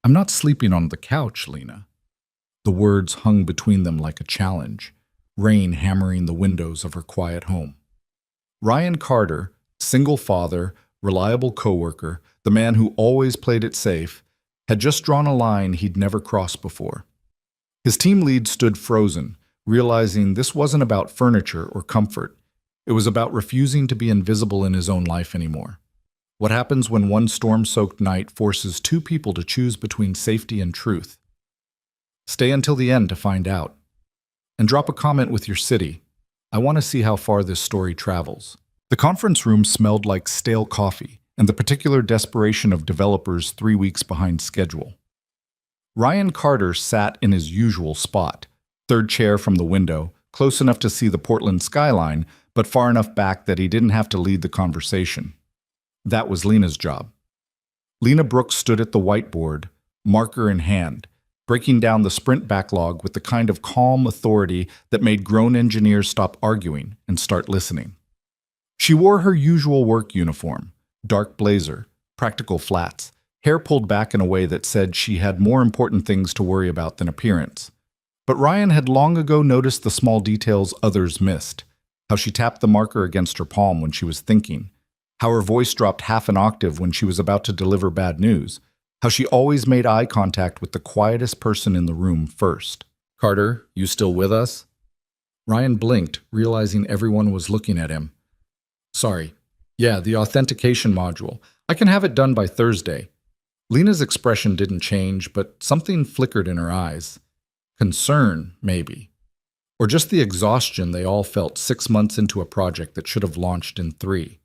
I'm not sleeping on the couch, Lena. The words hung between them like a challenge, rain hammering the windows of her quiet home. Ryan Carter, single father, reliable coworker, the man who always played it safe, had just drawn a line he'd never crossed before. His team lead stood frozen, realizing this wasn't about furniture or comfort. It was about refusing to be invisible in his own life anymore. What happens when one storm-soaked night forces two people to choose between safety and truth? Stay until the end to find out. And drop a comment with your city. I want to see how far this story travels. The conference room smelled like stale coffee and the particular desperation of developers 3 weeks behind schedule. Ryan Carter sat in his usual spot, third chair from the window, close enough to see the Portland skyline, but far enough back that he didn't have to lead the conversation. That was Lena's job. Lena Brooks stood at the whiteboard, marker in hand, breaking down the sprint backlog with the kind of calm authority that made grown engineers stop arguing and start listening. She wore her usual work uniform, dark blazer, practical flats, hair pulled back in a way that said she had more important things to worry about than appearance. But Ryan had long ago noticed the small details others missed, how she tapped the marker against her palm when she was thinking, how her voice dropped half an octave when she was about to deliver bad news, how she always made eye contact with the quietest person in the room first. "Carter, you still with us?" Ryan blinked, realizing everyone was looking at him. "Sorry. Yeah, the authentication module. I can have it done by Thursday." Lena's expression didn't change, but something flickered in her eyes. Concern, maybe. Or just the exhaustion they all felt 6 months into a project that should have launched in 3.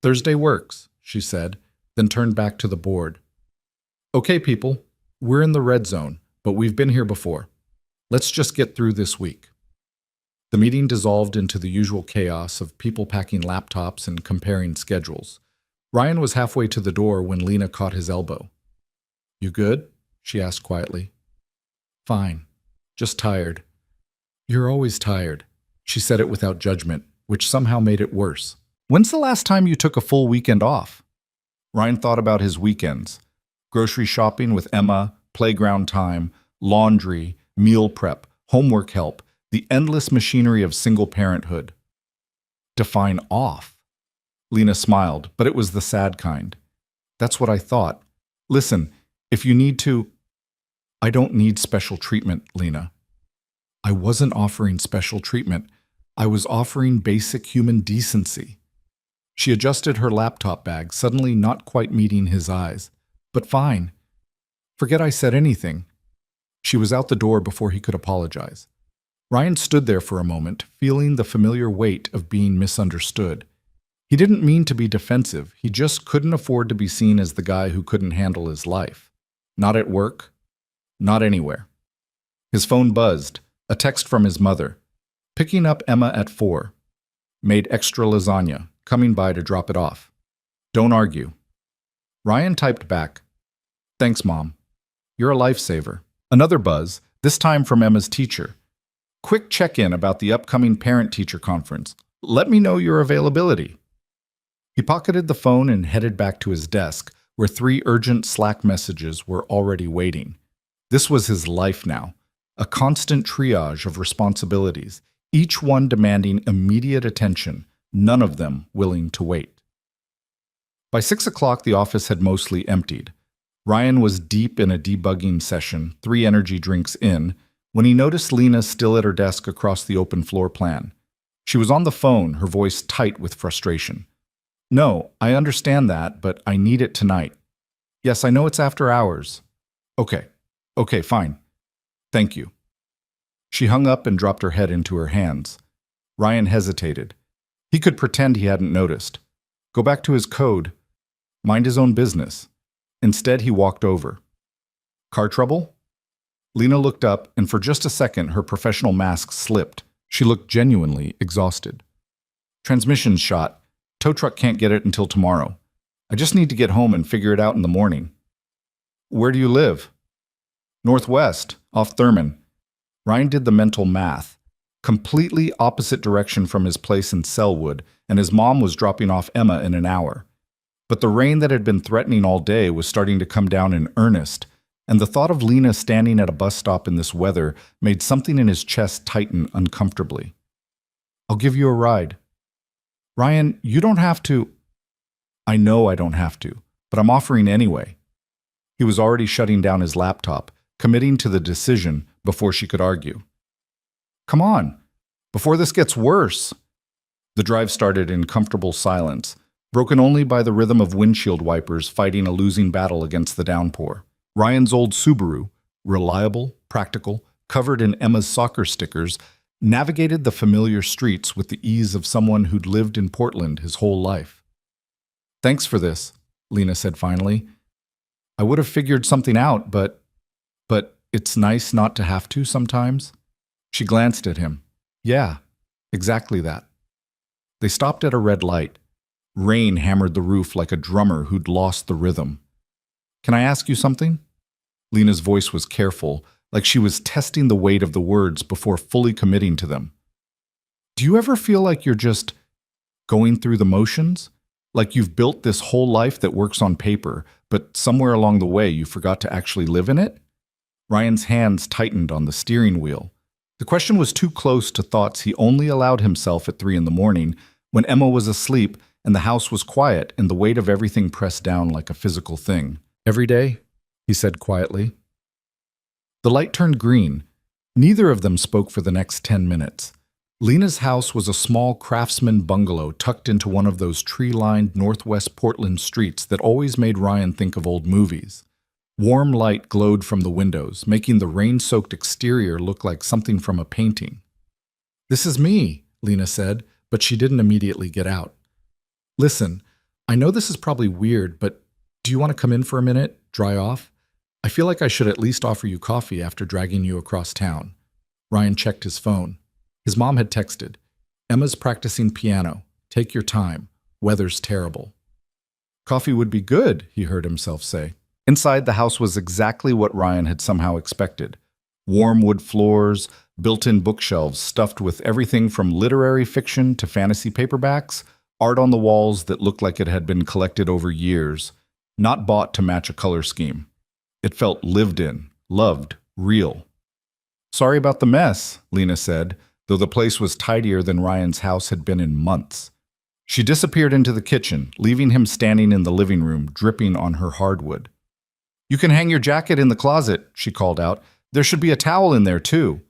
"Thursday works," she said, then turned back to the board. "Okay, people, we're in the red zone, but we've been here before. Let's just get through this week." The meeting dissolved into the usual chaos of people packing laptops and comparing schedules. Ryan was halfway to the door when Lena caught his elbow. "You good?" she asked quietly. "Fine. Just tired." "You're always tired." She said it without judgment, which somehow made it worse. "When's the last time you took a full weekend off?" Ryan thought about his weekends. Grocery shopping with Emma, playground time, laundry, meal prep, homework help, the endless machinery of single parenthood. Define off. Lena smiled, but it was the sad kind. "That's what I thought. Listen, if you need to..." "I don't need special treatment, Lena." "I wasn't offering special treatment. I was offering basic human decency." She adjusted her laptop bag, suddenly not quite meeting his eyes. "But fine. Forget I said anything." She was out the door before he could apologize. Ryan stood there for a moment, feeling the familiar weight of being misunderstood. He didn't mean to be defensive, he just couldn't afford to be seen as the guy who couldn't handle his life. Not at work, not anywhere. His phone buzzed, a text from his mother. "Picking up Emma at 4. Made extra lasagna, coming by to drop it off. Don't argue." Ryan typed back, "Thanks, Mom. You're a lifesaver." Another buzz, this time from Emma's teacher. "Quick check-in about the upcoming parent-teacher conference. Let me know your availability." He pocketed the phone and headed back to his desk, where 3 urgent Slack messages were already waiting. This was his life now, a constant triage of responsibilities, each one demanding immediate attention, none of them willing to wait. By 6 o'clock, the office had mostly emptied. Ryan was deep in a debugging session, 3 energy drinks in, when he noticed Lena still at her desk across the open floor plan. She was on the phone, her voice tight with frustration. "No, I understand that, but I need it tonight." "Yes, I know it's after hours." Okay, fine. Thank you." She hung up and dropped her head into her hands. Ryan hesitated. He could pretend he hadn't noticed. Go back to his code. Mind his own business. Instead, he walked over. "Car trouble?" Lena looked up, and for just a second, her professional mask slipped. She looked genuinely exhausted. "Transmission's shot. Tow truck can't get it until tomorrow. I just need to get home and figure it out in the morning." "Where do you live?" "Northwest, off Thurman." Ryan did the mental math. Completely opposite direction from his place in Selwood, and his mom was dropping off Emma in an hour. But the rain that had been threatening all day was starting to come down in earnest, and the thought of Lena standing at a bus stop in this weather made something in his chest tighten uncomfortably. "I'll give you a ride." "Ryan, you don't have to." "I know I don't have to, but I'm offering anyway." He was already shutting down his laptop, committing to the decision before she could argue. "Come on, before this gets worse." The drive started in comfortable silence, broken only by the rhythm of windshield wipers fighting a losing battle against the downpour. Ryan's old Subaru, reliable, practical, covered in Emma's soccer stickers, navigated the familiar streets with the ease of someone who'd lived in Portland his whole life. "Thanks for this," Lena said finally. "I would have figured something out, but it's nice not to have to sometimes." She glanced at him. "Yeah, exactly that." They stopped at a red light. Rain hammered the roof like a drummer who'd lost the rhythm. "Can I ask you something?" Lena's voice was careful, like she was testing the weight of the words before fully committing to them. "Do you ever feel like you're just going through the motions? Like you've built this whole life that works on paper, but somewhere along the way you forgot to actually live in it?" Ryan's hands tightened on the steering wheel. The question was too close to thoughts he only allowed himself at 3 a.m, when Emma was asleep and the house was quiet and the weight of everything pressed down like a physical thing. "Every day?" he said quietly. The light turned green. Neither of them spoke for the next 10 minutes. Lena's house was a small craftsman bungalow tucked into one of those tree-lined northwest Portland streets that always made Ryan think of old movies. Warm light glowed from the windows, making the rain-soaked exterior look like something from a painting. "This is me," Lena said, but she didn't immediately get out. "Listen, I know this is probably weird, but do you want to come in for a minute, dry off? I feel like I should at least offer you coffee after dragging you across town." Ryan checked his phone. His mom had texted, "Emma's practicing piano. Take your time. Weather's terrible." "Coffee would be good," he heard himself say. Inside, the house was exactly what Ryan had somehow expected. Warm wood floors, built-in bookshelves stuffed with everything from literary fiction to fantasy paperbacks, art on the walls that looked like it had been collected over years, not bought to match a color scheme. It felt lived in, loved, real. "Sorry about the mess," Lena said, though the place was tidier than Ryan's house had been in months. She disappeared into the kitchen, leaving him standing in the living room, dripping on her hardwood. "You can hang your jacket in the closet," she called out. "There should be a towel in there, too."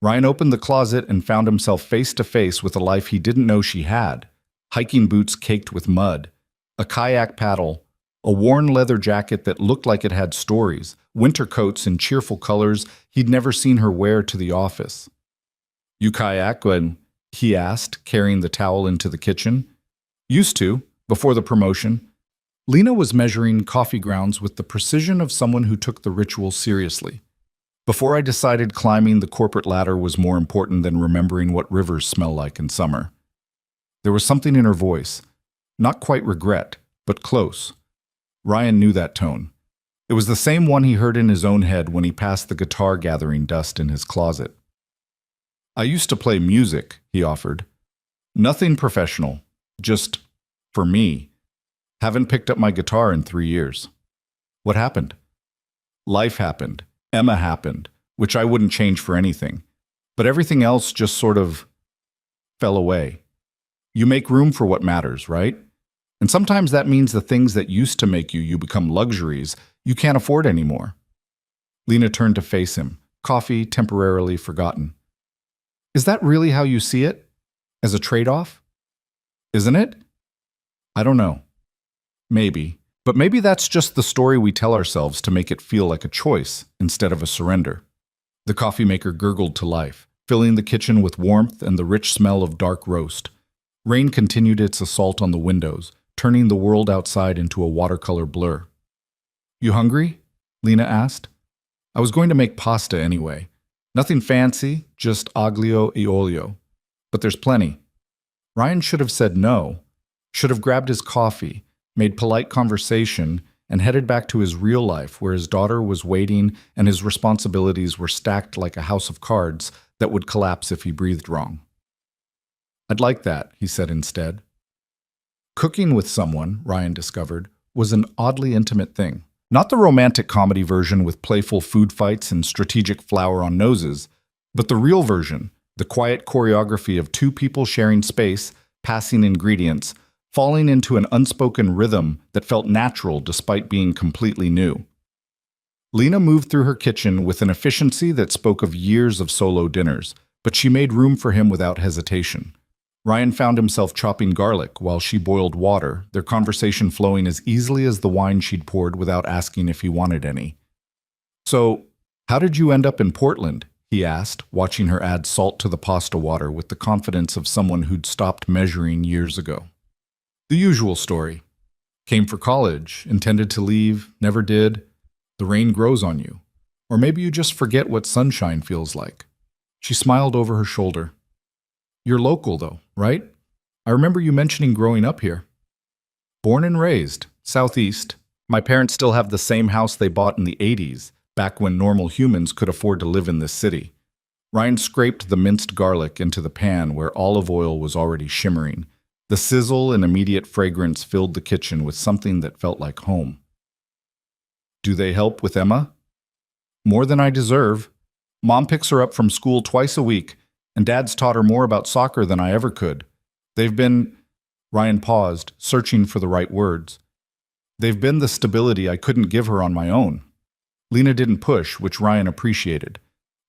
Ryan opened the closet and found himself face to face with a life he didn't know she had. Hiking boots caked with mud, a kayak paddle, a worn leather jacket that looked like it had stories, winter coats in cheerful colors he'd never seen her wear to the office. "You kayak when?" he asked, carrying the towel into the kitchen. "Used to, before the promotion." Lena was measuring coffee grounds with the precision of someone who took the ritual seriously. "Before I decided climbing the corporate ladder was more important than remembering what rivers smell like in summer." There was something in her voice, not quite regret, but close. Ryan knew that tone. It was the same one he heard in his own head when he passed the guitar gathering dust in his closet. "I used to play music," he offered. "Nothing professional, just for me. Haven't picked up my guitar in 3 years. What happened?" "Life happened. Emma happened, which I wouldn't change for anything. But everything else just sort of fell away. You make room for what matters, right? And sometimes that means the things that used to make you become luxuries you can't afford anymore." Lena turned to face him, coffee temporarily forgotten. "Is that really how you see it? As a trade-off? Isn't it?" "I don't know. Maybe. But maybe that's just the story we tell ourselves to make it feel like a choice instead of a surrender." The coffee maker gurgled to life, filling the kitchen with warmth and the rich smell of dark roast. Rain continued its assault on the windows, turning the world outside into a watercolor blur. "You hungry?" Lena asked. "I was going to make pasta anyway. Nothing fancy, just aglio e olio. But there's plenty." Ryan should have said no, should have grabbed his coffee, made polite conversation, and headed back to his real life where his daughter was waiting and his responsibilities were stacked like a house of cards that would collapse if he breathed wrong. "I'd like that," he said instead. Cooking with someone, Ryan discovered, was an oddly intimate thing. Not the romantic comedy version with playful food fights and strategic flour on noses, but the real version, the quiet choreography of two people sharing space, passing ingredients, falling into an unspoken rhythm that felt natural despite being completely new. Lena moved through her kitchen with an efficiency that spoke of years of solo dinners, but she made room for him without hesitation. Ryan found himself chopping garlic while she boiled water, their conversation flowing as easily as the wine she'd poured without asking if he wanted any. "So, how did you end up in Portland?" he asked, watching her add salt to the pasta water with the confidence of someone who'd stopped measuring years ago. The usual story. Came for college, intended to leave, never did. The rain grows on you. Or maybe you just forget what sunshine feels like. She smiled over her shoulder. "You're local, though, right? I remember you mentioning growing up here." "Born and raised, Southeast. My parents still have the same house they bought in the 80s, back when normal humans could afford to live in this city." Ryan scraped the minced garlic into the pan where olive oil was already shimmering. The sizzle and immediate fragrance filled the kitchen with something that felt like home. "Do they help with Emma?" "More than I deserve. Mom picks her up from school twice a week, and Dad's taught her more about soccer than I ever could. They've been—" Ryan paused, searching for the right words. "They've been the stability I couldn't give her on my own." Lena didn't push, which Ryan appreciated.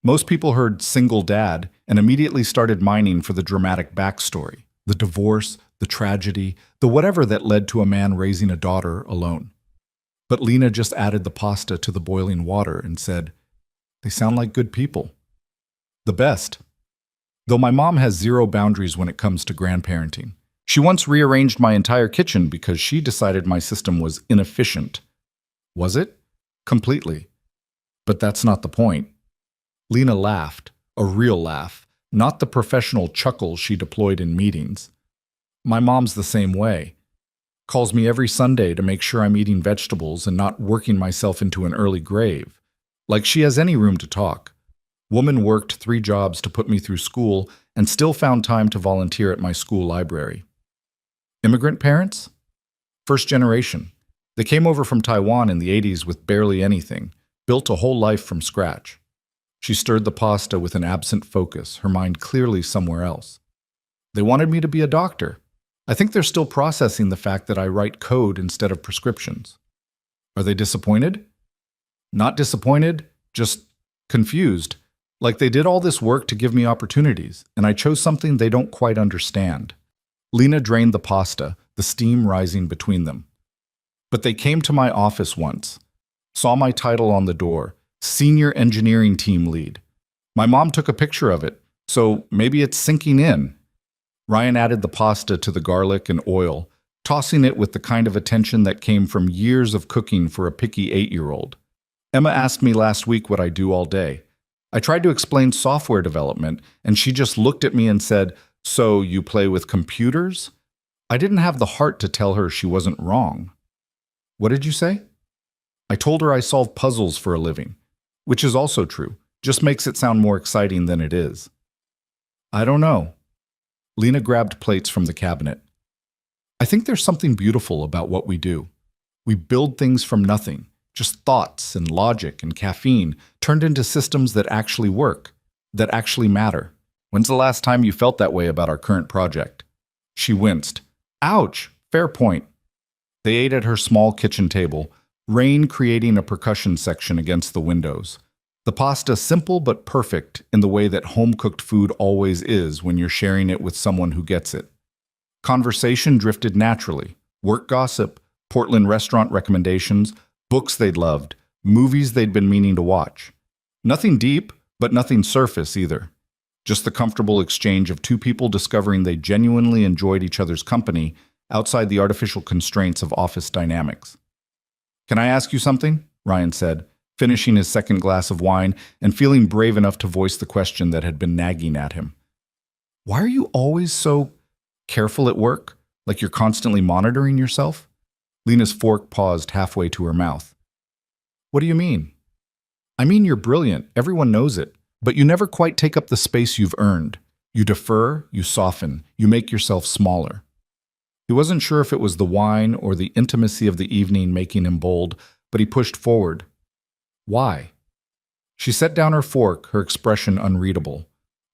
Most people heard "single dad" and immediately started mining for the dramatic backstory, the divorce, the tragedy, the whatever that led to a man raising a daughter alone. But Lena just added the pasta to the boiling water and said, "They sound like good people." "The best. Though my mom has zero boundaries when it comes to grandparenting. She once rearranged my entire kitchen because she decided my system was inefficient." "Was it?" "Completely. But that's not the point." Lena laughed, a real laugh, not the professional chuckle she deployed in meetings. "My mom's the same way. Calls me every Sunday to make sure I'm eating vegetables and not working myself into an early grave. Like she has any room to talk. Woman worked 3 jobs to put me through school and still found time to volunteer at my school library." "Immigrant parents?" "First generation. They came over from Taiwan in the 80s with barely anything, built a whole life from scratch." She stirred the pasta with an absent focus, her mind clearly somewhere else. "They wanted me to be a doctor. I think they're still processing the fact that I write code instead of prescriptions." "Are they disappointed?" "Not disappointed, just confused. Like they did all this work to give me opportunities, and I chose something they don't quite understand." Lena drained the pasta, the steam rising between them. "But they came to my office once. Saw my title on the door, Senior Engineering Team Lead. My mom took a picture of it, so maybe it's sinking in." Ryan added the pasta to the garlic and oil, tossing it with the kind of attention that came from years of cooking for a picky 8-year-old. "Emma asked me last week what I do all day. I tried to explain software development, and she just looked at me and said, 'So you play with computers?' I didn't have the heart to tell her she wasn't wrong." "What did you say?" "I told her I solve puzzles for a living, which is also true, just makes it sound more exciting than it is." "I don't know." Lena grabbed plates from the cabinet. "I think there's something beautiful about what we do. We build things from nothing, just thoughts and logic and caffeine turned into systems that actually work, that actually matter. When's the last time you felt that way about our current project?" She winced. "Ouch, fair point." They ate at her small kitchen table, rain creating a percussion section against the windows. The pasta simple but perfect in the way that home-cooked food always is when you're sharing it with someone who gets it. Conversation drifted naturally. Work gossip, Portland restaurant recommendations, books they'd loved, movies they'd been meaning to watch. Nothing deep, but nothing surface either. Just the comfortable exchange of two people discovering they genuinely enjoyed each other's company outside the artificial constraints of office dynamics. "Can I ask you something?" Ryan said, finishing his second glass of wine and feeling brave enough to voice the question that had been nagging at him. "Why are you always so careful at work? Like you're constantly monitoring yourself?" Lena's fork paused halfway to her mouth. "What do you mean?" "I mean you're brilliant, everyone knows it, but you never quite take up the space you've earned. You defer, you soften, you make yourself smaller." He wasn't sure if it was the wine or the intimacy of the evening making him bold, but he pushed forward. Why? She set down her fork, her expression unreadable.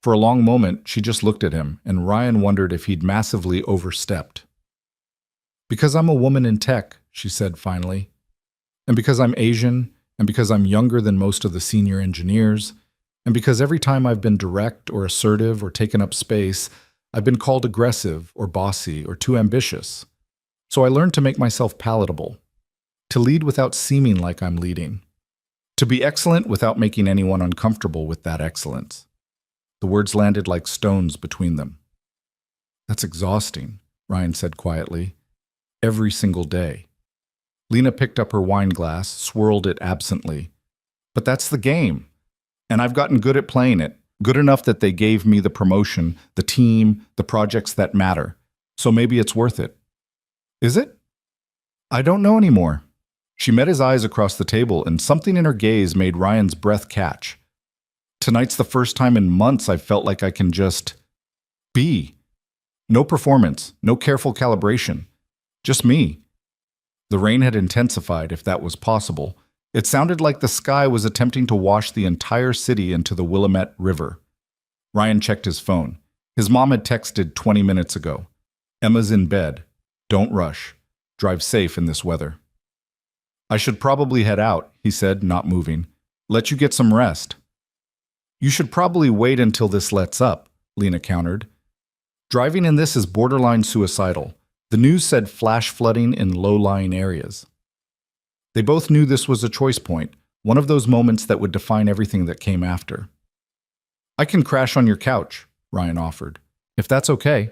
For a long moment, she just looked at him, and Ryan wondered if he'd massively overstepped. Because I'm a woman in tech, she said finally. And because I'm Asian, and because I'm younger than most of the senior engineers, and because every time I've been direct or assertive or taken up space, I've been called aggressive or bossy or too ambitious. So I learned to make myself palatable, to lead without seeming like I'm leading, to be excellent without making anyone uncomfortable with that excellence. The words landed like stones between them. That's exhausting, Ryan said quietly. Every single day. Lena picked up her wine glass, swirled it absently. But that's the game. And I've gotten good at playing it, good enough that they gave me the promotion, the team, the projects that matter. So maybe it's worth it. Is it? I don't know anymore. She met his eyes across the table, and something in her gaze made Ryan's breath catch. Tonight's the first time in months I've felt like I can just be. No performance, no careful calibration. Just me. The rain had intensified, if that was possible. It sounded like the sky was attempting to wash the entire city into the Willamette River. Ryan checked his phone. His mom had texted 20 minutes ago. Emma's in bed. Don't rush. Drive safe in this weather. I should probably head out, he said, not moving. Let you get some rest. You should probably wait until this lets up, Lena countered. Driving in this is borderline suicidal. The news said flash flooding in low-lying areas. They both knew this was a choice point, one of those moments that would define everything that came after. I can crash on your couch, Ryan offered, if that's okay.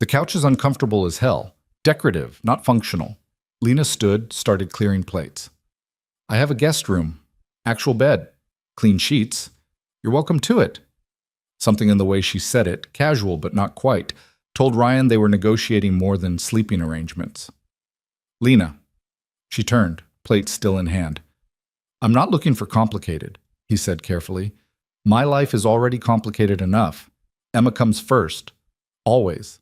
The couch is uncomfortable as hell, decorative, not functional. Lena stood, started clearing plates. I have a guest room, actual bed, clean sheets. You're welcome to it. Something in the way she said it, casual but not quite, told Ryan they were negotiating more than sleeping arrangements. Lena. She turned, plate still in hand. I'm not looking for complicated, he said carefully. My life is already complicated enough. Emma comes first. Always.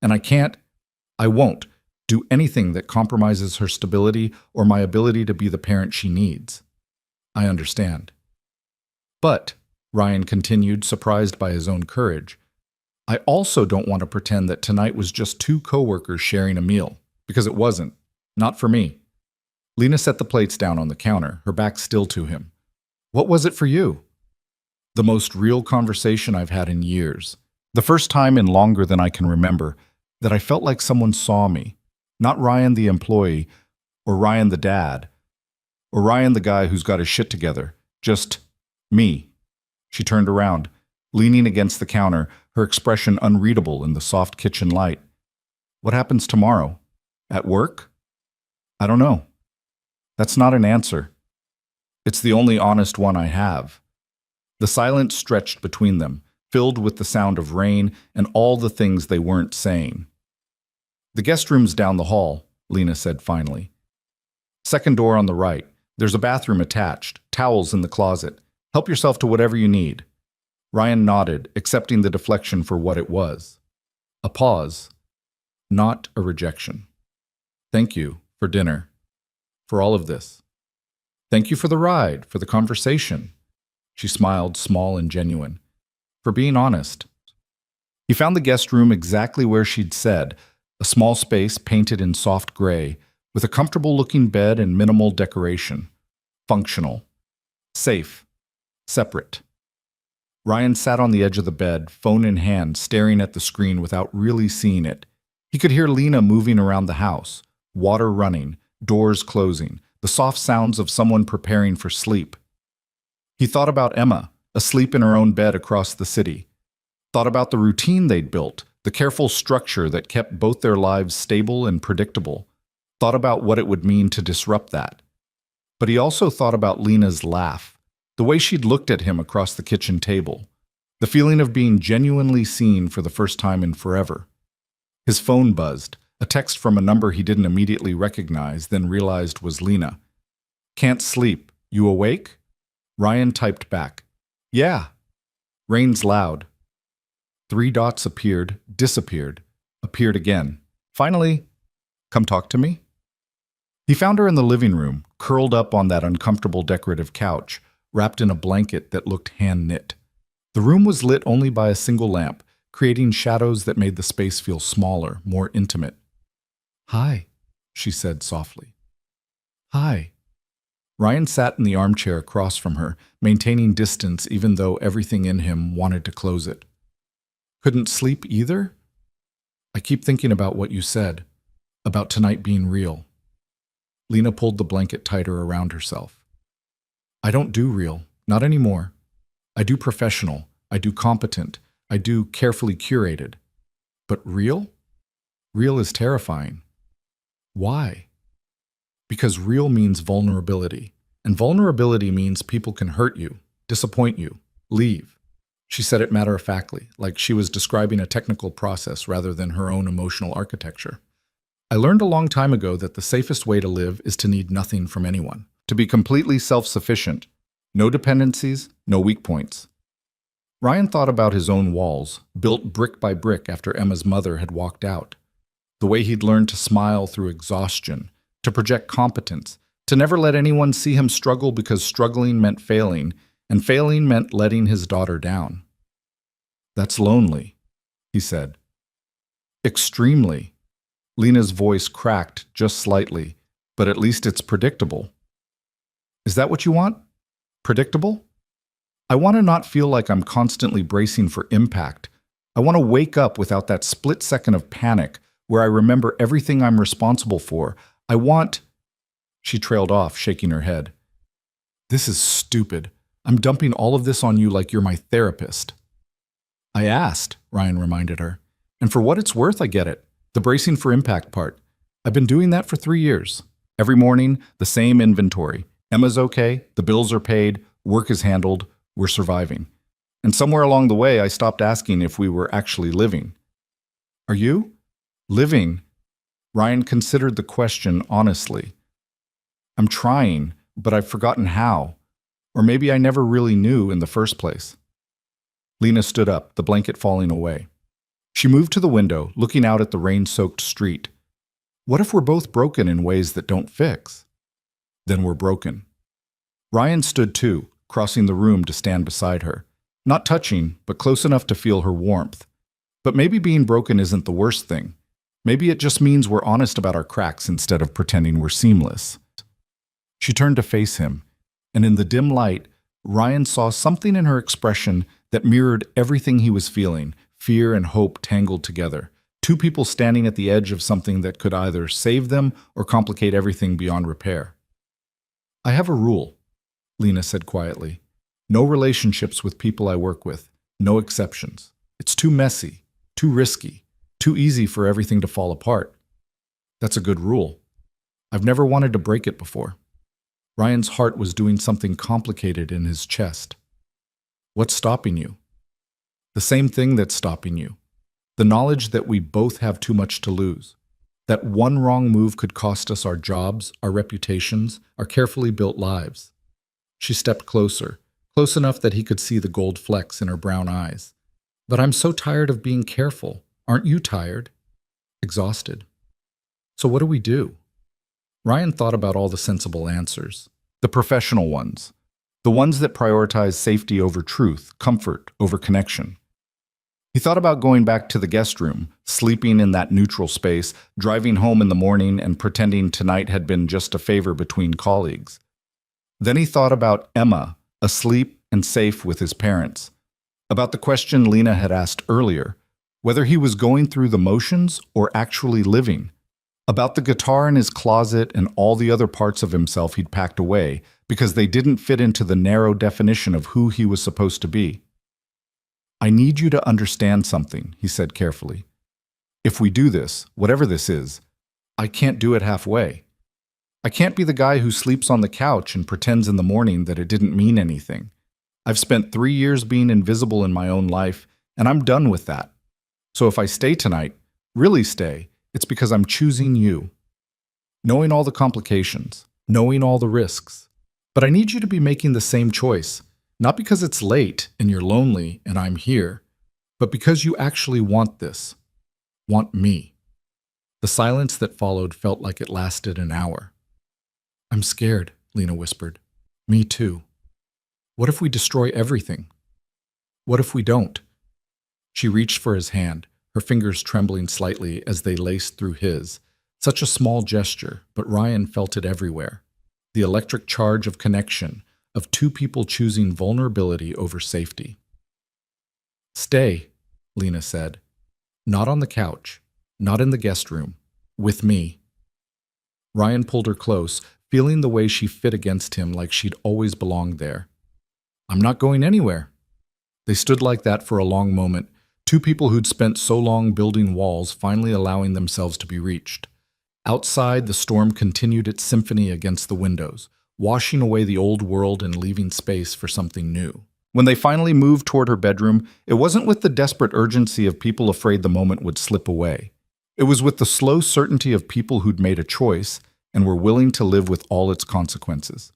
And I won't do anything that compromises her stability or my ability to be the parent she needs. I understand. But, Ryan continued, surprised by his own courage, I also don't want to pretend that tonight was just two coworkers sharing a meal, because it wasn't. Not for me. Lena set the plates down on the counter, her back still to him. What was it for you? The most real conversation I've had in years. The first time in longer than I can remember that I felt like someone saw me. Not Ryan the employee, or Ryan the dad, or Ryan the guy who's got his shit together. Just me. She turned around, leaning against the counter, her expression unreadable in the soft kitchen light. What happens tomorrow? At work? I don't know. That's not an answer. It's the only honest one I have. The silence stretched between them, filled with the sound of rain and all the things they weren't saying. The guest room's down the hall, Lena said finally. Second door on the right. There's a bathroom attached, towels in the closet. Help yourself to whatever you need. Ryan nodded, accepting the deflection for what it was. A pause, not a rejection. Thank you for dinner, for all of this. Thank you for the ride, for the conversation. She smiled, small and genuine. For being honest. He found the guest room exactly where she'd said, a small space painted in soft gray, with a comfortable-looking bed and minimal decoration. Functional. Safe. Separate. Ryan sat on the edge of the bed, phone in hand, staring at the screen without really seeing it. He could hear Lena moving around the house, water running, doors closing, the soft sounds of someone preparing for sleep. He thought about Emma, asleep in her own bed across the city. Thought about the routine they'd built, the careful structure that kept both their lives stable and predictable. Thought about what it would mean to disrupt that. But he also thought about Lena's laugh, the way she'd looked at him across the kitchen table, the feeling of being genuinely seen for the first time in forever. His phone buzzed, a text from a number he didn't immediately recognize, then realized was Lena. Can't sleep. You awake? Ryan typed back. Yeah. Rain's loud. 3 dots appeared, disappeared, appeared again. Finally, come talk to me? He found her in the living room, curled up on that uncomfortable decorative couch, wrapped in a blanket that looked hand-knit. The room was lit only by a single lamp, creating shadows that made the space feel smaller, more intimate. "Hi," she said softly. "Hi." Ryan sat in the armchair across from her, maintaining distance even though everything in him wanted to close it. "Couldn't sleep either? I keep thinking about what you said, about tonight being real." Lena pulled the blanket tighter around herself. "I don't do real, not anymore. I do professional, I do competent, I do carefully curated. But real? Real is terrifying." "Why?" "Because real means vulnerability, and vulnerability means people can hurt you, disappoint you, leave." She said it matter-of-factly, like she was describing a technical process rather than her own emotional architecture. "I learned a long time ago that the safest way to live is to need nothing from anyone, to be completely self-sufficient, no dependencies, no weak points." Ryan thought about his own walls, built brick by brick after Emma's mother had walked out. The way he'd learned to smile through exhaustion, to project competence, to never let anyone see him struggle because struggling meant failing, and failing meant letting his daughter down. "That's lonely," he said. "Extremely." Lena's voice cracked just slightly, "but at least it's predictable." "Is that what you want? Predictable?" "I want to not feel like I'm constantly bracing for impact. I want to wake up without that split second of panic where I remember everything I'm responsible for. I want—" She trailed off, shaking her head. "This is stupid. I'm dumping all of this on you like you're my therapist." "I asked," Ryan reminded her. "And for what it's worth, I get it. The bracing for impact part. I've been doing that for 3 years. Every morning, the same inventory. Emma's okay, the bills are paid, work is handled, we're surviving. And somewhere along the way, I stopped asking if we were actually living." "Are you? Living?" Ryan considered the question honestly. "I'm trying, but I've forgotten how. Or maybe I never really knew in the first place." Lena stood up, the blanket falling away. She moved to the window, looking out at the rain-soaked street. "What if we're both broken in ways that don't fix?" "Then we're broken." Ryan stood too, crossing the room to stand beside her. Not touching, but close enough to feel her warmth. But maybe being broken isn't the worst thing. Maybe it just means we're honest about our cracks instead of pretending we're seamless. She turned to face him, and in the dim light, Ryan saw something in her expression that mirrored everything he was feeling, fear and hope tangled together. Two people standing at the edge of something that could either save them or complicate everything beyond repair. "I have a rule," Lena said quietly. "No relationships with people I work with. No exceptions. It's too messy, too risky, too easy for everything to fall apart." "That's a good rule. I've never wanted to break it before." Ryan's heart was doing something complicated in his chest. "What's stopping you?" "The same thing that's stopping you. The knowledge that we both have too much to lose. That one wrong move could cost us our jobs, our reputations, our carefully built lives." She stepped closer, close enough that he could see the gold flecks in her brown eyes. "But I'm so tired of being careful. Aren't you tired?" "Exhausted." "So what do we do?" Ryan thought about all the sensible answers. The professional ones. The ones that prioritize safety over truth, comfort over connection. He thought about going back to the guest room, sleeping in that neutral space, driving home in the morning and pretending tonight had been just a favor between colleagues. Then he thought about Emma, asleep and safe with his parents. About the question Lena had asked earlier, whether he was going through the motions or actually living. About the guitar in his closet and all the other parts of himself he'd packed away because they didn't fit into the narrow definition of who he was supposed to be. "I need you to understand something," he said carefully. "If we do this, whatever this is, I can't do it halfway. I can't be the guy who sleeps on the couch and pretends in the morning that it didn't mean anything. I've spent 3 years being invisible in my own life, and I'm done with that. So if I stay tonight, really stay, it's because I'm choosing you. Knowing all the complications, knowing all the risks. But I need you to be making the same choice, not because it's late and you're lonely and I'm here, but because you actually want this. Want me." The silence that followed felt like it lasted an hour. I'm scared, Lena whispered. Me too. What if we destroy everything? What if we don't? She reached for his hand, her fingers trembling slightly as they laced through his. Such a small gesture, but Ryan felt it everywhere. The electric charge of connection, of two people choosing vulnerability over safety. Stay, Lena said. Not on the couch, not in the guest room, with me. Ryan pulled her close, feeling the way she fit against him like she'd always belonged there. I'm not going anywhere. They stood like that for a long moment, two people who'd spent so long building walls finally allowing themselves to be reached. Outside, the storm continued its symphony against the windows, washing away the old world and leaving space for something new. When they finally moved toward her bedroom, it wasn't with the desperate urgency of people afraid the moment would slip away. It was with the slow certainty of people who'd made a choice and were willing to live with all its consequences.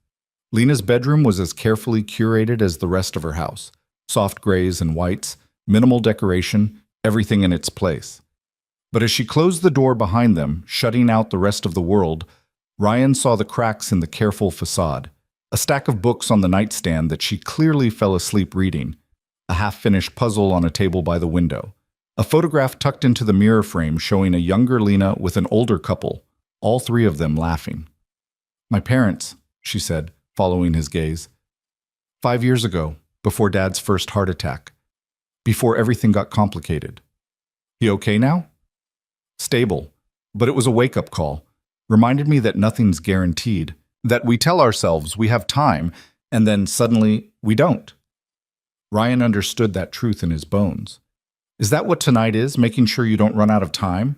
Lena's bedroom was as carefully curated as the rest of her house. Soft grays and whites, minimal decoration, everything in its place. But as she closed the door behind them, shutting out the rest of the world, Ryan saw the cracks in the careful facade. A stack of books on the nightstand that she clearly fell asleep reading, a half-finished puzzle on a table by the window, a photograph tucked into the mirror frame showing a younger Lena with an older couple, all three of them laughing. My parents, she said, following his gaze. 5 years ago, before Dad's first heart attack, before everything got complicated. He okay now? Stable, but it was a wake-up call. Reminded me that nothing's guaranteed, that we tell ourselves we have time, and then suddenly we don't. Ryan understood that truth in his bones. Is that what tonight is, making sure you don't run out of time?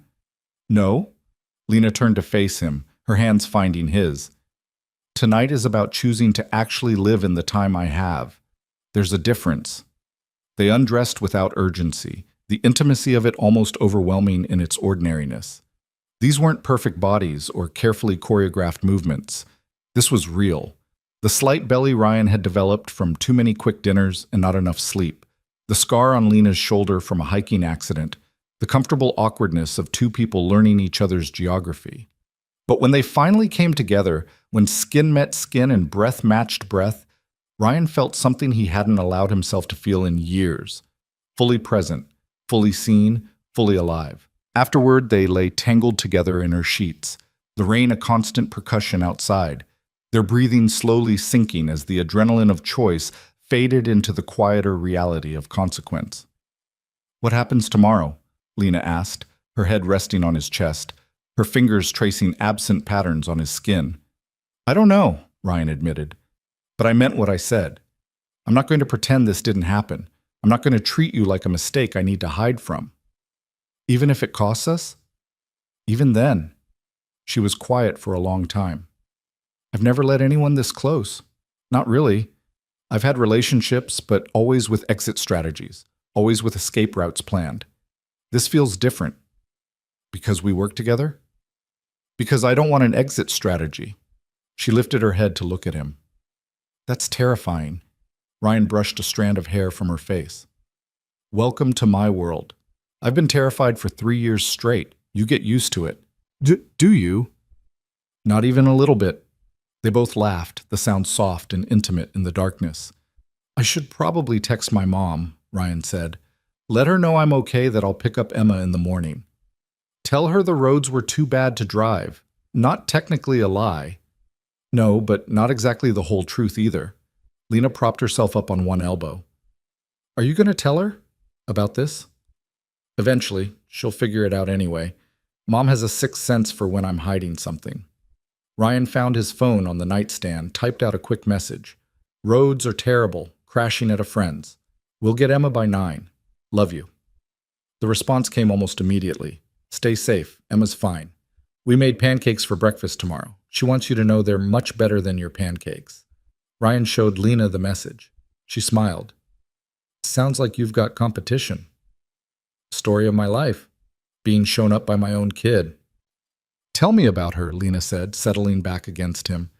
No. Lena turned to face him, her hands finding his. Tonight is about choosing to actually live in the time I have. There's a difference. They undressed without urgency, the intimacy of it almost overwhelming in its ordinariness. These weren't perfect bodies or carefully choreographed movements. This was real. The slight belly Ryan had developed from too many quick dinners and not enough sleep, the scar on Lena's shoulder from a hiking accident, the comfortable awkwardness of two people learning each other's geography. But when they finally came together, when skin met skin and breath matched breath, Ryan felt something he hadn't allowed himself to feel in years. Fully present, fully seen, fully alive. Afterward, they lay tangled together in her sheets, the rain a constant percussion outside, their breathing slowly sinking as the adrenaline of choice faded into the quieter reality of consequence. What happens tomorrow? Lena asked, her head resting on his chest, her fingers tracing absent patterns on his skin. I don't know, Ryan admitted, but I meant what I said. I'm not going to pretend this didn't happen. I'm not going to treat you like a mistake I need to hide from. Even if it costs us? Even then. She was quiet for a long time. I've never let anyone this close. Not really. I've had relationships, but always with exit strategies, always with escape routes planned. This feels different. Because we work together? Because I don't want an exit strategy. She lifted her head to look at him. That's terrifying. Ryan brushed a strand of hair from her face. Welcome to my world. I've been terrified for 3 years straight. You get used to it. Do you? Not even a little bit. They both laughed, the sound soft and intimate in the darkness. I should probably text my mom, Ryan said. Let her know I'm okay, that I'll pick up Emma in the morning. Tell her the roads were too bad to drive. Not technically a lie. No, but not exactly the whole truth either. Lena propped herself up on one elbow. Are you going to tell her about this? Eventually, she'll figure it out anyway. Mom has a sixth sense for when I'm hiding something. Ryan found his phone on the nightstand, typed out a quick message. Roads are terrible, crashing at a friend's. We'll get Emma by 9. Love you. The response came almost immediately. Stay safe, Emma's fine. We made pancakes for breakfast tomorrow. She wants you to know they're much better than your pancakes. Ryan showed Lena the message. She smiled. Sounds like you've got competition. Story of my life. Being shown up by my own kid. Tell me about her, Lena said, settling back against him.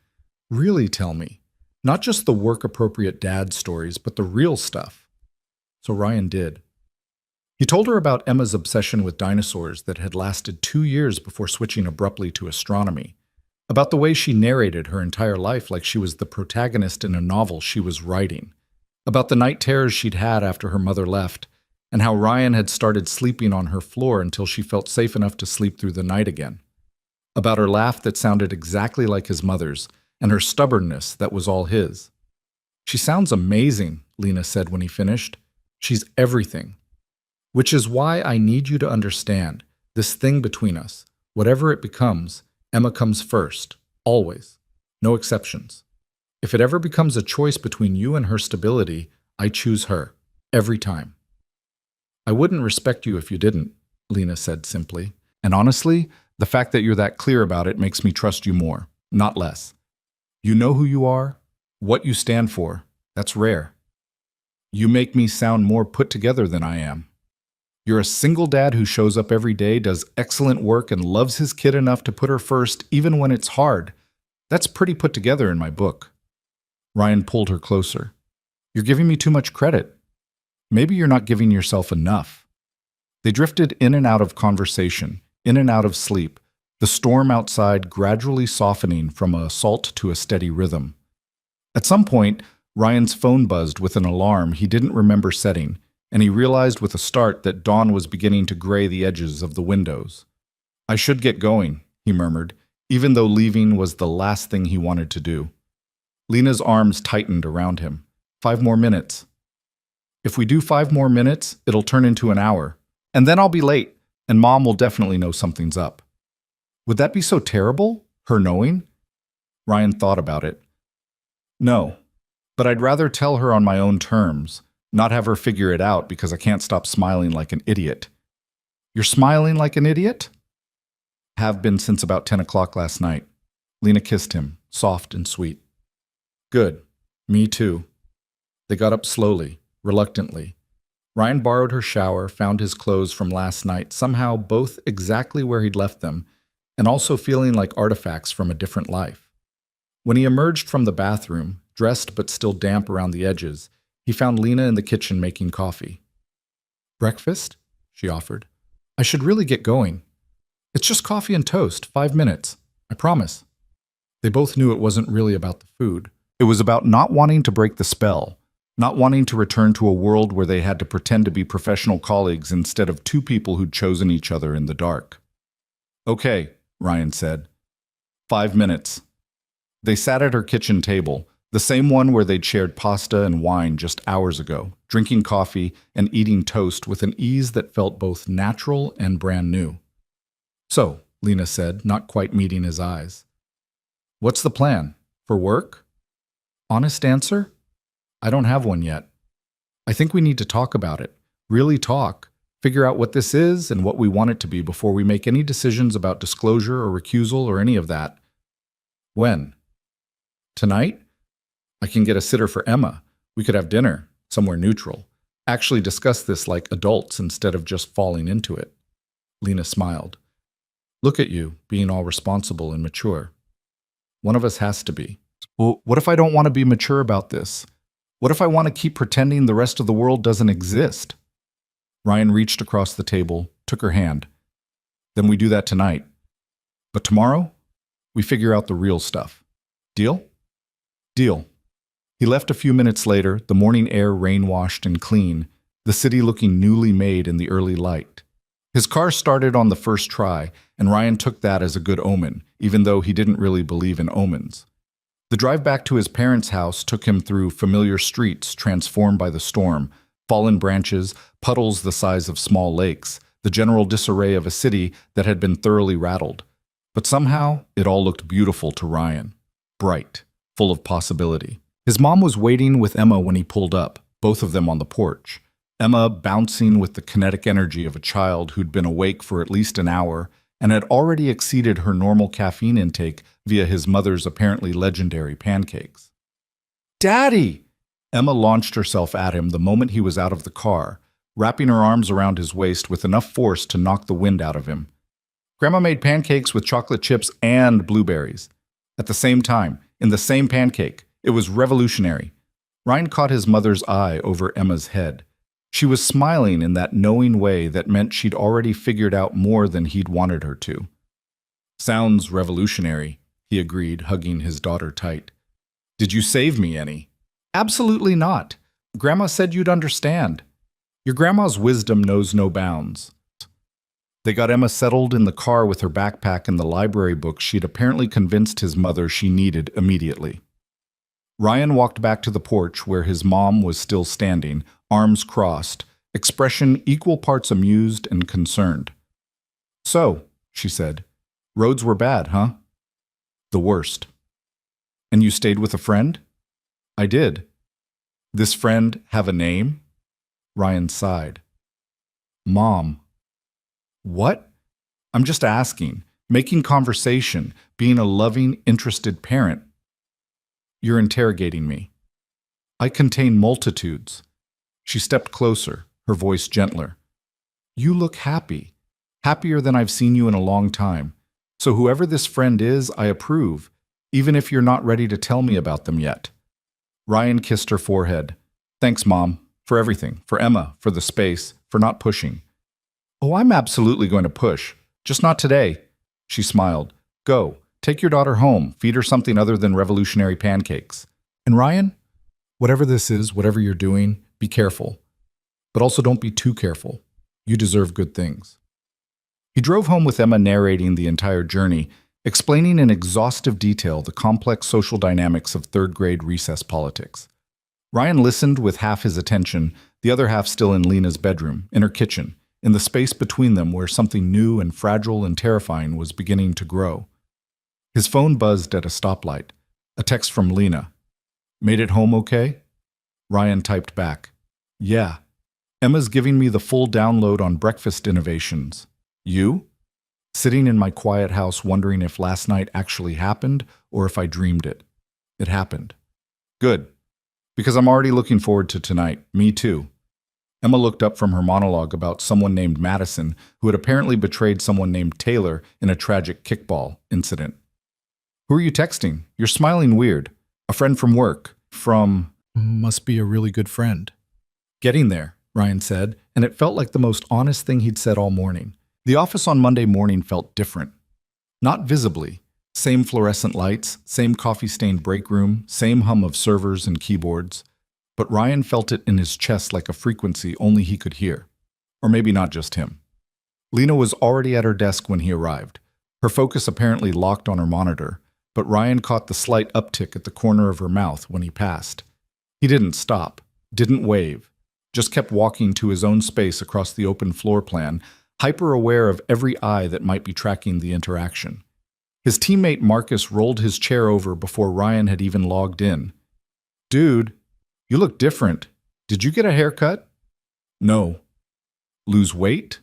Really tell me. Not just the work-appropriate dad stories, but the real stuff. So Ryan did. He told her about Emma's obsession with dinosaurs that had lasted 2 years before switching abruptly to astronomy. about the way she narrated her entire life like she was the protagonist in a novel she was writing, about the night terrors she'd had after her mother left, and how Ryan had started sleeping on her floor until she felt safe enough to sleep through the night again, about her laugh that sounded exactly like his mother's, and her stubbornness that was all his. "She sounds amazing," Lena said when he finished. "She's everything. Which is why I need you to understand, this thing between us, whatever it becomes, Emma comes first, always, no exceptions. If it ever becomes a choice between you and her stability, I choose her, every time." "I wouldn't respect you if you didn't," Lena said simply. "And honestly, the fact that you're that clear about it makes me trust you more, not less. You know who you are, what you stand for. That's rare. You make me sound more put together than I am. You're a single dad who shows up every day, does excellent work, and loves his kid enough to put her first even when it's hard. That's pretty put together in my book." Ryan pulled her closer. "You're giving me too much credit. Maybe you're not giving yourself enough." They drifted in and out of conversation, in and out of sleep, the storm outside gradually softening from an assault to a steady rhythm. At some point, Ryan's phone buzzed with an alarm he didn't remember setting, and he realized with a start that dawn was beginning to gray the edges of the windows. "I should get going," he murmured, even though leaving was the last thing he wanted to do. Lena's arms tightened around him. 5 more minutes. "If we do 5 more minutes, it'll turn into an hour. And then I'll be late, and Mom will definitely know something's up." "Would that be so terrible, her knowing?" Ryan thought about it. "No, but I'd rather tell her on my own terms, not have her figure it out because I can't stop smiling like an idiot." "You're smiling like an idiot?" "Have been since about 10 o'clock last night." Lena kissed him, soft and sweet. "Good. Me too." They got up slowly, reluctantly. Ryan borrowed her shower, found his clothes from last night, somehow both exactly where he'd left them, and also feeling like artifacts from a different life. When he emerged from the bathroom, dressed but still damp around the edges, he found Lena in the kitchen making coffee. "Breakfast?" she offered. "I should really get going." "It's just coffee and toast, 5 minutes. I promise." They both knew it wasn't really about the food. It was about not wanting to break the spell, not wanting to return to a world where they had to pretend to be professional colleagues instead of two people who'd chosen each other in the dark. "Okay," Ryan said. 5 minutes. They sat at her kitchen table, the same one where they'd shared pasta and wine just hours ago, drinking coffee and eating toast with an ease that felt both natural and brand new. "So," Lena said, not quite meeting his eyes. "What's the plan? For work?" "Honest answer? I don't have one yet. I think we need to talk about it. Really talk. Figure out what this is and what we want it to be before we make any decisions about disclosure or recusal or any of that." "When?" "Tonight? I can get a sitter for Emma. We could have dinner, somewhere neutral. Actually discuss this like adults instead of just falling into it." Lena smiled. "Look at you, being all responsible and mature. One of us has to be." "Well, what if I don't want to be mature about this? What if I want to keep pretending the rest of the world doesn't exist?" Ryan reached across the table, took her hand. "Then we do that tonight. But tomorrow, we figure out the real stuff. Deal?" "Deal." He left a few minutes later, the morning air rain-washed and clean, the city looking newly made in the early light. His car started on the first try, and Ryan took that as a good omen, even though he didn't really believe in omens. The drive back to his parents' house took him through familiar streets transformed by the storm, fallen branches, puddles the size of small lakes, the general disarray of a city that had been thoroughly rattled. But somehow, it all looked beautiful to Ryan. Bright, full of possibility. His mom was waiting with Emma when he pulled up, both of them on the porch. Emma bouncing with the kinetic energy of a child who'd been awake for at least an hour and had already exceeded her normal caffeine intake via his mother's apparently legendary pancakes. "Daddy!" Emma launched herself at him the moment he was out of the car, wrapping her arms around his waist with enough force to knock the wind out of him. "Grandma made pancakes with chocolate chips and blueberries. At the same time, in the same pancake. It was revolutionary." Ryan caught his mother's eye over Emma's head. She was smiling in that knowing way that meant she'd already figured out more than he'd wanted her to. "Sounds revolutionary," he agreed, hugging his daughter tight. Did you save me any? Absolutely not. Grandma said you'd understand. Your grandma's wisdom knows no bounds. They got Emma settled in the car with her backpack and the library books she'd apparently convinced his mother she needed immediately. Ryan walked back to the porch where his mom was still standing, arms crossed, expression equal parts amused and concerned. So, she said, roads were bad, huh? The worst. And you stayed with a friend? I did. This friend have a name? Ryan sighed. Mom. What? I'm just asking, making conversation, being a loving, interested parent. You're interrogating me. I contain multitudes. She stepped closer, her voice gentler. You look happy, happier than I've seen you in a long time. So whoever this friend is, I approve, even if you're not ready to tell me about them yet. Ryan kissed her forehead. Thanks, Mom, for everything, for Emma, for the space, for not pushing. Oh, I'm absolutely going to push, just not today. She smiled. Go, take your daughter home, feed her something other than revolutionary pancakes. And Ryan, whatever this is, whatever you're doing, be careful. But also don't be too careful. You deserve good things. He drove home with Emma narrating the entire journey, explaining in exhaustive detail the complex social dynamics of third-grade recess politics. Ryan listened with half his attention, the other half still in Lena's bedroom, in her kitchen, in the space between them where something new and fragile and terrifying was beginning to grow. His phone buzzed at a stoplight. A text from Lena. Made it home okay? Ryan typed back. Yeah. Emma's giving me the full download on breakfast innovations. You? Sitting in my quiet house wondering if last night actually happened or if I dreamed it. It happened. Good. Because I'm already looking forward to tonight. Me too. Emma looked up from her monologue about someone named Madison who had apparently betrayed someone named Taylor in a tragic kickball incident. Who are you texting? You're smiling weird. A friend from work. From... Must be a really good friend. Getting there, Ryan said, and it felt like the most honest thing he'd said all morning. The office on Monday morning felt different. Not visibly. Same fluorescent lights, same coffee-stained break room, same hum of servers and keyboards. But Ryan felt it in his chest like a frequency only he could hear. Or maybe not just him. Lena was already at her desk when he arrived. Her focus apparently locked on her monitor, but Ryan caught the slight uptick at the corner of her mouth when he passed. He didn't stop, didn't wave, just kept walking to his own space across the open floor plan, hyper-aware of every eye that might be tracking the interaction. His teammate Marcus rolled his chair over before Ryan had even logged in. Dude, you look different. Did you get a haircut? No. Lose weight?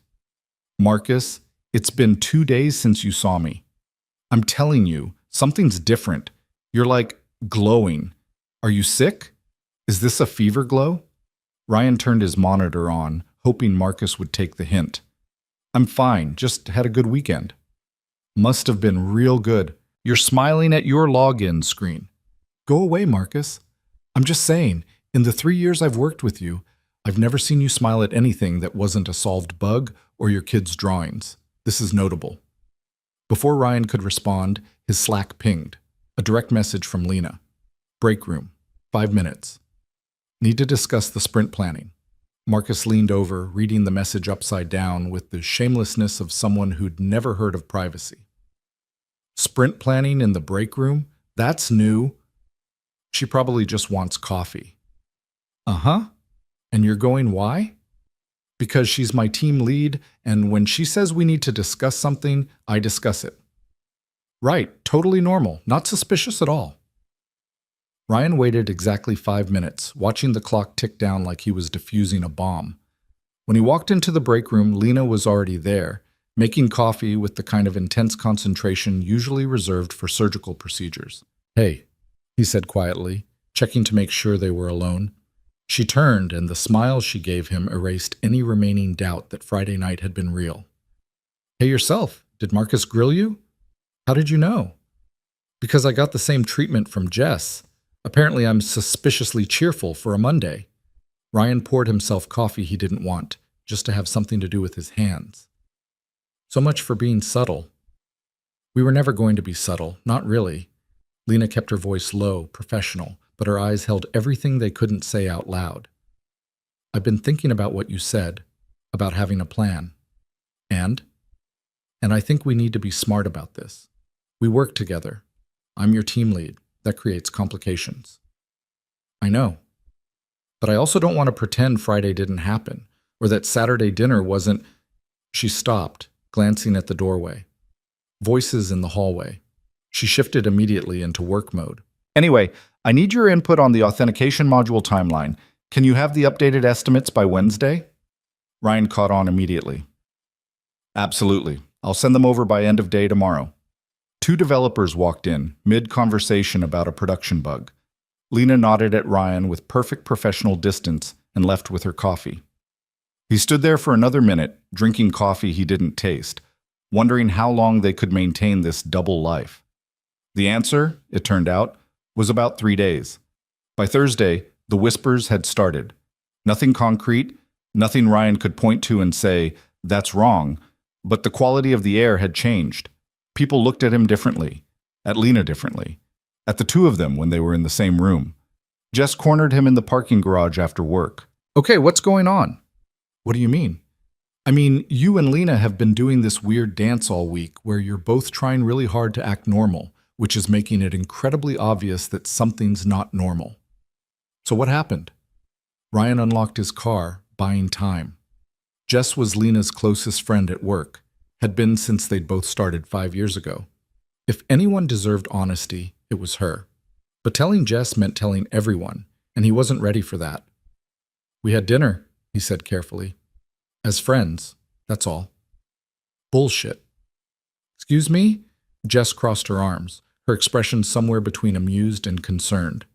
Marcus, it's been 2 days since you saw me. I'm telling you, something's different. You're like glowing. Are you sick? Is this a fever glow? Ryan turned his monitor on, hoping Marcus would take the hint. I'm fine, just had a good weekend. Must have been real good. You're smiling at your login screen. Go away, Marcus. I'm just saying, in the 3 years I've worked with you, I've never seen you smile at anything that wasn't a solved bug or your kids' drawings. This is notable. Before Ryan could respond, his Slack pinged. A direct message from Lena. Break room. 5 minutes. Need to discuss the sprint planning. Marcus leaned over, reading the message upside down with the shamelessness of someone who'd never heard of privacy. Sprint planning in the break room? That's new. She probably just wants coffee. Uh-huh. And you're going why? Because she's my team lead, and when she says we need to discuss something, I discuss it. Right, totally normal, not suspicious at all. Ryan waited exactly 5 minutes, watching the clock tick down like he was defusing a bomb. When he walked into the break room, Lena was already there, making coffee with the kind of intense concentration usually reserved for surgical procedures. Hey, he said quietly, checking to make sure they were alone. She turned, and the smile she gave him erased any remaining doubt that Friday night had been real. Hey yourself, did Marcus grill you? How did you know? Because I got the same treatment from Jess. Apparently I'm suspiciously cheerful for a Monday. Ryan poured himself coffee he didn't want, just to have something to do with his hands. So much for being subtle. We were never going to be subtle, not really. Lena kept her voice low, professional, but her eyes held everything they couldn't say out loud. I've been thinking about what you said, about having a plan. And? And I think we need to be smart about this. We work together. I'm your team lead. That creates complications. I know. But I also don't want to pretend Friday didn't happen, or that Saturday dinner wasn't. She stopped, glancing at the doorway. Voices in the hallway. She shifted immediately into work mode. Anyway, I need your input on the authentication module timeline. Can you have the updated estimates by Wednesday? Ryan caught on immediately. Absolutely. I'll send them over by end of day tomorrow. Two developers walked in, mid-conversation about a production bug. Lena nodded at Ryan with perfect professional distance and left with her coffee. He stood there for another minute, drinking coffee he didn't taste, wondering how long they could maintain this double life. The answer, it turned out, was about 3 days. By Thursday, the whispers had started. Nothing concrete, nothing Ryan could point to and say, "That's wrong," but the quality of the air had changed. People looked at him differently, at Lena differently, at the two of them when they were in the same room. Jess cornered him in the parking garage after work. Okay, what's going on? What do you mean? I mean, you and Lena have been doing this weird dance all week where you're both trying really hard to act normal, which is making it incredibly obvious that something's not normal. So what happened? Ryan unlocked his car, buying time. Jess was Lena's closest friend at work, had been since they'd both started 5 years ago. If anyone deserved honesty, it was her. But telling Jess meant telling everyone, and he wasn't ready for that. We had dinner, he said carefully. As friends, that's all. Bullshit. Excuse me? Jess crossed her arms, her expression somewhere between amused and concerned.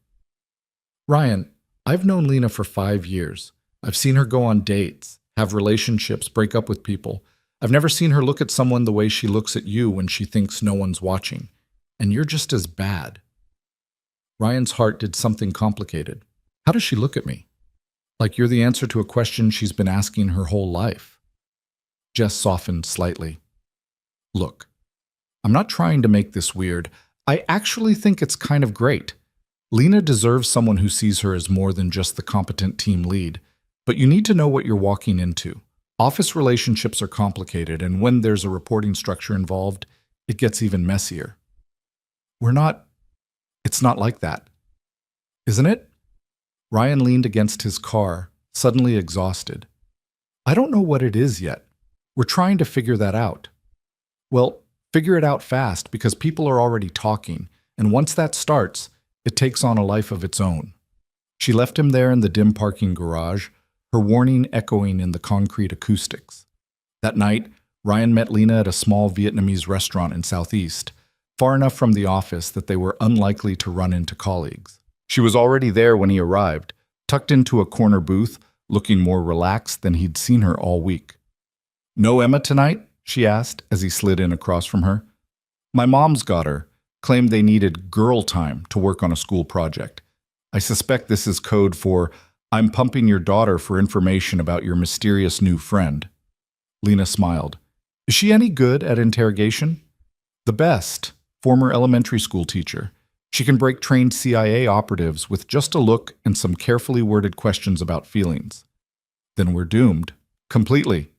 Ryan, I've known Lena for 5 years. I've seen her go on dates, have relationships, break up with people. I've never seen her look at someone the way she looks at you when she thinks no one's watching. And you're just as bad. Ryan's heart did something complicated. How does she look at me? Like you're the answer to a question she's been asking her whole life. Jess softened slightly. Look, I'm not trying to make this weird. I actually think it's kind of great. Lena deserves someone who sees her as more than just the competent team lead, but you need to know what you're walking into. Office relationships are complicated, and when there's a reporting structure involved, it gets even messier. It's not like that. Isn't it? Ryan leaned against his car, suddenly exhausted. I don't know what it is yet. We're trying to figure that out. Well, figure it out fast because people are already talking, and once that starts, it takes on a life of its own. She left him there in the dim parking garage, her warning echoing in the concrete acoustics. That night, Ryan met Lena at a small Vietnamese restaurant in Southeast, far enough from the office that they were unlikely to run into colleagues. She was already there when he arrived, tucked into a corner booth, looking more relaxed than he'd seen her all week. "No Emma tonight?" she asked as he slid in across from her. "My mom's got her. Claimed they needed girl time to work on a school project. I suspect this is code for, I'm pumping your daughter for information about your mysterious new friend." Lena smiled. "Is she any good at interrogation?" "The best. Former elementary school teacher. She can break trained CIA operatives with just a look and some carefully worded questions about feelings." "Then we're doomed. Completely."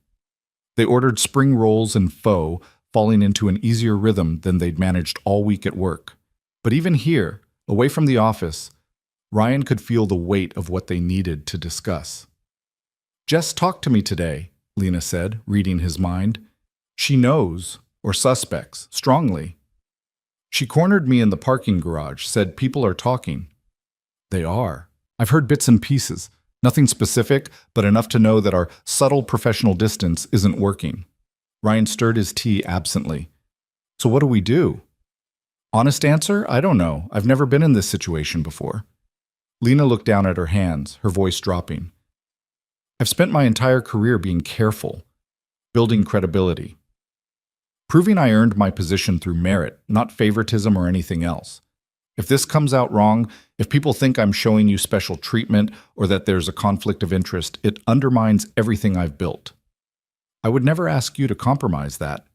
They ordered spring rolls and pho, falling into an easier rhythm than they'd managed all week at work. But even here, away from the office, Ryan could feel the weight of what they needed to discuss. "Jess talked to me today," Lena said, reading his mind. "She knows, or suspects, strongly. She cornered me in the parking garage, said people are talking." "They are. I've heard bits and pieces. Nothing specific, but enough to know that our subtle professional distance isn't working." Ryan stirred his tea absently. "So what do we do?" "Honest answer? I don't know. I've never been in this situation before." Lena looked down at her hands, her voice dropping. "I've spent my entire career being careful, building credibility. Proving I earned my position through merit, not favoritism or anything else. If this comes out wrong, if people think I'm showing you special treatment or that there's a conflict of interest, it undermines everything I've built. I would never ask you to compromise that."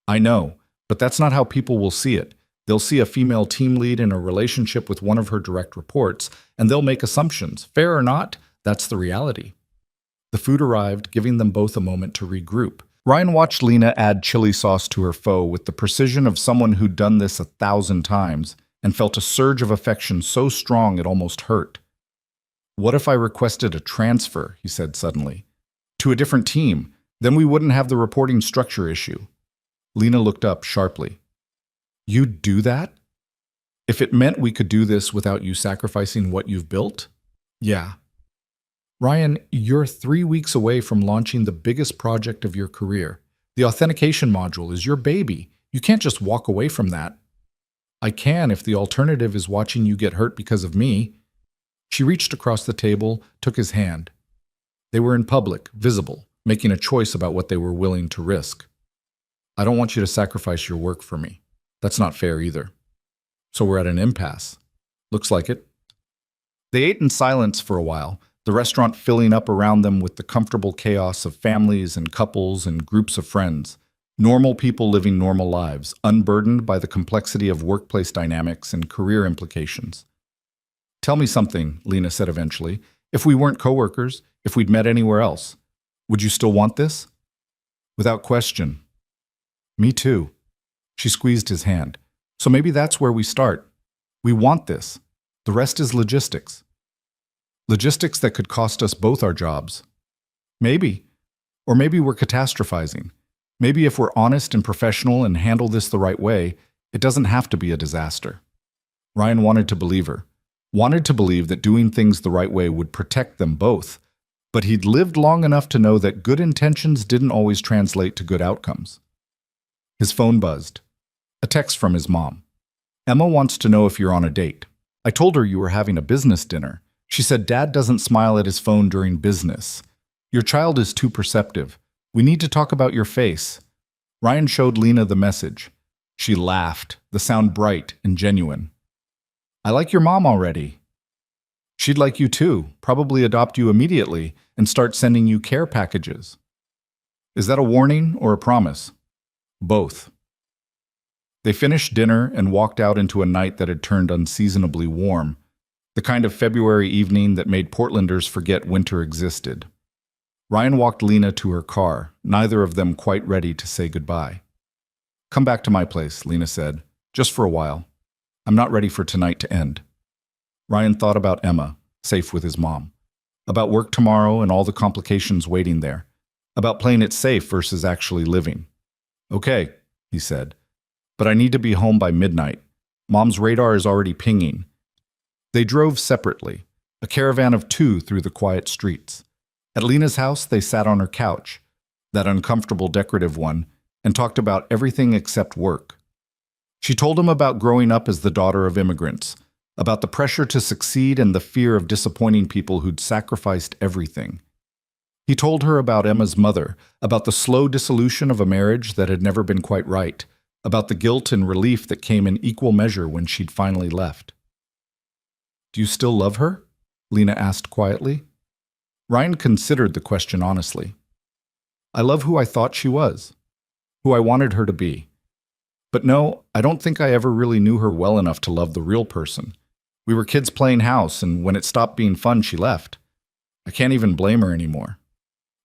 "I know. But that's not how people will see it. They'll see a female team lead in a relationship with one of her direct reports, and they'll make assumptions. Fair or not, that's the reality. The food arrived, giving them both a moment to regroup. Ryan watched Lena add chili sauce to her pho with the precision of someone who'd done this 1,000 times and felt a surge of affection so strong it almost hurt. "What if I requested a transfer?" he said suddenly. "To a different team. Then we wouldn't have the reporting structure issue." Lena looked up sharply. "You'd do that? If it meant we could do this without you sacrificing what you've built?" "Yeah." "Ryan, you're 3 weeks away from launching the biggest project of your career. The authentication module is your baby. You can't just walk away from that." "I can if the alternative is watching you get hurt because of me." She reached across the table, took his hand. They were in public, visible, making a choice about what they were willing to risk. "I don't want you to sacrifice your work for me. That's not fair either." "So we're at an impasse." "Looks like it." They ate in silence for a while, the restaurant filling up around them with the comfortable chaos of families and couples and groups of friends. Normal people living normal lives, unburdened by the complexity of workplace dynamics and career implications. "Tell me something," Lena said eventually. "If we weren't coworkers, if we'd met anywhere else, would you still want this?" "Without question." "Me too." She squeezed his hand. "So maybe that's where we start. We want this. The rest is logistics." "Logistics that could cost us both our jobs." "Maybe. Or maybe we're catastrophizing. Maybe if we're honest and professional and handle this the right way, it doesn't have to be a disaster." Ryan wanted to believe her. Wanted to believe that doing things the right way would protect them both. But he'd lived long enough to know that good intentions didn't always translate to good outcomes. His phone buzzed. A text from his mom. "Emma wants to know if you're on a date. I told her you were having a business dinner. She said Dad doesn't smile at his phone during business. Your child is too perceptive. We need to talk about your face." Ryan showed Lena the message. She laughed, the sound bright and genuine. "I like your mom already." "She'd like you too, probably adopt you immediately and start sending you care packages." "Is that a warning or a promise?" "Both." They finished dinner and walked out into a night that had turned unseasonably warm, the kind of February evening that made Portlanders forget winter existed. Ryan walked Lena to her car, neither of them quite ready to say goodbye. "Come back to my place," Lena said, "just for a while. I'm not ready for tonight to end." Ryan thought about Emma, safe with his mom, about work tomorrow and all the complications waiting there, about playing it safe versus actually living. "Okay," he said, "but I need to be home by midnight. Mom's radar is already pinging." They drove separately, a caravan of two through the quiet streets. At Lena's house, they sat on her couch, that uncomfortable decorative one, and talked about everything except work. She told him about growing up as the daughter of immigrants, about the pressure to succeed and the fear of disappointing people who'd sacrificed everything. He told her about Emma's mother, about the slow dissolution of a marriage that had never been quite right, about the guilt and relief that came in equal measure when she'd finally left. "Do you still love her?" Lena asked quietly. Ryan considered the question honestly. "I love who I thought she was, who I wanted her to be. But no, I don't think I ever really knew her well enough to love the real person. We were kids playing house, and when it stopped being fun, she left. I can't even blame her anymore."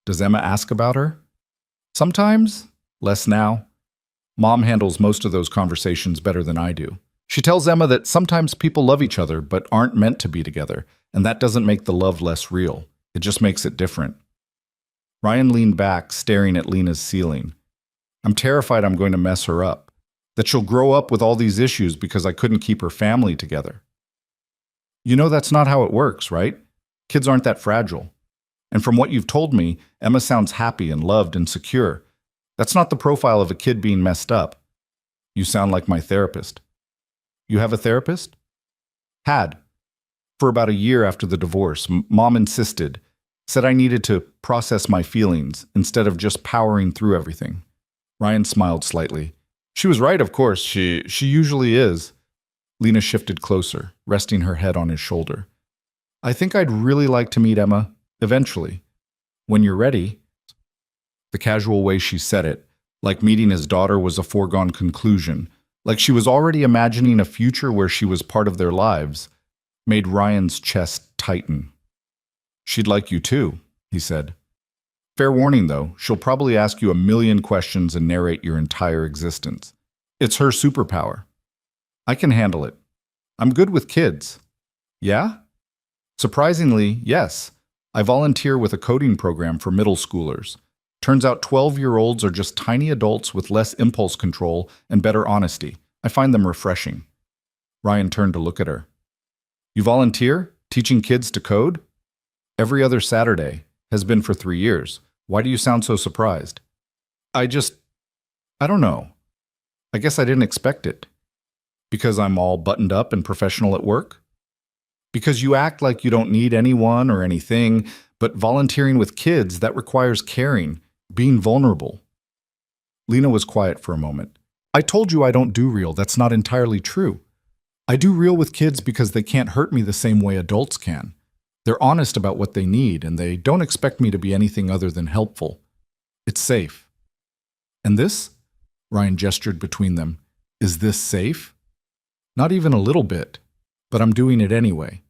"Does Emma ask about her?" "Sometimes, less now. Mom handles most of those conversations better than I do. She tells Emma that sometimes people love each other but aren't meant to be together, and that doesn't make the love less real. It just makes it different." Ryan leaned back, staring at Lena's ceiling. "I'm terrified I'm going to mess her up, that she'll grow up with all these issues because I couldn't keep her family together." "You know that's not how it works, right? Kids aren't that fragile. And from what you've told me, Emma sounds happy and loved and secure. That's not the profile of a kid being messed up." "You sound like my therapist." "You have a therapist?" "Had. For about a year after the divorce, Mom insisted, said I needed to process my feelings instead of just powering through everything." Ryan smiled slightly. "She was right, of course. She usually is." Lena shifted closer, resting her head on his shoulder. "I think I'd really like to meet Emma, eventually. When you're ready." The casual way she said it, like meeting his daughter was a foregone conclusion, like she was already imagining a future where she was part of their lives, made Ryan's chest tighten. "She'd like you too," he said. "Fair warning, though, she'll probably ask you a million questions and narrate your entire existence. It's her superpower. I can handle it. I'm good with kids." "Yeah?" "Surprisingly, yes. I volunteer with a coding program for middle schoolers. Turns out 12-year-olds are just tiny adults with less impulse control and better honesty. I find them refreshing." Ryan turned to look at her. "You volunteer? Teaching kids to code?" "Every other Saturday. Has been for 3 years. Why do you sound so surprised?" I don't know. I guess I didn't expect it." "Because I'm all buttoned up and professional at work?" "Because you act like you don't need anyone or anything, but volunteering with kids, that requires caring, being vulnerable." Lena was quiet for a moment. "I told you I don't do real. That's not entirely true. I do real with kids because they can't hurt me the same way adults can. They're honest about what they need, and they don't expect me to be anything other than helpful. It's safe." "And this?" Ryan gestured between them. "Is this safe?" "Not even a little bit, but I'm doing it anyway.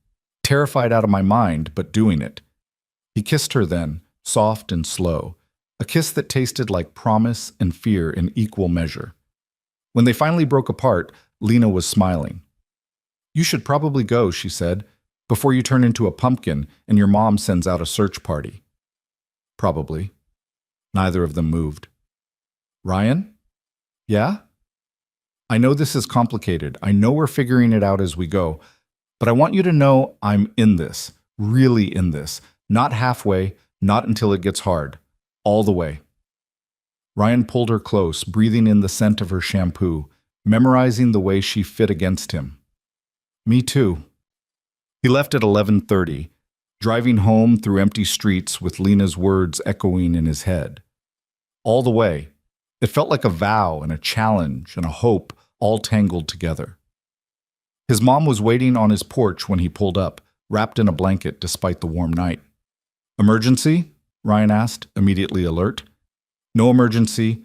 Terrified out of my mind, but doing it." He kissed her then, soft and slow, a kiss that tasted like promise and fear in equal measure. When they finally broke apart, Lena was smiling. "You should probably go," she said, "before you turn into a pumpkin and your mom sends out a search party." "Probably." Neither of them moved. "Ryan?" "Yeah?" "I know this is complicated. I know we're figuring it out as we go. But I want you to know I'm in this, really in this. Not halfway, not until it gets hard. All the way." Ryan pulled her close, breathing in the scent of her shampoo, memorizing the way she fit against him. "Me too." He left at 11:30, driving home through empty streets with Lena's words echoing in his head. All the way. It felt like a vow and a challenge and a hope all tangled together. His mom was waiting on his porch when he pulled up, wrapped in a blanket despite the warm night. "Emergency?" Ryan asked, immediately alert. "No emergency.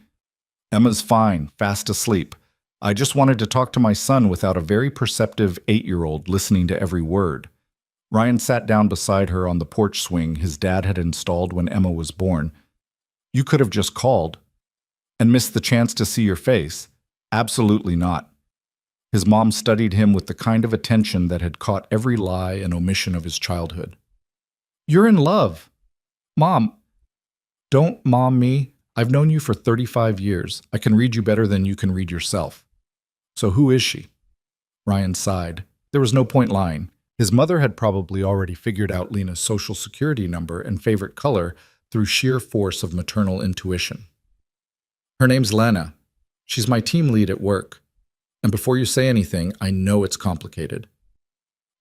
Emma's fine, fast asleep. I just wanted to talk to my son without a very perceptive 8-year-old listening to every word." Ryan sat down beside her on the porch swing his dad had installed when Emma was born. "You could have just called." "And missed the chance to see your face?" "Absolutely not." His mom studied him with the kind of attention that had caught every lie and omission of his childhood. "You're in love." "Mom." "Don't mom me. I've known you for 35 years. I can read you better than you can read yourself." "So who is she?" Ryan sighed. There was no point lying. His mother had probably already figured out Lena's social security number and favorite color through sheer force of maternal intuition. "Her name's Lena. She's my team lead at work. And before you say anything, I know it's complicated."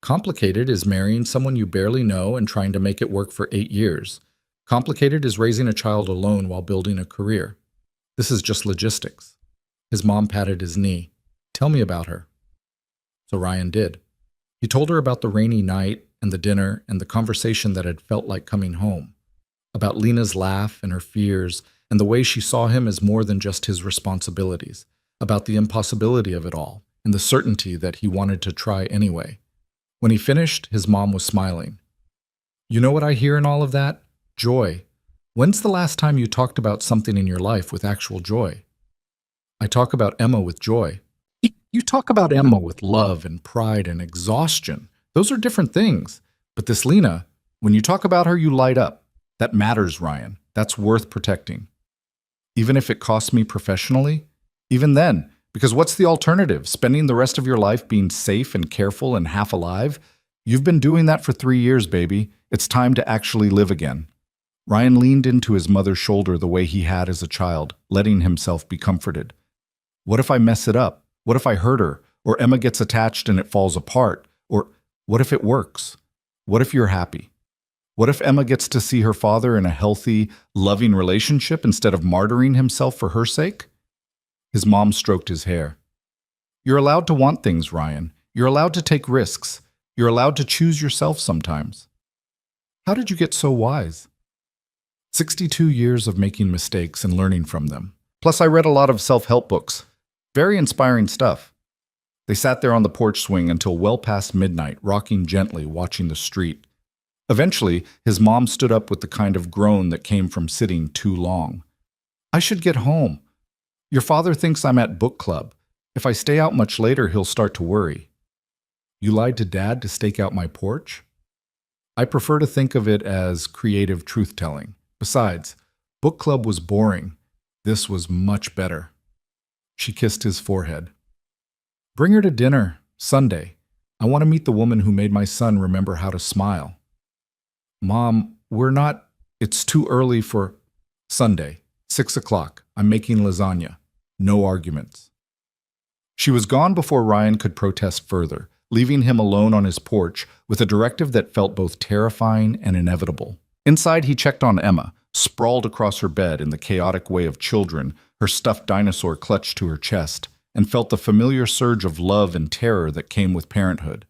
"Complicated is marrying someone you barely know and trying to make it work for 8 years. Complicated is raising a child alone while building a career. This is just logistics." His mom patted his knee. "Tell me about her." So Ryan did. He told her about the rainy night and the dinner and the conversation that had felt like coming home, about Lena's laugh and her fears and the way she saw him as more than just his responsibilities, about the impossibility of it all and the certainty that he wanted to try anyway. When he finished, his mom was smiling. "You know what I hear in all of that? Joy. When's the last time you talked about something in your life with actual joy?" "I talk about Emma with joy." "You talk about Emma with love and pride and exhaustion. Those are different things. But this Lena, when you talk about her, you light up. That matters, Ryan. That's worth protecting. Even if it costs me professionally? Even then, because what's the alternative? Spending the rest of your life being safe and careful and half alive? You've been doing that for 3 years, baby. It's time to actually live again." Ryan leaned into his mother's shoulder the way he had as a child, letting himself be comforted. "What if I mess it up? What if I hurt her? Or Emma gets attached and it falls apart? Or what if it works? What if you're happy? What if Emma gets to see her father in a healthy, loving relationship instead of martyring himself for her sake?" His mom stroked his hair. "You're allowed to want things, Ryan. You're allowed to take risks. You're allowed to choose yourself sometimes." "How did you get so wise?" 62 years of making mistakes and learning from them, plus Plus, I read a lot of self-help books. Very inspiring stuff. They sat there on the porch swing until well past midnight, rocking gently, watching the street. Eventually, his mom stood up with the kind of groan that came from sitting too long. I should get home. Your father thinks I'm at book club. If I stay out much later, he'll start to worry. You lied to Dad to stake out my porch? I prefer to think of it as creative truth-telling. Besides, book club was boring. This was much better. She kissed his forehead. Bring her to dinner, Sunday. I want to meet the woman who made my son remember how to smile. Mom, it's too early for Sunday, 6 o'clock. I'm making lasagna. No arguments. She was gone before Ryan could protest further, leaving him alone on his porch with a directive that felt both terrifying and inevitable. Inside, he checked on Emma, sprawled across her bed in the chaotic way of children, her stuffed dinosaur clutched to her chest, and felt the familiar surge of love and terror that came with parenthood.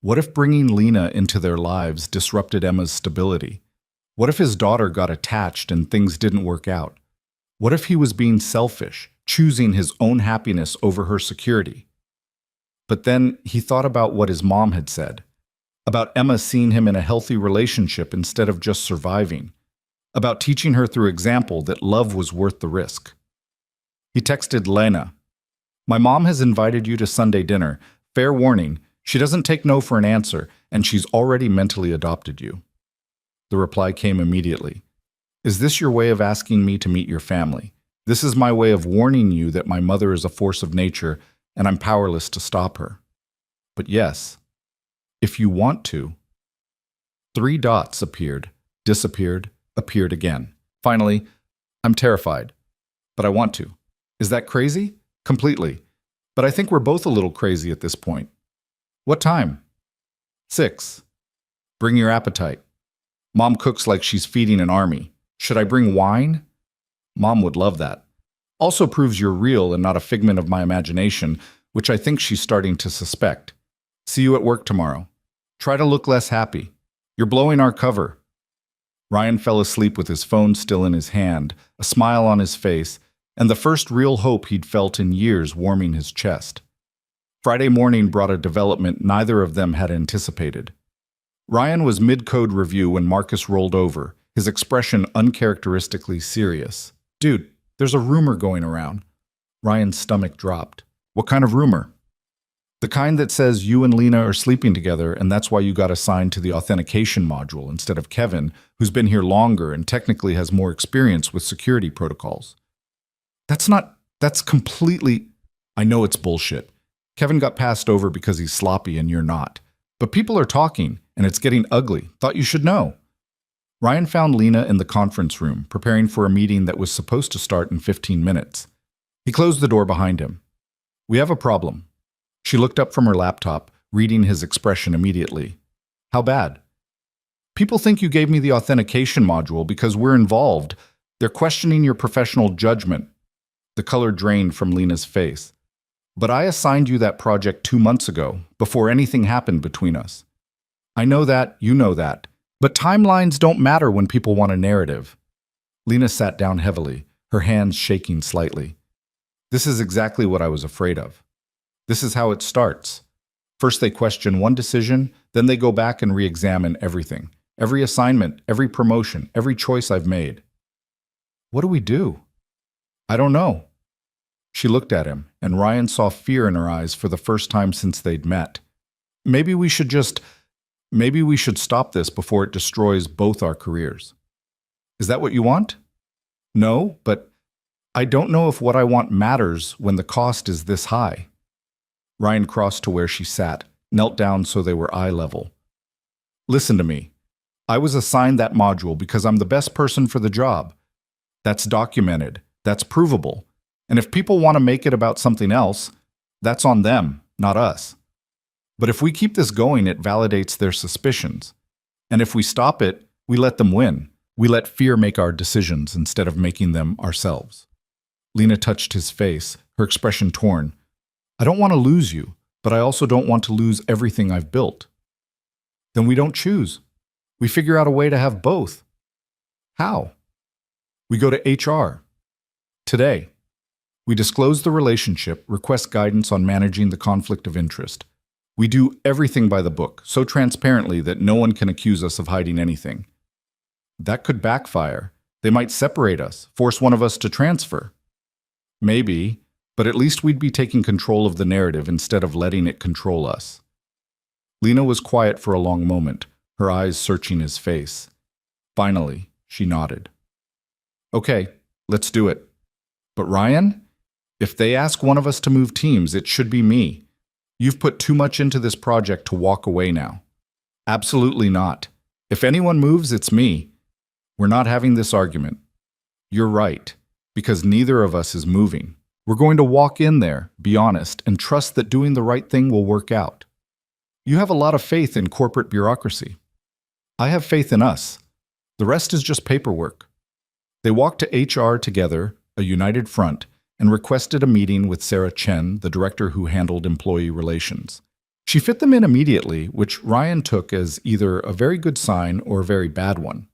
What if bringing Lena into their lives disrupted Emma's stability? What if his daughter got attached and things didn't work out? What if he was being selfish, choosing his own happiness over her security? But then he thought about what his mom had said, about Emma seeing him in a healthy relationship instead of just surviving, about teaching her through example that love was worth the risk. He texted Lena, "My mom has invited you to Sunday dinner. Fair warning, she doesn't take no for an answer, and she's already mentally adopted you." The reply came immediately. "Is this your way of asking me to meet your family? This is my way of warning you that my mother is a force of nature and I'm powerless to stop her. But yes, if you want to." 3 dots appeared, disappeared, appeared again. Finally, "I'm terrified, but I want to." Is that crazy? Completely. But I think we're both a little crazy at this point. What time? 6. Bring your appetite. Mom cooks like she's feeding an army. Should I bring wine? Mom would love that. Also proves you're real and not a figment of my imagination, which I think she's starting to suspect. See you at work tomorrow. Try to look less happy. You're blowing our cover. Ryan fell asleep with his phone still in his hand, a smile on his face, and the first real hope he'd felt in years warming his chest. Friday morning brought a development neither of them had anticipated. Ryan was mid-code review when Marcus rolled over, his expression uncharacteristically serious. "Dude, there's a rumor going around." Ryan's stomach dropped. "What kind of rumor?" "The kind that says you and Lena are sleeping together and that's why you got assigned to the authentication module instead of Kevin, who's been here longer and technically has more experience with security protocols." That's completely... I know it's bullshit. Kevin got passed over because he's sloppy and you're not. But people are talking, and it's getting ugly. Thought you should know. Ryan found Lena in the conference room, preparing for a meeting that was supposed to start in 15 minutes. He closed the door behind him. "We have a problem." She looked up from her laptop, reading his expression immediately. "How bad?" "People think you gave me the authentication module because we're involved. They're questioning your professional judgment." The color drained from Lena's face. "But I assigned you that project 2 months ago, before anything happened between us." "I know that, you know that. But timelines don't matter when people want a narrative." Lena sat down heavily, her hands shaking slightly. "This is exactly what I was afraid of. This is how it starts. First they question one decision, then they go back and re-examine everything. Every assignment, every promotion, every choice I've made." "What do we do?" "I don't know." She looked at him, and Ryan saw fear in her eyes for the first time since they'd met. Maybe we should stop this before it destroys both our careers." "Is that what you want?" "No, but I don't know if what I want matters when the cost is this high." Ryan crossed to where she sat, knelt down so they were eye level. "Listen to me. I was assigned that module because I'm the best person for the job. That's documented. That's provable. And if people want to make it about something else, that's on them, not us. But if we keep this going, it validates their suspicions. And if we stop it, we let them win. We let fear make our decisions instead of making them ourselves." Lena touched his face, her expression torn. "I don't want to lose you, but I also don't want to lose everything I've built." "Then we don't choose. We figure out a way to have both." "How?" "We go to HR. Today. We disclose the relationship, request guidance on managing the conflict of interest. We do everything by the book, so transparently that no one can accuse us of hiding anything. That could backfire. They might separate us, force one of us to transfer. Maybe, but at least we'd be taking control of the narrative instead of letting it control us. Lena was quiet for a long moment, her eyes searching his face. Finally, she nodded. Okay, let's do it. But Ryan, if they ask one of us to move teams, it should be me. You've put too much into this project to walk away now. Absolutely not. If anyone moves, it's me. We're not having this argument. You're right, because neither of us is moving. We're going to walk in there, be honest, and trust that doing the right thing will work out. You have a lot of faith in corporate bureaucracy. I have faith in us. The rest is just paperwork. They walked to HR together, a united front, and requested a meeting with Sarah Chen, the director who handled employee relations. She fit them in immediately, which Ryan took as either a very good sign or a very bad one.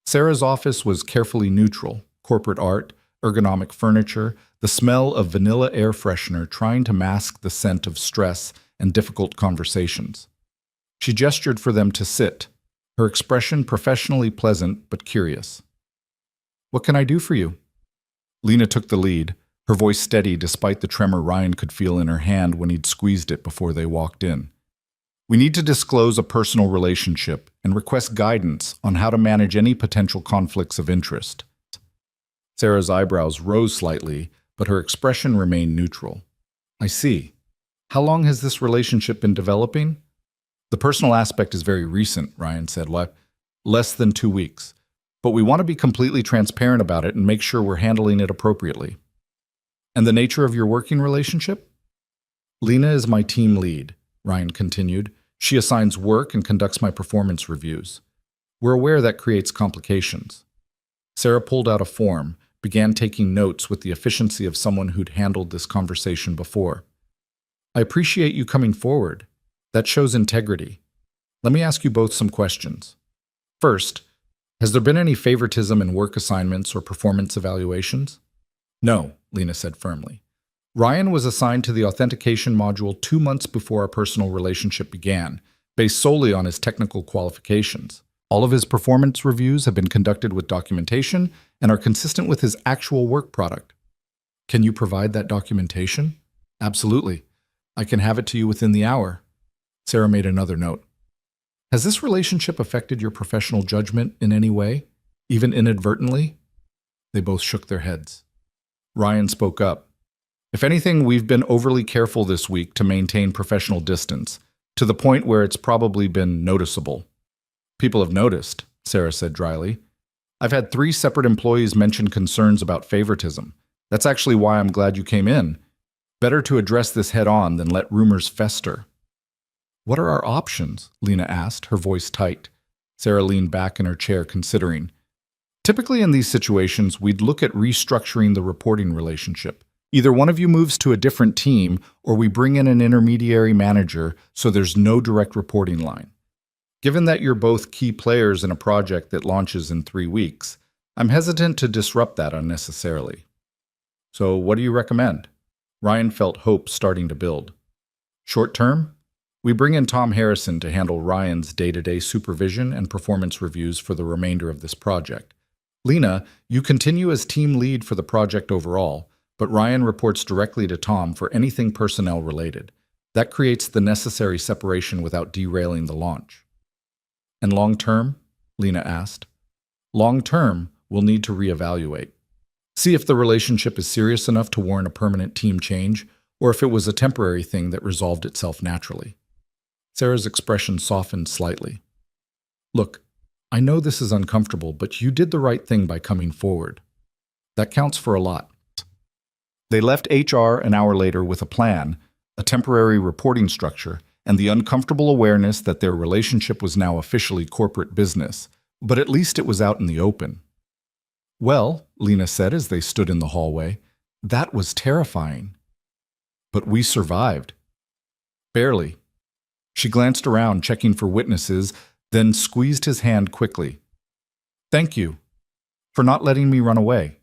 Sarah's office was carefully neutral: corporate art, ergonomic furniture, the smell of vanilla air freshener trying to mask the scent of stress and difficult conversations. She gestured for them to sit, her expression professionally pleasant but curious. "What can I do for you?" Lena took the lead, her voice steady despite the tremor Ryan could feel in her hand when he'd squeezed it before they walked in. "We need to disclose a personal relationship and request guidance on how to manage any potential conflicts of interest." Sarah's eyebrows rose slightly, but her expression remained neutral. "I see. How long has this relationship been developing?" "The personal aspect is very recent," Ryan said. "Less than 2 weeks. But we want to be completely transparent about it and make sure we're handling it appropriately." "And the nature of your working relationship?" "Lena is my team lead," Ryan continued. "She assigns work and conducts my performance reviews. We're aware that creates complications." Sarah pulled out a form, began taking notes with the efficiency of someone who'd handled this conversation before. "I appreciate you coming forward. That shows integrity. Let me ask you both some questions. First, has there been any favoritism in work assignments or performance evaluations?" "No," Lena said firmly. "Ryan was assigned to the authentication module 2 months before our personal relationship began, based solely on his technical qualifications. All of his performance reviews have been conducted with documentation and are consistent with his actual work product." "Can you provide that documentation?" "Absolutely. I can have it to you within the hour." Sarah made another note. "Has this relationship affected your professional judgment in any way, even inadvertently?" They both shook their heads. Ryan spoke up. "If anything, we've been overly careful this week to maintain professional distance, to the point where it's probably been noticeable." "People have noticed," Sarah said dryly. "I've had 3 separate employees mention concerns about favoritism. That's actually why I'm glad you came in. Better to address this head-on than let rumors fester." "What are our options?" Lena asked, her voice tight. Sarah leaned back in her chair, considering. "Typically in these situations, we'd look at restructuring the reporting relationship. Either one of you moves to a different team, or we bring in an intermediary manager so there's no direct reporting line. Given that you're both key players in a project that launches in 3 weeks, I'm hesitant to disrupt that unnecessarily. So what do you recommend?" Ryan felt hope starting to build. "Short term? We bring in Tom Harrison to handle Ryan's day-to-day supervision and performance reviews for the remainder of this project. Lena, you continue as team lead for the project overall, but Ryan reports directly to Tom for anything personnel related. That creates the necessary separation without derailing the launch." "And long term?" Lena asked. "Long term, we'll need to reevaluate. See if the relationship is serious enough to warrant a permanent team change, or if it was a temporary thing that resolved itself naturally." Sarah's expression softened slightly. "Look, I know this is uncomfortable, but you did the right thing by coming forward. That counts for a lot." They left HR an hour later with a plan, a temporary reporting structure, and the uncomfortable awareness that their relationship was now officially corporate business, but at least it was out in the open. "Well," Lena said as they stood in the hallway, "that was terrifying. But we survived." "Barely." She glanced around, checking for witnesses, then squeezed his hand quickly. "Thank you for not letting me run away.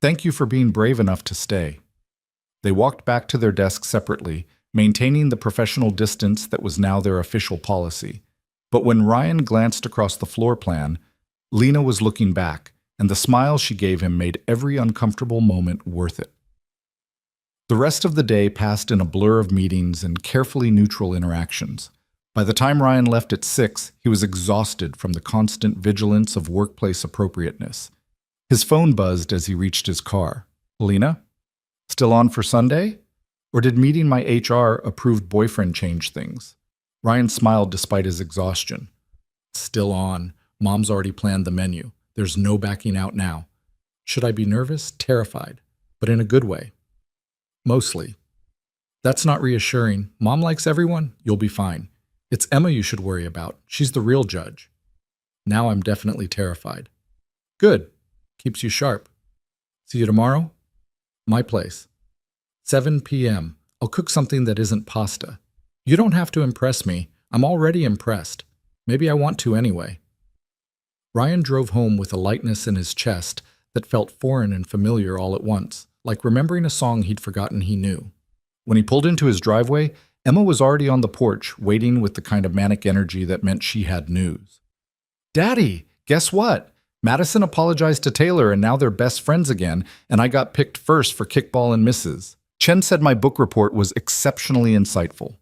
Thank you for being brave enough to stay." They walked back to their desks separately, maintaining the professional distance that was now their official policy. But when Ryan glanced across the floor plan, Lena was looking back, and the smile she gave him made every uncomfortable moment worth it. The rest of the day passed in a blur of meetings and carefully neutral interactions. By the time Ryan left at 6, he was exhausted from the constant vigilance of workplace appropriateness. His phone buzzed as he reached his car. Lena? Still on for Sunday? Or did meeting my HR-approved boyfriend change things? Ryan smiled despite his exhaustion. Still on. Mom's already planned the menu. There's no backing out now. Should I be nervous? Terrified. But in a good way. Mostly. That's not reassuring. Mom likes everyone. You'll be fine. It's Emma you should worry about. She's the real judge. Now I'm definitely terrified. Good. Keeps you sharp. See you tomorrow? My place. 7 p.m. I'll cook something that isn't pasta. You don't have to impress me. I'm already impressed. Maybe I want to anyway. Ryan drove home with a lightness in his chest that felt foreign and familiar all at once, like remembering a song he'd forgotten he knew. When he pulled into his driveway, Emma was already on the porch, waiting with the kind of manic energy that meant she had news. Daddy, guess what? Madison apologized to Taylor and now they're best friends again, and I got picked first for kickball and misses. Chen said my book report was exceptionally insightful,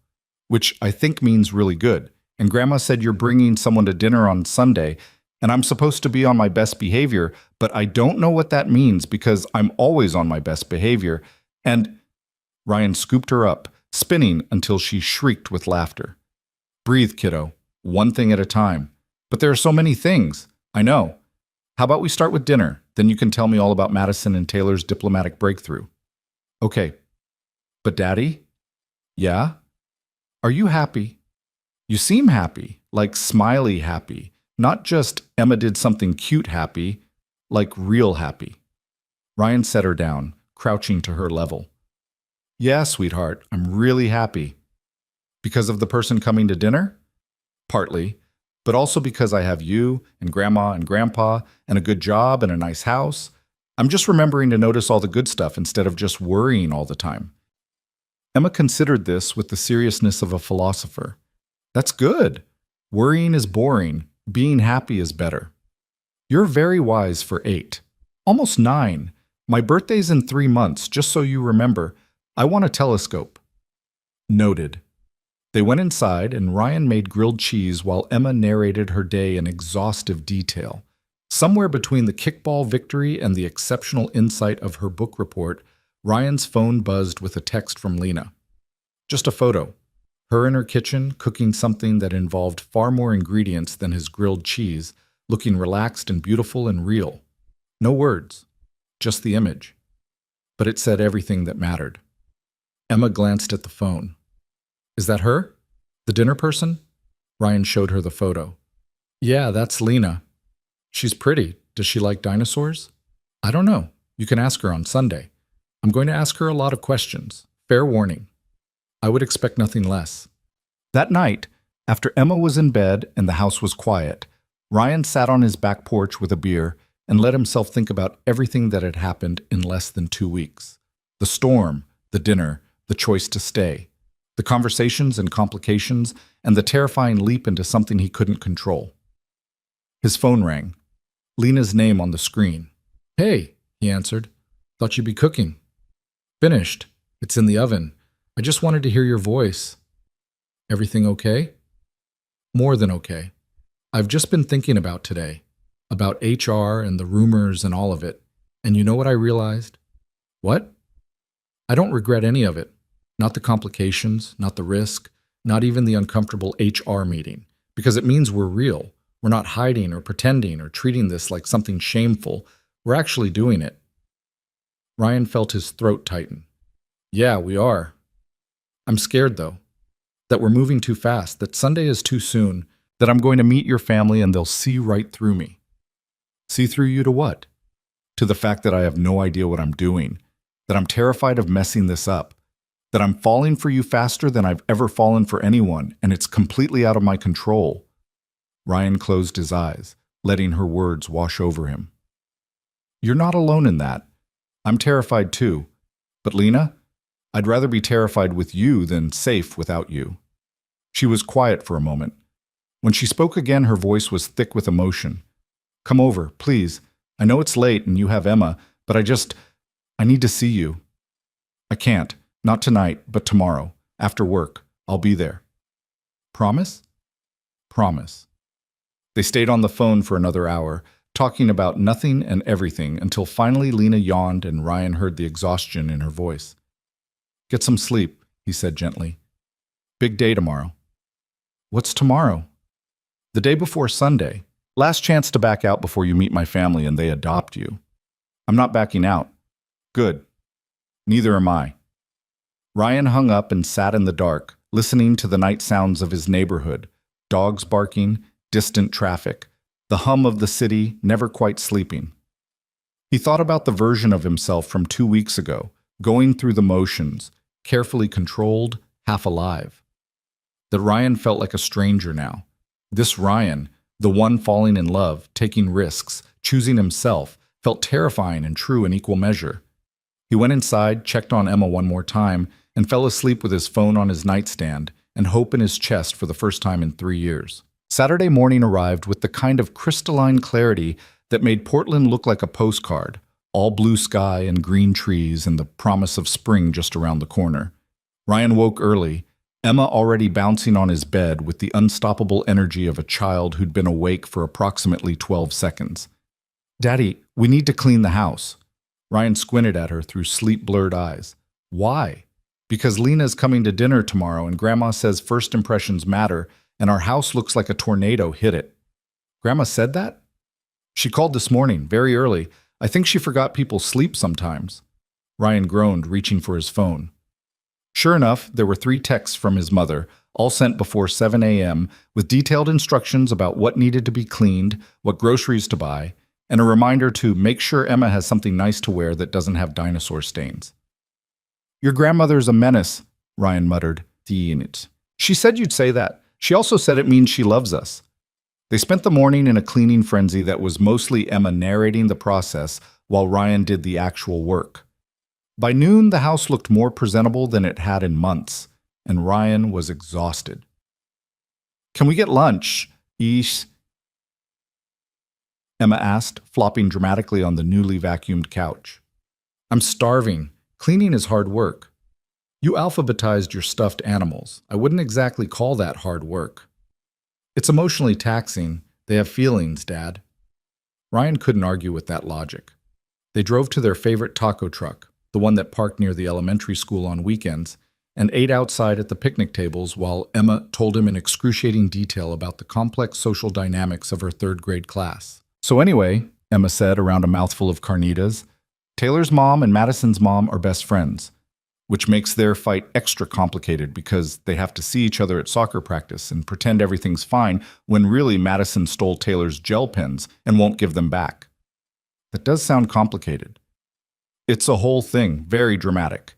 which I think means really good. And Grandma said you're bringing someone to dinner on Sunday, and I'm supposed to be on my best behavior, but I don't know what that means because I'm always on my best behavior. And Ryan scooped her up, spinning until she shrieked with laughter. Breathe, kiddo. One thing at a time. But there are so many things. I know. How about we start with dinner? Then you can tell me all about Madison and Taylor's diplomatic breakthrough. Okay. But Daddy? Yeah? Are you happy? You seem happy, like smiley happy. Not just Emma did something cute happy, like real happy. Ryan set her down, crouching to her level. Yeah, sweetheart, I'm really happy. Because of the person coming to dinner? Partly, but also because I have you and Grandma and Grandpa and a good job and a nice house. I'm just remembering to notice all the good stuff instead of just worrying all the time. Emma considered this with the seriousness of a philosopher. That's good. Worrying is boring. Being happy is better. You're very wise for 8. Almost 9. My birthday's in 3 months, just so you remember. I want a telescope. Noted. They went inside, and Ryan made grilled cheese while Emma narrated her day in exhaustive detail. Somewhere between the kickball victory and the exceptional insight of her book report, Ryan's phone buzzed with a text from Lena. Just a photo. Her in her kitchen, cooking something that involved far more ingredients than his grilled cheese, looking relaxed and beautiful and real. No words, just the image. But it said everything that mattered. Emma glanced at the phone. Is that her? The dinner person? Ryan showed her the photo. Yeah, that's Lena. She's pretty. Does she like dinosaurs? I don't know. You can ask her on Sunday. I'm going to ask her a lot of questions. Fair warning. I would expect nothing less. That night, after Emma was in bed and the house was quiet, Ryan sat on his back porch with a beer and let himself think about everything that had happened in less than 2 weeks. The storm, the dinner, the choice to stay, the conversations and complications, and the terrifying leap into something he couldn't control. His phone rang. Lena's name on the screen. Hey, he answered. Thought you'd be cooking. Finished. It's in the oven. I just wanted to hear your voice. Everything okay? More than okay. I've just been thinking about today, about HR and the rumors and all of it, and you know what I realized? What? I don't regret any of it. Not the complications, not the risk, not even the uncomfortable HR meeting, because it means we're real. We're not hiding or pretending or treating this like something shameful. We're actually doing it. Ryan felt his throat tighten. Yeah, we are. I'm scared, though, that we're moving too fast, that Sunday is too soon, that I'm going to meet your family and they'll see right through me. See through you to what? To the fact that I have no idea what I'm doing, that I'm terrified of messing this up, that I'm falling for you faster than I've ever fallen for anyone, and it's completely out of my control. Ryan closed his eyes, letting her words wash over him. You're not alone in that. I'm terrified too. But Lena, I'd rather be terrified with you than safe without you." She was quiet for a moment. When she spoke again, her voice was thick with emotion. "Come over, please. I know it's late and you have Emma, but I need to see you. I can't. Not tonight, but tomorrow. After work. I'll be there." "Promise?" "Promise." They stayed on the phone for another hour, talking about nothing and everything, until finally Lena yawned and Ryan heard the exhaustion in her voice. "Get some sleep," he said gently. "Big day tomorrow." "What's tomorrow?" "The day before Sunday. Last chance to back out before you meet my family and they adopt you." "I'm not backing out." "Good. Neither am I." Ryan hung up and sat in the dark, listening to the night sounds of his neighborhood, dogs barking, distant traffic, the hum of the city, never quite sleeping. He thought about the version of himself from 2 weeks ago, going through the motions, carefully controlled, half alive. That Ryan felt like a stranger now. This Ryan, the one falling in love, taking risks, choosing himself, felt terrifying and true in equal measure. He went inside, checked on Emma one more time, and fell asleep with his phone on his nightstand and hope in his chest for the first time in 3 years. Saturday morning arrived with the kind of crystalline clarity that made Portland look like a postcard, all blue sky and green trees and the promise of spring just around the corner. Ryan woke early, Emma already bouncing on his bed with the unstoppable energy of a child who'd been awake for approximately 12 seconds. "Daddy, we need to clean the house." Ryan squinted at her through sleep-blurred eyes. "Why?" "Because Lena's coming to dinner tomorrow and Grandma says first impressions matter and our house looks like a tornado hit it." "Grandma said that?" "She called this morning, very early. I think she forgot people sleep sometimes." Ryan groaned, reaching for his phone. Sure enough, there were 3 texts from his mother, all sent before 7 a.m., with detailed instructions about what needed to be cleaned, what groceries to buy, and a reminder to make sure Emma has something nice to wear that doesn't have dinosaur stains. "Your grandmother's a menace," Ryan muttered. "She said you'd say that. She also said it means she loves us." They spent the morning in a cleaning frenzy that was mostly Emma narrating the process while Ryan did the actual work. By noon, the house looked more presentable than it had in months, and Ryan was exhausted. "Can we get lunch, Ish?" Emma asked, flopping dramatically on the newly vacuumed couch. "I'm starving. Cleaning is hard work." "You alphabetized your stuffed animals. I wouldn't exactly call that hard work." "It's emotionally taxing. They have feelings, Dad." Ryan couldn't argue with that logic. They drove to their favorite taco truck, the one that parked near the elementary school on weekends, and ate outside at the picnic tables while Emma told him in excruciating detail about the complex social dynamics of her 3rd grade class. "So anyway," Emma said around a mouthful of carnitas, "Taylor's mom and Madison's mom are best friends, which makes their fight extra complicated because they have to see each other at soccer practice and pretend everything's fine when really Madison stole Taylor's gel pens and won't give them back." That does sound complicated. "It's a whole thing, very dramatic."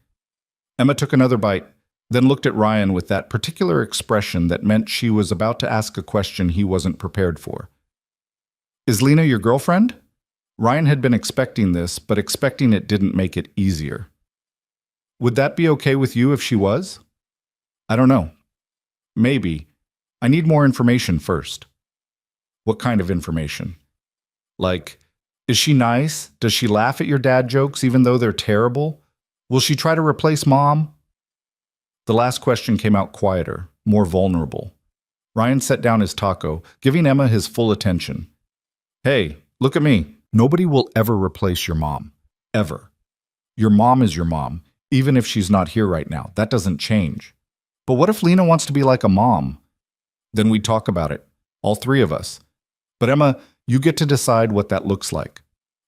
Emma took another bite, then looked at Ryan with that particular expression that meant she was about to ask a question he wasn't prepared for. "Is Lena your girlfriend?" Ryan had been expecting this, but expecting it didn't make it easier. "Would that be okay with you if she was?" "I don't know. Maybe. I need more information first." "What kind of information?" "Like, is she nice? Does she laugh at your dad jokes even though they're terrible? Will she try to replace Mom?" The last question came out quieter, more vulnerable. Ryan set down his taco, giving Emma his full attention. "Hey, look at me. Nobody will ever replace your mom. Ever. Your mom is your mom, even if she's not here right now. That doesn't change. But what if Lena wants to be like a mom? Then we'd talk about it, all 3 of us. But Emma, you get to decide what that looks like.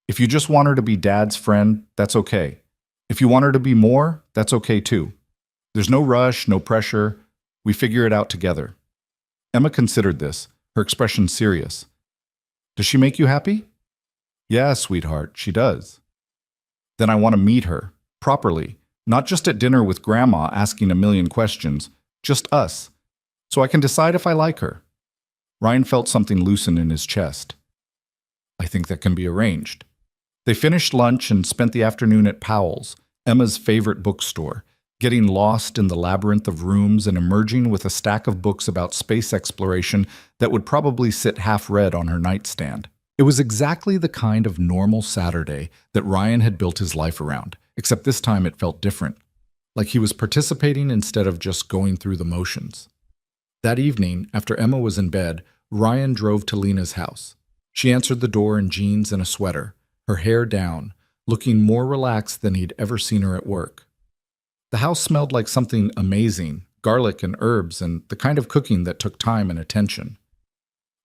If you just want her to be Dad's friend, that's okay. If you want her to be more, that's okay too. There's no rush, no pressure. We figure it out together." Emma considered this, her expression serious. "Does she make you happy?" "Yeah, sweetheart, she does." "Then I want to meet her, properly, not just at dinner with Grandma asking a million questions, just us, so I can decide if I like her." Ryan felt something loosen in his chest. "I think that can be arranged." They finished lunch and spent the afternoon at Powell's, Emma's favorite bookstore, getting lost in the labyrinth of rooms and emerging with a stack of books about space exploration that would probably sit half read on her nightstand. It was exactly the kind of normal Saturday that Ryan had built his life around, except this time it felt different, like he was participating instead of just going through the motions. That evening, after Emma was in bed, Ryan drove to Lena's house. She answered the door in jeans and a sweater, her hair down, looking more relaxed than he'd ever seen her at work. The house smelled like something amazing, garlic and herbs, and the kind of cooking that took time and attention.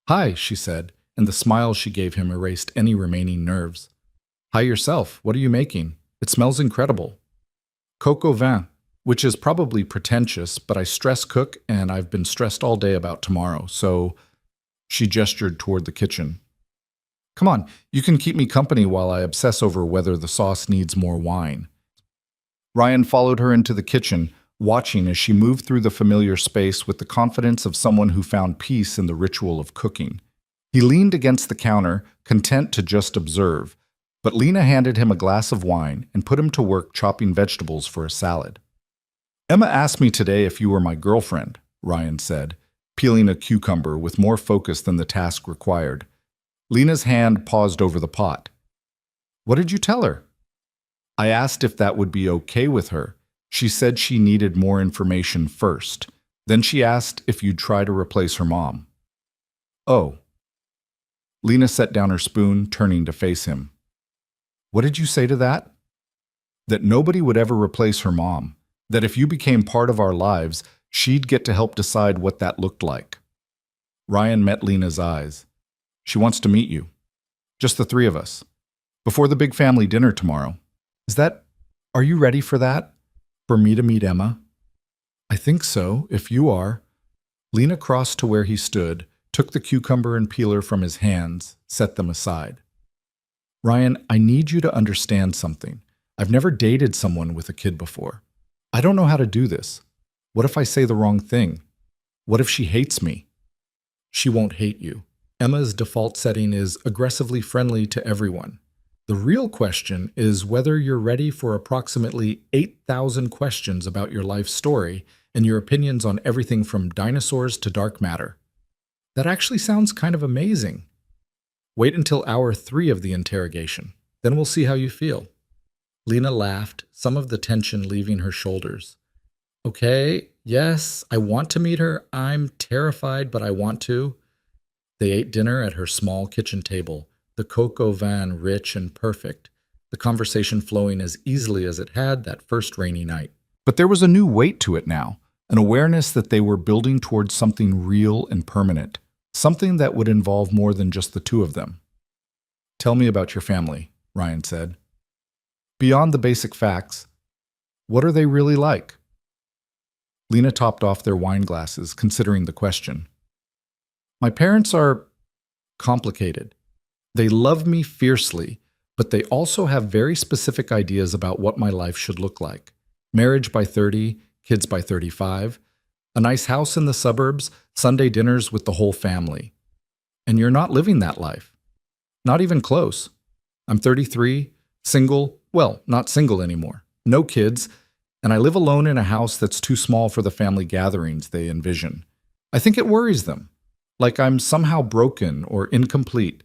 "Hi," she said, and the smile she gave him erased any remaining nerves. "Hi yourself. What are you making? It smells incredible." "Coq au vin," which is probably pretentious, but I stress cook and I've been stressed all day about tomorrow, so she gestured toward the kitchen. "Come on, you can keep me company while I obsess over whether the sauce needs more wine." Ryan followed her into the kitchen, watching as she moved through the familiar space with the confidence of someone who found peace in the ritual of cooking. He leaned against the counter, content to just observe, but Lena handed him a glass of wine and put him to work chopping vegetables for a salad. "Emma asked me today if you were my girlfriend," Ryan said, peeling a cucumber with more focus than the task required. Lena's hand paused over the pot. "What did you tell her?" "I asked if that would be okay with her. She said she needed more information first. Then she asked if you'd try to replace her mom." "Oh." Lena set down her spoon, turning to face him. "What did you say to that?" "That nobody would ever replace her mom. That if you became part of our lives, she'd get to help decide what that looked like." Ryan met Lena's eyes. "She wants to meet you. Just the three of us. Before the big family dinner tomorrow. Are you ready for that? For me to meet Emma?" "I think so, if you are." Lena crossed to where he stood, took the cucumber and peeler from his hands, set them aside. "Ryan, I need you to understand something. I've never dated someone with a kid before. I don't know how to do this. What if I say the wrong thing? What if she hates me?" "She won't hate you. Emma's default setting is aggressively friendly to everyone. The real question is whether you're ready for approximately 8,000 questions about your life story and your opinions on everything from dinosaurs to dark matter." That actually sounds kind of amazing. "Wait until hour 3 of the interrogation. Then we'll see how you feel." Lena laughed, some of the tension leaving her shoulders. "Okay, yes, I want to meet her. I'm terrified, but I want to." They ate dinner at her small kitchen table, the coq au vin rich and perfect, the conversation flowing as easily as it had that first rainy night. But there was a new weight to it now, an awareness that they were building towards something real and permanent, something that would involve more than just the two of them. "Tell me about your family," Ryan said. "Beyond the basic facts, what are they really like?" Lena topped off their wine glasses, considering the question. "My parents are complicated. They love me fiercely, but they also have very specific ideas about what my life should look like. Marriage by 30, kids by 35, a nice house in the suburbs, Sunday dinners with the whole family. And you're not living that life. Not even close. I'm 33, single, well, not single anymore, no kids, and I live alone in a house that's too small for the family gatherings they envision. I think it worries them, like I'm somehow broken or incomplete."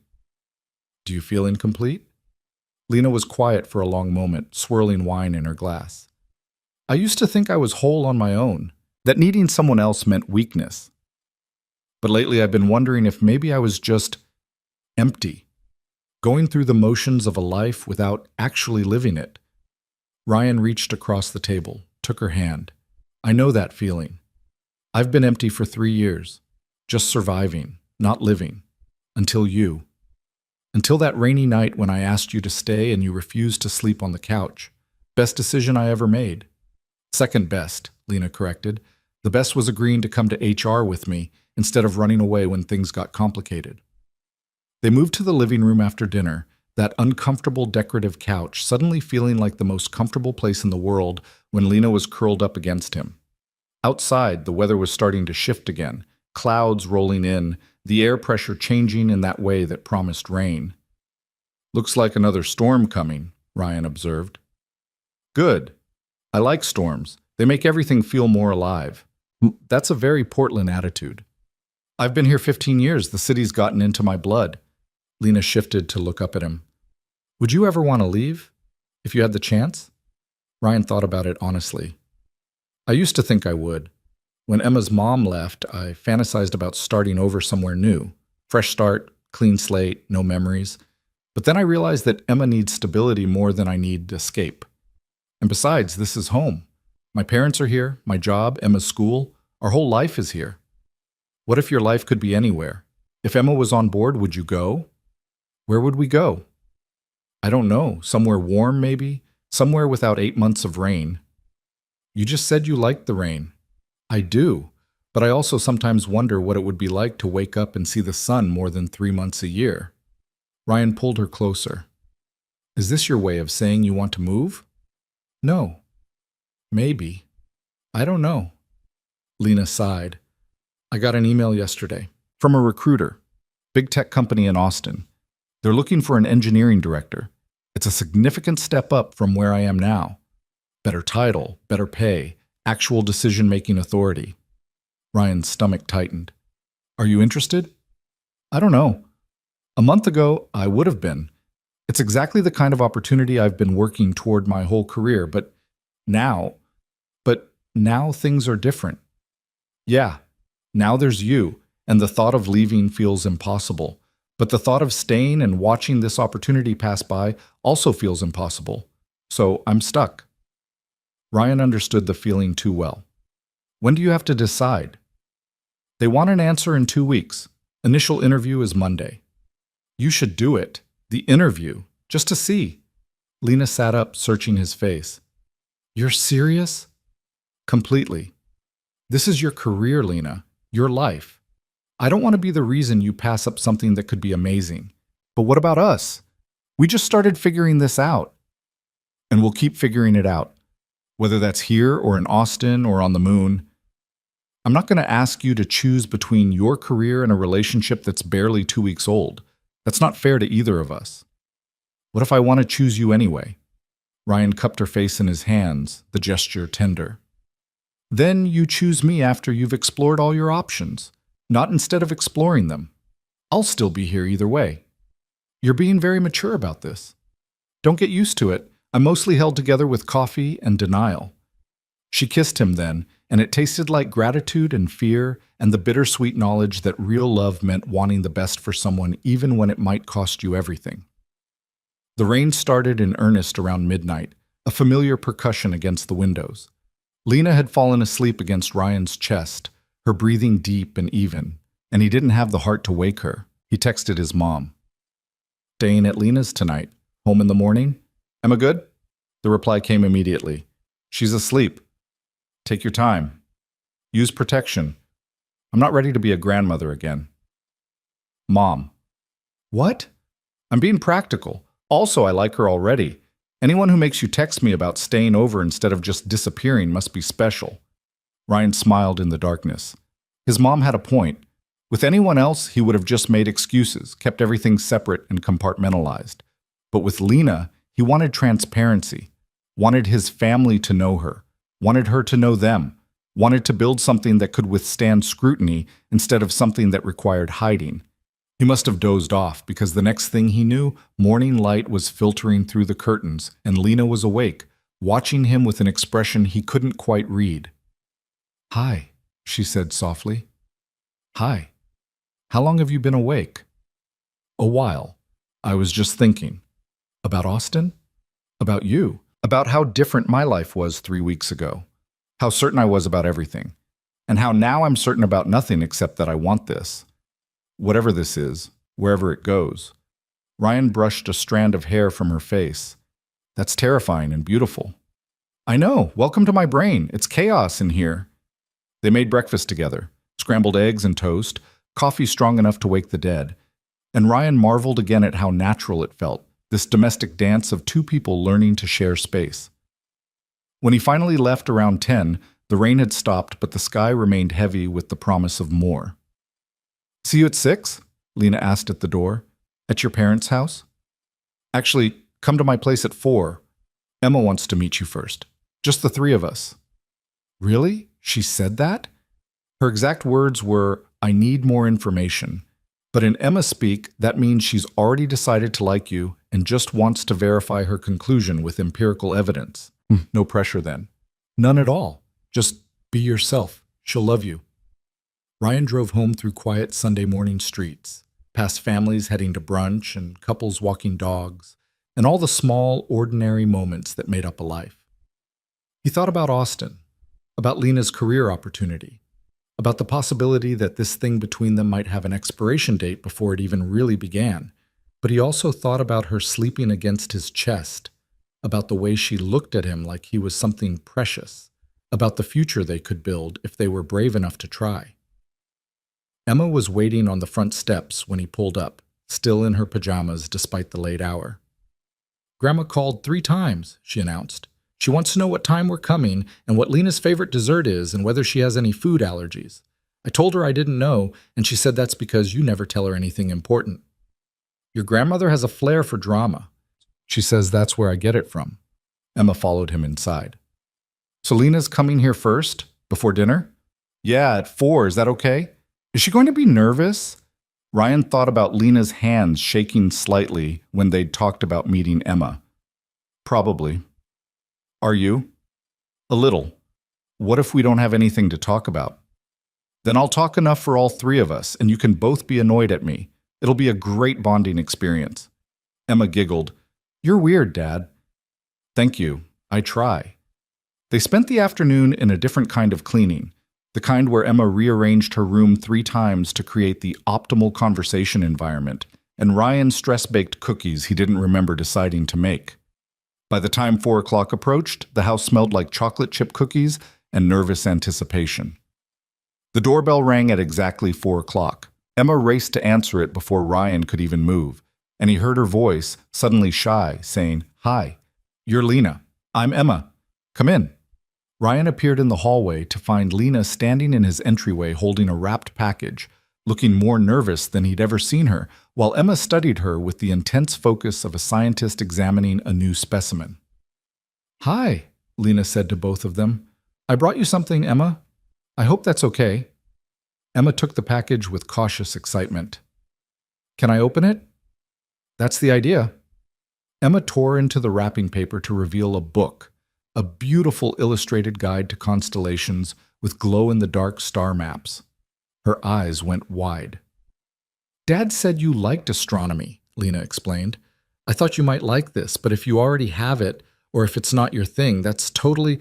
"Do you feel incomplete?" Lena was quiet for a long moment, swirling wine in her glass. "I used to think I was whole on my own, that needing someone else meant weakness. But lately I've been wondering if maybe I was just empty, going through the motions of a life without actually living it." Ryan reached across the table, took her hand. "I know that feeling. I've been empty for 3 years, just surviving, not living, until you. Until that rainy night when I asked you to stay and you refused to sleep on the couch. Best decision I ever made." "Second best," Lena corrected. "The best was agreeing to come to HR with me instead of running away when things got complicated." They moved to the living room after dinner, that uncomfortable decorative couch suddenly feeling like the most comfortable place in the world when Lena was curled up against him. Outside, the weather was starting to shift again, clouds rolling in, the air pressure changing in that way that promised rain. "Looks like another storm coming," Ryan observed. "Good. I like storms. They make everything feel more alive. That's a very Portland attitude. I've been here 15 years. The city's gotten into my blood. Lena shifted to look up at him. Would you ever want to leave? If you had the chance? Ryan thought about it honestly. I used to think I would. When Emma's mom left, I fantasized about starting over somewhere new. Fresh start, clean slate, no memories. But then I realized that Emma needs stability more than I need escape. And besides, this is home. My parents are here, my job, Emma's school, our whole life is here. What if your life could be anywhere? If Emma was on board, would you go? Where would we go? I don't know. Somewhere warm, maybe? Somewhere without 8 months of rain. You just said you liked the rain. I do, but I also sometimes wonder what it would be like to wake up and see the sun more than 3 months a year. Ryan pulled her closer. Is this your way of saying you want to move? No. Maybe. I don't know. Lena sighed. I got an email yesterday from a recruiter, big tech company in Austin. They're looking for an engineering director. It's a significant step up from where I am now. Better title, better pay, actual decision-making authority. Ryan's stomach tightened. Are you interested? I don't know. A month ago, I would have been. It's exactly the kind of opportunity I've been working toward my whole career, but now things are different. Yeah, now there's you, and the thought of leaving feels impossible. But the thought of staying and watching this opportunity pass by also feels impossible. So I'm stuck. Ryan understood the feeling too well. When do you have to decide? They want an answer in 2 weeks. Initial interview is Monday. You should do it. The interview. Just to see. Lena sat up, searching his face. You're serious? Completely. This is your career, Lena. Your life. I don't want to be the reason you pass up something that could be amazing. But what about us? We just started figuring this out. And we'll keep figuring it out. Whether that's here or in Austin or on the moon. I'm not going to ask you to choose between your career and a relationship that's barely 2 weeks old. That's not fair to either of us. What if I want to choose you anyway? Ryan cupped her face in his hands, the gesture tender. Then you choose me after you've explored all your options, not instead of exploring them. I'll still be here either way. You're being very mature about this. Don't get used to it. I'm mostly held together with coffee and denial. She kissed him then, and it tasted like gratitude and fear and the bittersweet knowledge that real love meant wanting the best for someone even when it might cost you everything. The rain started in earnest around midnight, a familiar percussion against the windows. Lena had fallen asleep against Ryan's chest, her breathing deep and even, and he didn't have the heart to wake her. He texted his mom. Staying at Lena's tonight. Home in the morning? Emma good? The reply came immediately. She's asleep. Take your time. Use protection. I'm not ready to be a grandmother again. Mom. What? I'm being practical. Also, I like her already. Anyone who makes you text me about staying over instead of just disappearing must be special. Ryan smiled in the darkness. His mom had a point. With anyone else, he would have just made excuses, kept everything separate and compartmentalized. But with Lena, he wanted transparency, wanted his family to know her, wanted her to know them, wanted to build something that could withstand scrutiny instead of something that required hiding. He must have dozed off because the next thing he knew, morning light was filtering through the curtains and Lena was awake, watching him with an expression he couldn't quite read. Hi, she said softly. Hi. How long have you been awake? A while. I was just thinking. About Austin? About you. About how different my life was 3 weeks ago. How certain I was about everything. And how now I'm certain about nothing except that I want this. Whatever this is, wherever it goes. Ryan brushed a strand of hair from her face. That's terrifying and beautiful. I know. Welcome to my brain. It's chaos in here. They made breakfast together. Scrambled eggs and toast, coffee strong enough to wake the dead. And Ryan marveled again at how natural it felt, this domestic dance of two people learning to share space. When he finally left around 10, the rain had stopped, but the sky remained heavy with the promise of more. See you at 6? Lena asked at the door. At your parents' house? Actually, come to my place at 4. Emma wants to meet you first. Just the 3 of us. Really? She said that? Her exact words were, I need more information. But in Emma speak, that means she's already decided to like you and just wants to verify her conclusion with empirical evidence. No pressure then. None at all. Just be yourself. She'll love you. Ryan drove home through quiet Sunday morning streets, past families heading to brunch and couples walking dogs, and all the small, ordinary moments that made up a life. He thought about Austin, about Lena's career opportunity, about the possibility that this thing between them might have an expiration date before it even really began. But he also thought about her sleeping against his chest, about the way she looked at him like he was something precious, about the future they could build if they were brave enough to try. Emma was waiting on the front steps when he pulled up, still in her pajamas despite the late hour. Grandma called 3 times, she announced. She wants to know what time we're coming and what Lena's favorite dessert is and whether she has any food allergies. I told her I didn't know, and she said that's because you never tell her anything important. Your grandmother has a flair for drama. She says that's where I get it from. Emma followed him inside. So Lena's coming here first, before dinner? Yeah, at 4. Is that okay? Is she going to be nervous? Ryan thought about Lena's hands shaking slightly when they'd talked about meeting Emma. Probably. Are you? A little. What if we don't have anything to talk about? Then I'll talk enough for all 3 of us, and you can both be annoyed at me. It'll be a great bonding experience. Emma giggled. You're weird, Dad. Thank you. I try. They spent the afternoon in a different kind of cleaning, the kind where Emma rearranged her room 3 times to create the optimal conversation environment, and Ryan stress-baked cookies he didn't remember deciding to make. By the time 4 o'clock approached, the house smelled like chocolate chip cookies and nervous anticipation. The doorbell rang at exactly 4 o'clock. Emma raced to answer it before Ryan could even move, and he heard her voice, suddenly shy, saying, Hi, you're Lena. I'm Emma. Come in. Ryan appeared in the hallway to find Lena standing in his entryway holding a wrapped package, looking more nervous than he'd ever seen her, while Emma studied her with the intense focus of a scientist examining a new specimen. Hi, Lena said to both of them. I brought you something, Emma. I hope that's okay. Emma took the package with cautious excitement. Can I open it? That's the idea. Emma tore into the wrapping paper to reveal a book, a beautiful illustrated guide to constellations with glow-in-the-dark star maps. Her eyes went wide. Dad said you liked astronomy, Lena explained. I thought you might like this, but if you already have it, or if it's not your thing, that's totally...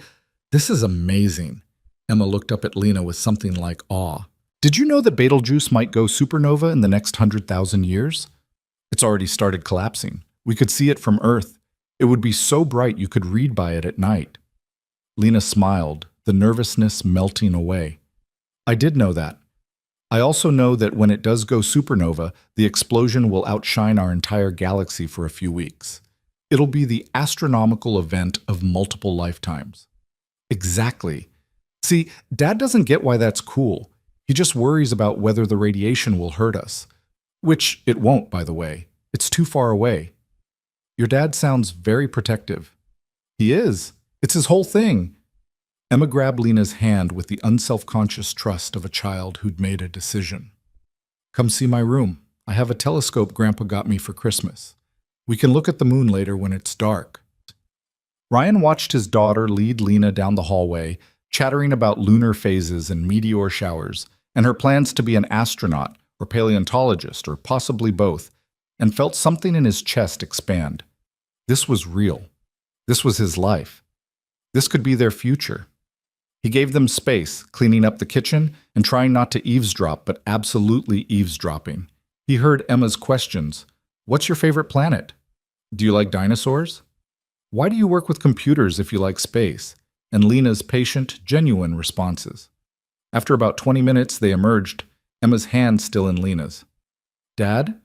This is amazing. Emma looked up at Lena with something like awe. Did you know that Betelgeuse might go supernova in the next 100,000 years? It's already started collapsing. We could see it from Earth. It would be so bright you could read by it at night. Lena smiled, the nervousness melting away. I did know that. I also know that when it does go supernova, the explosion will outshine our entire galaxy for a few weeks. It'll be the astronomical event of multiple lifetimes. Exactly. See, Dad doesn't get why that's cool. He just worries about whether the radiation will hurt us. Which it won't, by the way. It's too far away. Your dad sounds very protective. He is. It's his whole thing. Emma grabbed Lena's hand with the unselfconscious trust of a child who'd made a decision. Come see my room. I have a telescope Grandpa got me for Christmas. We can look at the moon later when it's dark. Ryan watched his daughter lead Lena down the hallway, chattering about lunar phases and meteor showers, and her plans to be an astronaut or paleontologist or possibly both, and felt something in his chest expand. This was real. This was his life. This could be their future. He gave them space, cleaning up the kitchen and trying not to eavesdrop, but absolutely eavesdropping. He heard Emma's questions. What's your favorite planet? Do you like dinosaurs? Why do you work with computers if you like space? And Lena's patient, genuine responses. After about 20 minutes, they emerged, Emma's hand still in Lena's. Dad?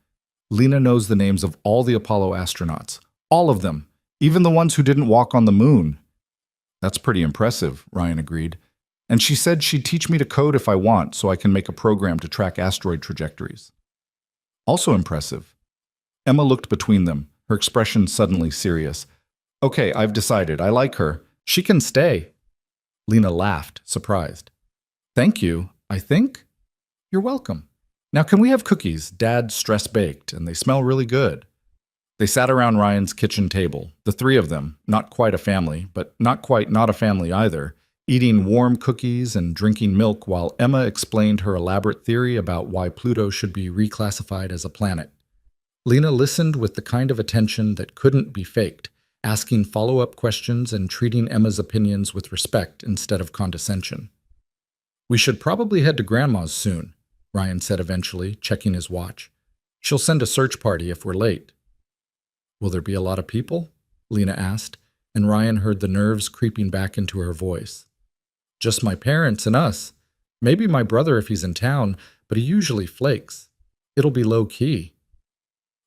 Lena knows the names of all the Apollo astronauts. All of them. Even the ones who didn't walk on the moon. That's pretty impressive, Ryan agreed. And she said she'd teach me to code if I want so I can make a program to track asteroid trajectories. Also impressive. Emma looked between them, her expression suddenly serious. Okay, I've decided. I like her. She can stay. Lena laughed, surprised. Thank you, I think. You're welcome. Now can we have cookies? Dad's stress-baked, and they smell really good. They sat around Ryan's kitchen table, the three of them, not quite a family, but not quite not a family either, eating warm cookies and drinking milk while Emma explained her elaborate theory about why Pluto should be reclassified as a planet. Lena listened with the kind of attention that couldn't be faked, asking follow-up questions and treating Emma's opinions with respect instead of condescension. We should probably head to Grandma's soon, Ryan said eventually, checking his watch. She'll send a search party if we're late. Will there be a lot of people? Lena asked, and Ryan heard the nerves creeping back into her voice. Just my parents and us. Maybe my brother if he's in town, but he usually flakes. It'll be low-key.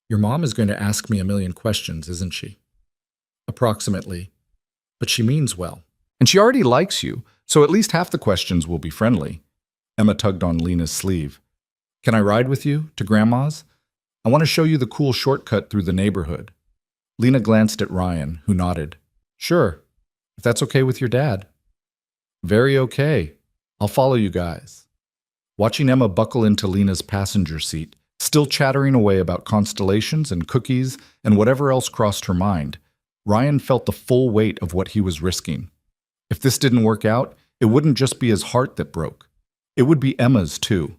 Your mom is going to ask me a million questions, isn't she? Approximately. But she means well. And she already likes you, so at least half the questions will be friendly. Emma tugged on Lena's sleeve. Can I ride with you to Grandma's? I want to show you the cool shortcut through the neighborhood. Lena glanced at Ryan, who nodded. Sure, if that's okay with your dad. Very okay. I'll follow you guys. Watching Emma buckle into Lena's passenger seat, still chattering away about constellations and cookies and whatever else crossed her mind, Ryan felt the full weight of what he was risking. If this didn't work out, it wouldn't just be his heart that broke. It would be Emma's, too.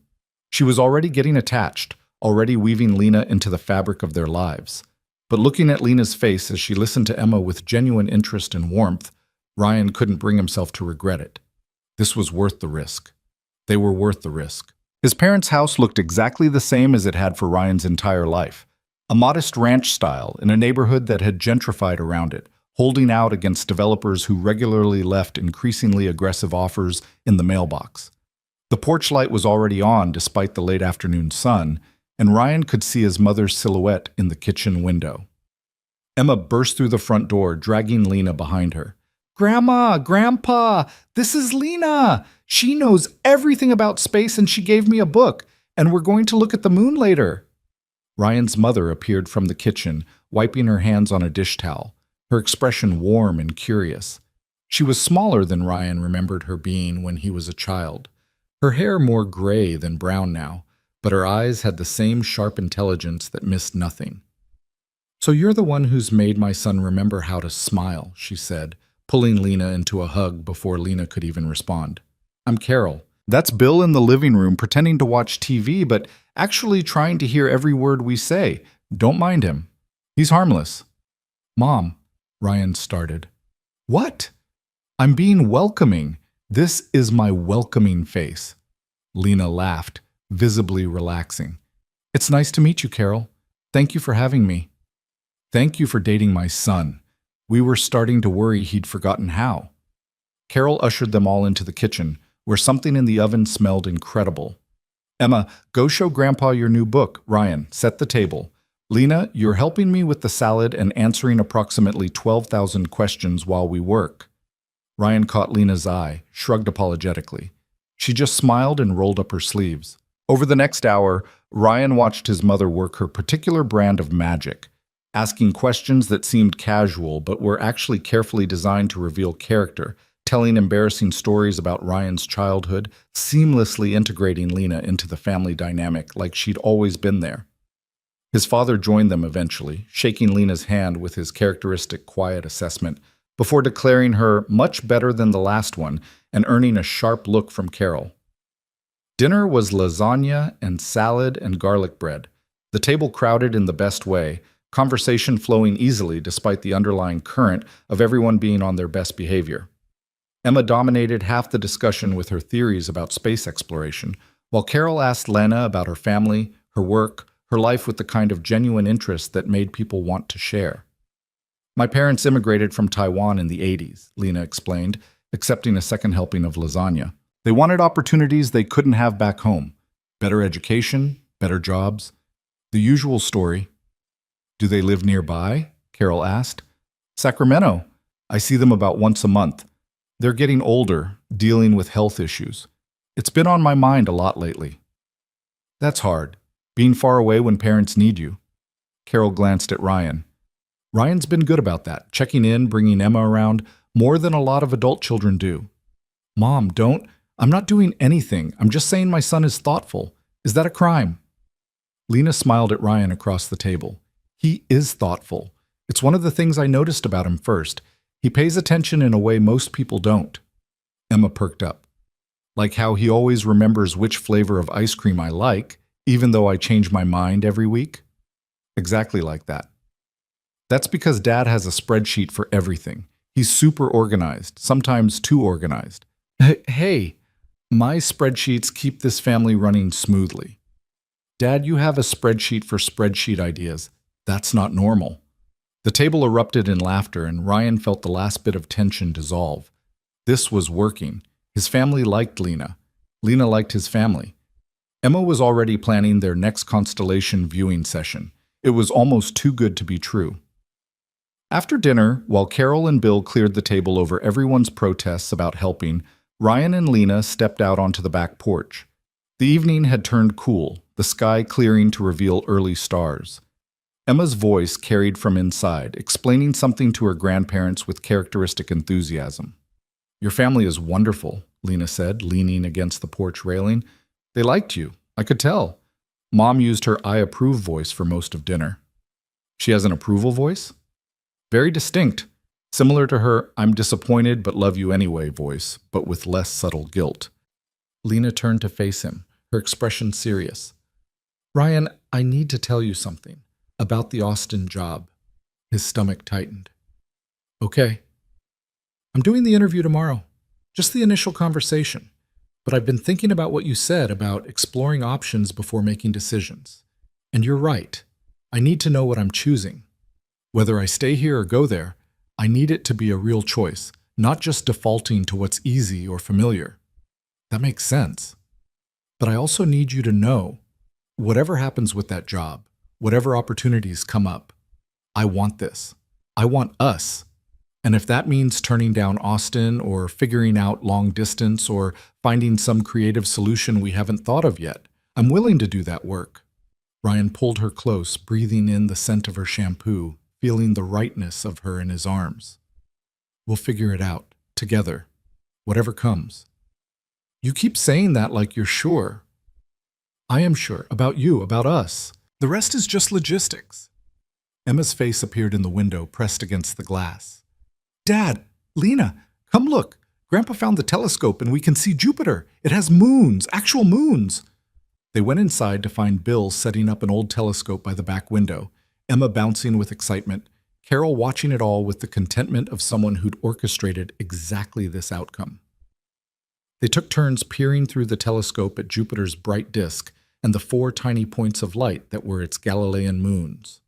She was already getting attached, already weaving Lena into the fabric of their lives. But looking at Lena's face as she listened to Emma with genuine interest and warmth, Ryan couldn't bring himself to regret it. This was worth the risk. They were worth the risk. His parents' house looked exactly the same as it had for Ryan's entire life. A modest ranch style in a neighborhood that had gentrified around it, holding out against developers who regularly left increasingly aggressive offers in the mailbox. The porch light was already on despite the late afternoon sun, and Ryan could see his mother's silhouette in the kitchen window. Emma burst through the front door, dragging Lena behind her. Grandma, Grandpa, this is Lena. She knows everything about space and she gave me a book, and we're going to look at the moon later. Ryan's mother appeared from the kitchen, wiping her hands on a dish towel, her expression warm and curious. She was smaller than Ryan remembered her being when he was a child. Her hair more gray than brown now, but her eyes had the same sharp intelligence that missed nothing. So you're the one who's made my son remember how to smile, she said, pulling Lena into a hug before Lena could even respond. I'm Carol. That's Bill in the living room pretending to watch TV, but actually trying to hear every word we say. Don't mind him. He's harmless. Mom, Ryan started. What? I'm being welcoming. This is my welcoming face. Lena laughed, visibly relaxing. It's nice to meet you, Carol. Thank you for having me. Thank you for dating my son. We were starting to worry he'd forgotten how. Carol ushered them all into the kitchen, where something in the oven smelled incredible. Emma, go show Grandpa your new book. Ryan, set the table. Lena, you're helping me with the salad and answering approximately 12,000 questions while we work. Ryan caught Lena's eye, shrugged apologetically. She just smiled and rolled up her sleeves. Over the next hour, Ryan watched his mother work her particular brand of magic, asking questions that seemed casual but were actually carefully designed to reveal character, telling embarrassing stories about Ryan's childhood, seamlessly integrating Lena into the family dynamic like she'd always been there. His father joined them eventually, shaking Lena's hand with his characteristic quiet assessment, before declaring her much better than the last one and earning a sharp look from Carol. Dinner was lasagna and salad and garlic bread, the table crowded in the best way, conversation flowing easily despite the underlying current of everyone being on their best behavior. Emma dominated half the discussion with her theories about space exploration, while Carol asked Lena about her family, her work, her life with the kind of genuine interest that made people want to share. My parents immigrated from Taiwan in the 80s, Lena explained, accepting a second helping of lasagna. They wanted opportunities they couldn't have back home. Better education, better jobs. The usual story. Do they live nearby? Carol asked. Sacramento. I see them about once a month. They're getting older, dealing with health issues. It's been on my mind a lot lately. That's hard, being far away when parents need you. Carol glanced at Ryan. Ryan's been good about that, checking in, bringing Emma around, more than a lot of adult children do. Mom, don't. I'm not doing anything. I'm just saying my son is thoughtful. Is that a crime? Lena smiled at Ryan across the table. He is thoughtful. It's one of the things I noticed about him first. He pays attention in a way most people don't. Emma perked up. Like how he always remembers which flavor of ice cream I like, even though I change my mind every week? Exactly like that. That's because Dad has a spreadsheet for everything. He's super organized, sometimes too organized. Hey, my spreadsheets keep this family running smoothly. Dad, you have a spreadsheet for spreadsheet ideas. That's not normal. The table erupted in laughter, and Ryan felt the last bit of tension dissolve. This was working. His family liked Lena. Lena liked his family. Emma was already planning their next constellation viewing session. It was almost too good to be true. After dinner, while Carol and Bill cleared the table over everyone's protests about helping, Ryan and Lena stepped out onto the back porch. The evening had turned cool, the sky clearing to reveal early stars. Emma's voice carried from inside, explaining something to her grandparents with characteristic enthusiasm. Your family is wonderful, Lena said, leaning against the porch railing. They liked you. I could tell. Mom used her I approve voice for most of dinner. She has an approval voice? Very distinct, similar to her I'm disappointed but love you anyway voice, but with less subtle guilt. Lena turned to face him, her expression serious. Ryan, I need to tell you something about the Austin job. His stomach tightened. Okay. I'm doing the interview tomorrow. Just the initial conversation. But I've been thinking about what you said about exploring options before making decisions. And you're right. I need to know what I'm choosing. Whether I stay here or go there, I need it to be a real choice, not just defaulting to what's easy or familiar. That makes sense. But I also need you to know, whatever happens with that job, whatever opportunities come up, I want this. I want us. And if that means turning down Austin or figuring out long distance or finding some creative solution we haven't thought of yet, I'm willing to do that work. Ryan pulled her close, breathing in the scent of her shampoo, feeling the rightness of her in his arms. We'll figure it out, together, whatever comes. You keep saying that like you're sure. I am sure, about you, about us. The rest is just logistics. Emma's face appeared in the window, pressed against the glass. Dad, Lena, come look. Grandpa found the telescope and we can see Jupiter. It has moons, actual moons. They went inside to find Bill setting up an old telescope by the back window, Emma bouncing with excitement, Carol watching it all with the contentment of someone who'd orchestrated exactly this outcome. They took turns peering through the telescope at Jupiter's bright disk and the 4 tiny points of light that were its Galilean moons.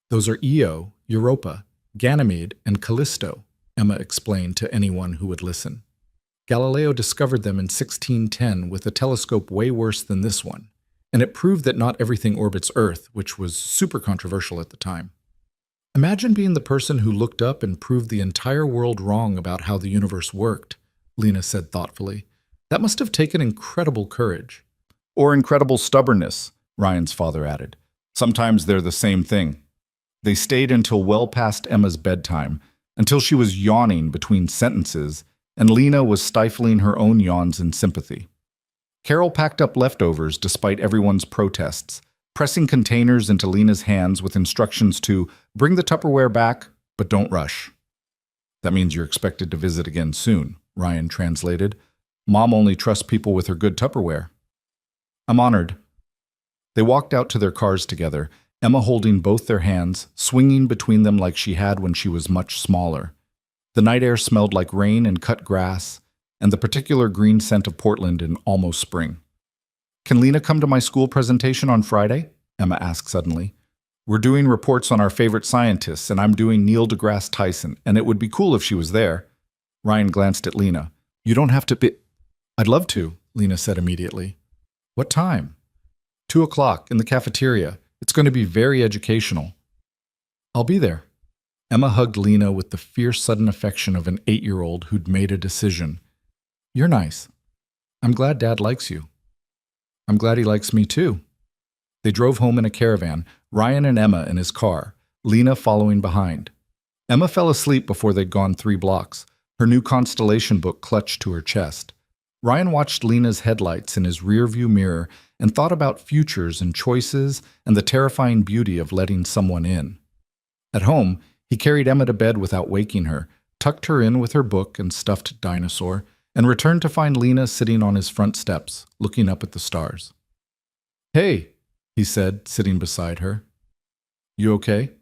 Those are Io, Europa, Ganymede, and Callisto, Emma explained to anyone who would listen. Galileo discovered them in 1610 with a telescope way worse than this one, and it proved that not everything orbits Earth, which was super controversial at the time. Imagine being the person who looked up and proved the entire world wrong about how the universe worked, Lena said thoughtfully. That must have taken incredible courage. Or incredible stubbornness, Ryan's father added. Sometimes they're the same thing. They stayed until well past Emma's bedtime, until she was yawning between sentences, and Lena was stifling her own yawns in sympathy. Carol packed up leftovers despite everyone's protests, pressing containers into Lena's hands with instructions to bring the Tupperware back, but don't rush. That means you're expected to visit again soon, Ryan translated. Mom only trusts people with her good Tupperware. I'm honored. They walked out to their cars together, Emma holding both their hands, swinging between them like she had when she was much smaller. The night air smelled like rain and cut grass, and the particular green scent of Portland in almost spring. Can Lena come to my school presentation on Friday? Emma asked suddenly. We're doing reports on our favorite scientists, and I'm doing Neil deGrasse Tyson, and it would be cool if she was there. Ryan glanced at Lena. You don't have to be... I'd love to, Lena said immediately. What time? 2:00 in the cafeteria. It's going to be very educational. I'll be there. Emma hugged Lena with the fierce sudden affection of an 8-year-old who'd made a decision. You're nice. I'm glad Dad likes you. I'm glad he likes me too. They drove home in a caravan, Ryan and Emma in his car, Lena following behind. Emma fell asleep before they'd gone 3 blocks. her new constellation book clutched to her chest. Ryan watched Lena's headlights in his rearview mirror and thought about futures and choices and the terrifying beauty of letting someone in. At home, he carried Emma to bed without waking her, tucked her in with her book and stuffed dinosaur, and returned to find Lena sitting on his front steps, looking up at the stars. "Hey," he said, sitting beside her. "You okay?"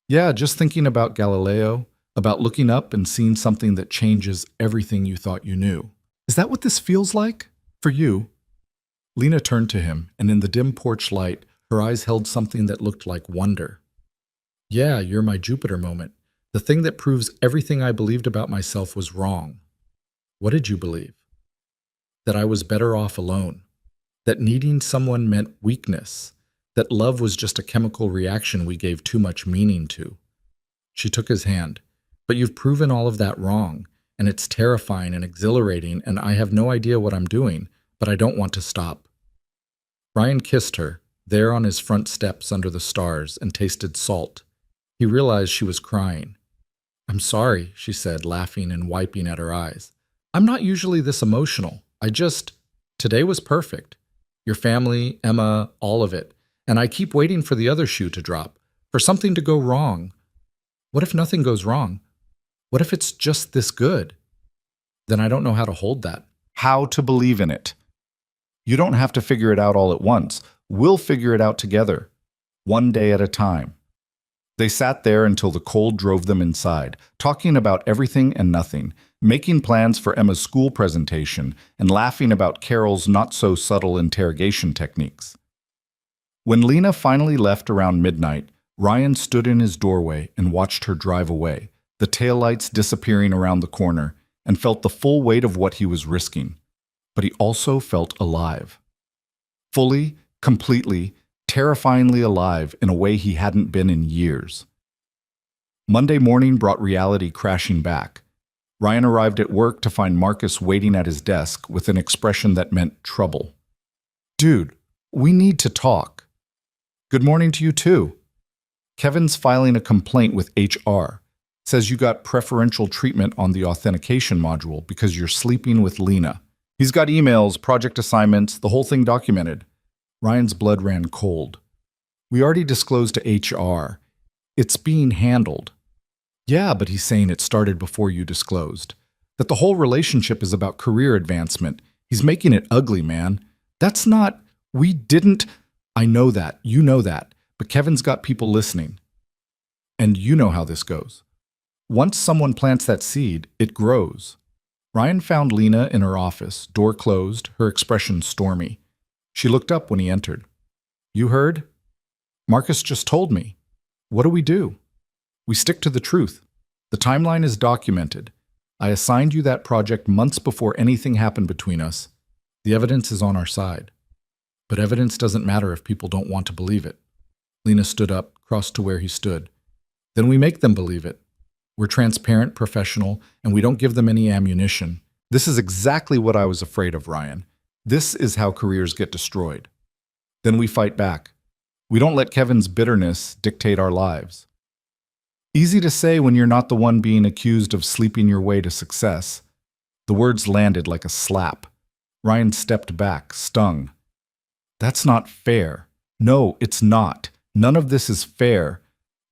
"Yeah, just thinking about Galileo, about looking up and seeing something that changes everything you thought you knew. Is that what this feels like? For you?" Lena turned to him, and in the dim porch light, her eyes held something that looked like wonder. "Yeah, you're my Jupiter moment. The thing that proves everything I believed about myself was wrong." "What did you believe?" "That I was better off alone. That needing someone meant weakness. That love was just a chemical reaction we gave too much meaning to." She took his hand. "But you've proven all of that wrong, and it's terrifying and exhilarating, and I have no idea what I'm doing, but I don't want to stop." Ryan kissed her, there on his front steps under the stars, and tasted salt. He realized she was crying. "I'm sorry," she said, laughing and wiping at her eyes. "I'm not usually this emotional. Today was perfect. Your family, Emma, all of it. And I keep waiting for the other shoe to drop, for something to go wrong. What if nothing goes wrong? What if it's just this good? Then I don't know how to hold that." How to believe in it. You don't have to figure it out all at once. We'll figure it out together, one day at a time. They sat there until the cold drove them inside, talking about everything and nothing, making plans for Emma's school presentation, and laughing about Carol's not-so-subtle interrogation techniques. When Lena finally left around midnight, Ryan stood in his doorway and watched her drive away, the taillights disappearing around the corner, and felt the full weight of what he was risking. But he also felt alive. Fully, completely, terrifyingly alive in a way he hadn't been in years. Monday morning brought reality crashing back. Ryan arrived at work to find Marcus waiting at his desk with an expression that meant trouble. "Dude, we need to talk." "Good morning to you too. Kevin's filing a complaint with HR. Says you got preferential treatment on the authentication module because you're sleeping with Lena. He's got emails, project assignments, the whole thing documented." Ryan's blood ran cold. "We already disclosed to HR. It's being handled." "Yeah, but he's saying it started before you disclosed. That the whole relationship is about career advancement. He's making it ugly, man. That's not... We didn't... I know that. You know that. But Kevin's got people listening. And you know how this goes. Once someone plants that seed, it grows." Ryan found Lena in her office, door closed, her expression stormy. She looked up when he entered. "You heard? Marcus just told me. What do we do?" "We stick to the truth. The timeline is documented. I assigned you that project months before anything happened between us. The evidence is on our side. But evidence doesn't matter if people don't want to believe it." Lena stood up, crossed to where he stood. "Then we make them believe it. We're transparent, professional, and we don't give them any ammunition. This is exactly what I was afraid of, Ryan. This is how careers get destroyed. Then we fight back. We don't let Kevin's bitterness dictate our lives." Easy to say when you're not the one being accused of sleeping your way to success. The words landed like a slap. Ryan stepped back, stung. "That's not fair. No, it's not. None of this is fair.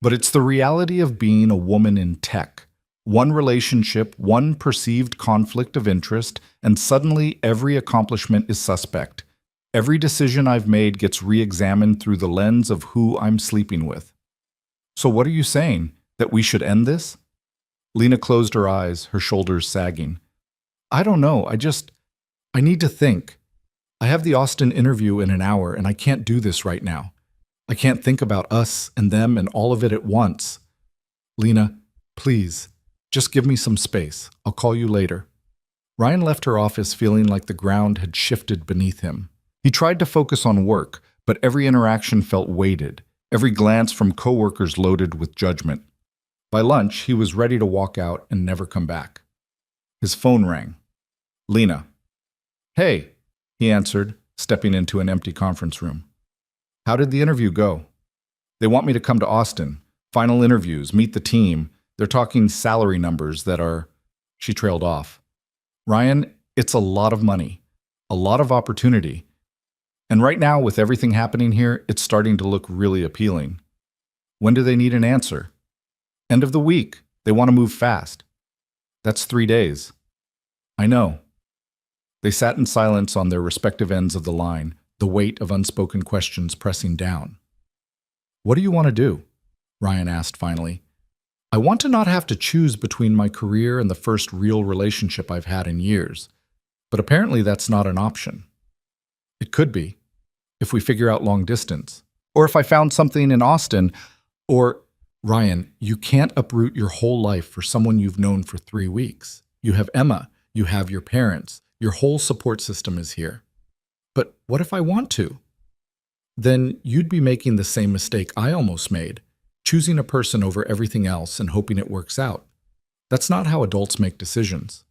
But it's the reality of being a woman in tech. One relationship, one perceived conflict of interest, and suddenly every accomplishment is suspect. Every decision I've made gets re-examined through the lens of who I'm sleeping with." "So what are you saying? That we should end this?" Lena closed her eyes, her shoulders sagging. "I don't know. I need to think. I have the Austin interview in an hour, and I can't do this right now. I can't think about us and them and all of it at once. Lena, please, just give me some space. I'll call you later." Ryan left her office feeling like the ground had shifted beneath him. He tried to focus on work, but every interaction felt weighted, every glance from coworkers loaded with judgment. By lunch, he was ready to walk out and never come back. His phone rang. "Lena." "Hey," he answered, stepping into an empty conference room. "How did the interview go?" "They want me to come to Austin. Final interviews, meet the team. They're talking salary numbers that are..." She trailed off. Ryan, it's a lot of money, a lot of opportunity. And right now, with everything happening here, it's starting to look really appealing. When do they need an answer? End of the week. They want to move fast. That's 3 days. I know. They sat in silence on their respective ends of the line, the weight of unspoken questions pressing down. What do you want to do? Ryan asked finally. I want to not have to choose between my career and the first real relationship I've had in years. But apparently that's not an option. It could be, if we figure out long distance. Or if I found something in Austin. Or, Ryan, you can't uproot your whole life for someone you've known for 3 weeks. You have Emma. You have your parents. Your whole support system is here. But what if I want to? Then you'd be making the same mistake I almost made, choosing a person over everything else and hoping it works out. That's not how adults make decisions.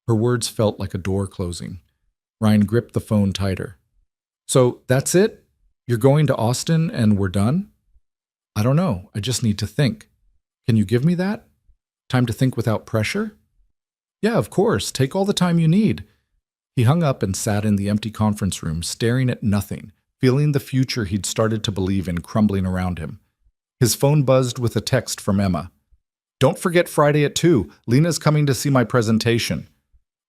Her words felt like a door closing. Ryan gripped the phone tighter. So that's it? You're going to Austin and we're done? I don't know. I just need to think. Can you give me that? Time to think without pressure? Yeah, of course. Take all the time you need. He hung up and sat in the empty conference room, staring at nothing, feeling the future he'd started to believe in crumbling around him. His phone buzzed with a text from Emma. Don't forget Friday at 2. Lena's coming to see my presentation.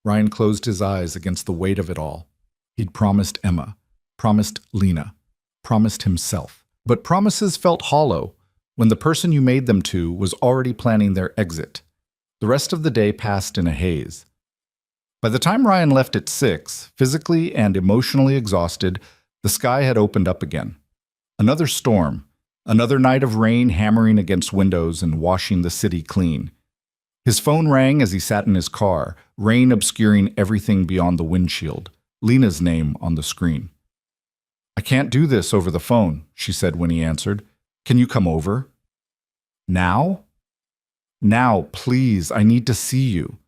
Ryan closed his eyes against the weight of it all. He'd promised Emma, promised Lena, promised himself. But promises felt hollow when the person you made them to was already planning their exit. The rest of the day passed in a haze. By the time Ryan left at 6, physically and emotionally exhausted, the sky had opened up again. Another storm, another night of rain hammering against windows and washing the city clean. His phone rang as he sat in his car, rain obscuring everything beyond the windshield, Lena's name on the screen. I can't do this over the phone, she said when he answered. Can you come over? Now? Now, please, I need to see you.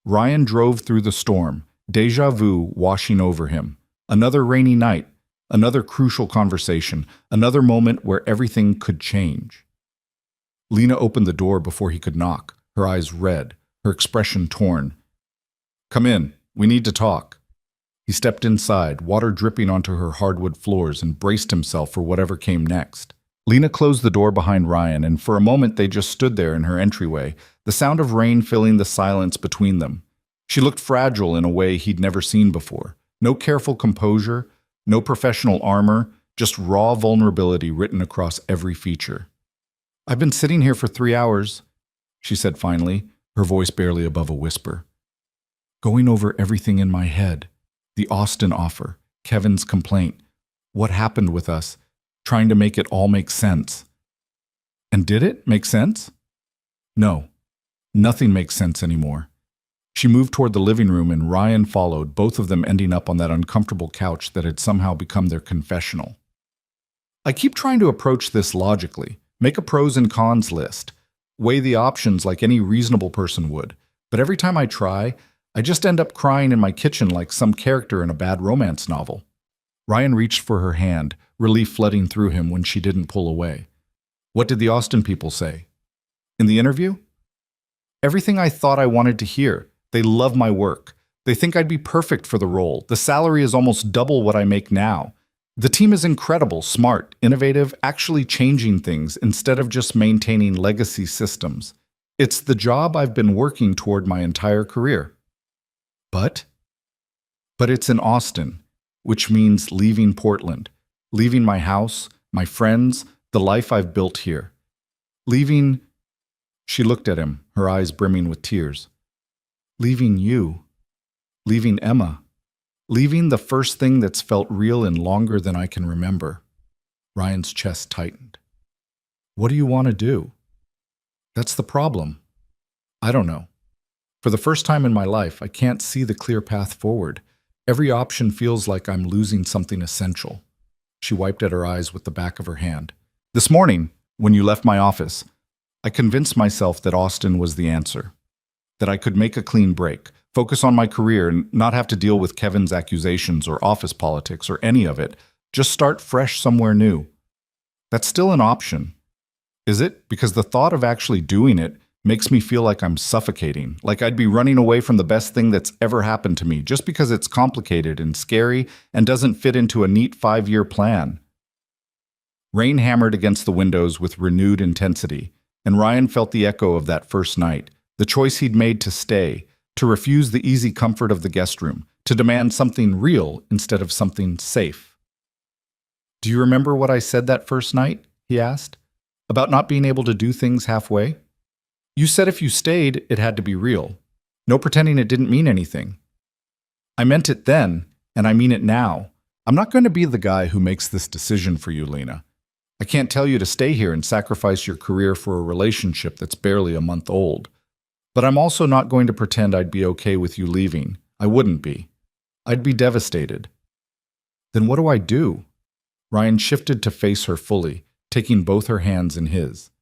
Ryan drove through the storm, déjà vu washing over him. Another rainy night, another crucial conversation, another moment where everything could change. Lena opened the door before he could knock, her eyes red, her expression torn. Come in, we need to talk. He stepped inside, water dripping onto her hardwood floors, and braced himself for whatever came next. Lena closed the door behind Ryan, and for a moment they just stood there in her entryway, the sound of rain filling the silence between them. She looked fragile in a way he'd never seen before. No careful composure, no professional armor, just raw vulnerability written across every feature. I've been sitting here for 3 hours, she said finally, her voice barely above a whisper. Going over everything in my head. The Austin offer, Kevin's complaint, what happened with us, trying to make it all make sense. And did it make sense? No, nothing makes sense anymore. She moved toward the living room and Ryan followed, both of them ending up on that uncomfortable couch that had somehow become their confessional. I keep trying to approach this logically, make a pros and cons list, weigh the options like any reasonable person would, but every time I try, I just end up crying in my kitchen like some character in a bad romance novel. Ryan reached for her hand, relief flooding through him when she didn't pull away. What did the Austin people say? In the interview? Everything I thought I wanted to hear. They love my work. They think I'd be perfect for the role. The salary is almost double what I make now. The team is incredible, smart, innovative, actually changing things instead of just maintaining legacy systems. It's the job I've been working toward my entire career. But it's in Austin, which means leaving Portland, leaving my house, my friends, the life I've built here. Leaving, she looked at him, her eyes brimming with tears. Leaving you, leaving Emma, leaving the first thing that's felt real in longer than I can remember. Ryan's chest tightened. What do you want to do? That's the problem. I don't know. For the first time in my life, I can't see the clear path forward. Every option feels like I'm losing something essential. She wiped at her eyes with the back of her hand. This morning, when you left my office, I convinced myself that Austin was the answer. That I could make a clean break, focus on my career, and not have to deal with Kevin's accusations or office politics or any of it. Just start fresh somewhere new. That's still an option. Is it? Because the thought of actually doing it Makes me feel like I'm suffocating, like I'd be running away from the best thing that's ever happened to me just because it's complicated and scary and doesn't fit into a neat 5-year plan. Rain hammered against the windows with renewed intensity, and Ryan felt the echo of that first night, the choice he'd made to stay, to refuse the easy comfort of the guest room, to demand something real instead of something safe. "Do you remember what I said that first night?" he asked. "About not being able to do things halfway? You said if you stayed, it had to be real. No pretending it didn't mean anything." "I meant it then, and I mean it now. I'm not going to be the guy who makes this decision for you, Lena. I can't tell you to stay here and sacrifice your career for a relationship that's barely a month old. But I'm also not going to pretend I'd be okay with you leaving. I wouldn't be. I'd be devastated." "Then what do I do?" Ryan shifted to face her fully, taking both her hands in his.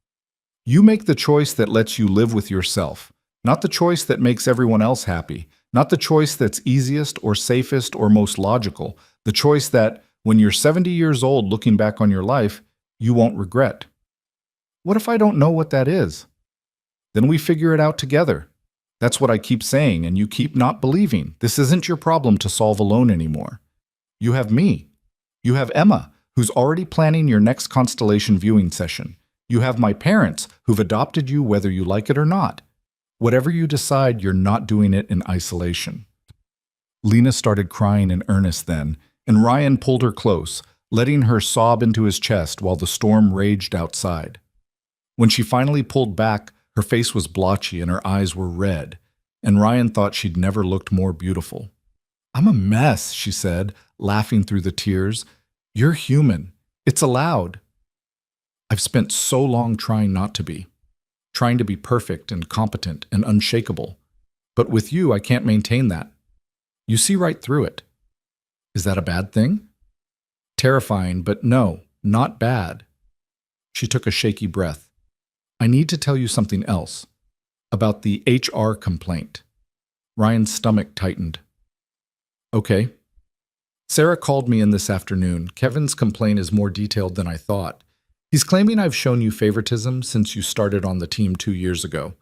"You make the choice that lets you live with yourself, not the choice that makes everyone else happy, not the choice that's easiest or safest or most logical, the choice that, when you're 70 years old looking back on your life, you won't regret." "What if I don't know what that is?" "Then we figure it out together. That's what I keep saying, and you keep not believing. This isn't your problem to solve alone anymore. You have me. You have Emma, who's already planning your next constellation viewing session. You have my parents, who've adopted you whether you like it or not. Whatever you decide, you're not doing it in isolation." Lena started crying in earnest then, and Ryan pulled her close, letting her sob into his chest while the storm raged outside. When she finally pulled back, her face was blotchy and her eyes were red, and Ryan thought she'd never looked more beautiful. "I'm a mess," she said, laughing through the tears. "You're human. It's allowed. I've spent so long trying not to be, trying to be perfect and competent and unshakable. But with you, I can't maintain that. You see right through it. Is that a bad thing?" "Terrifying, but no, not bad." She took a shaky breath. "I need to tell you something else. About the HR complaint." Ryan's stomach tightened. "Okay." "Sarah called me in this afternoon. Kevin's complaint is more detailed than I thought. He's claiming I've shown you favoritism since you started on the team 2 years ago.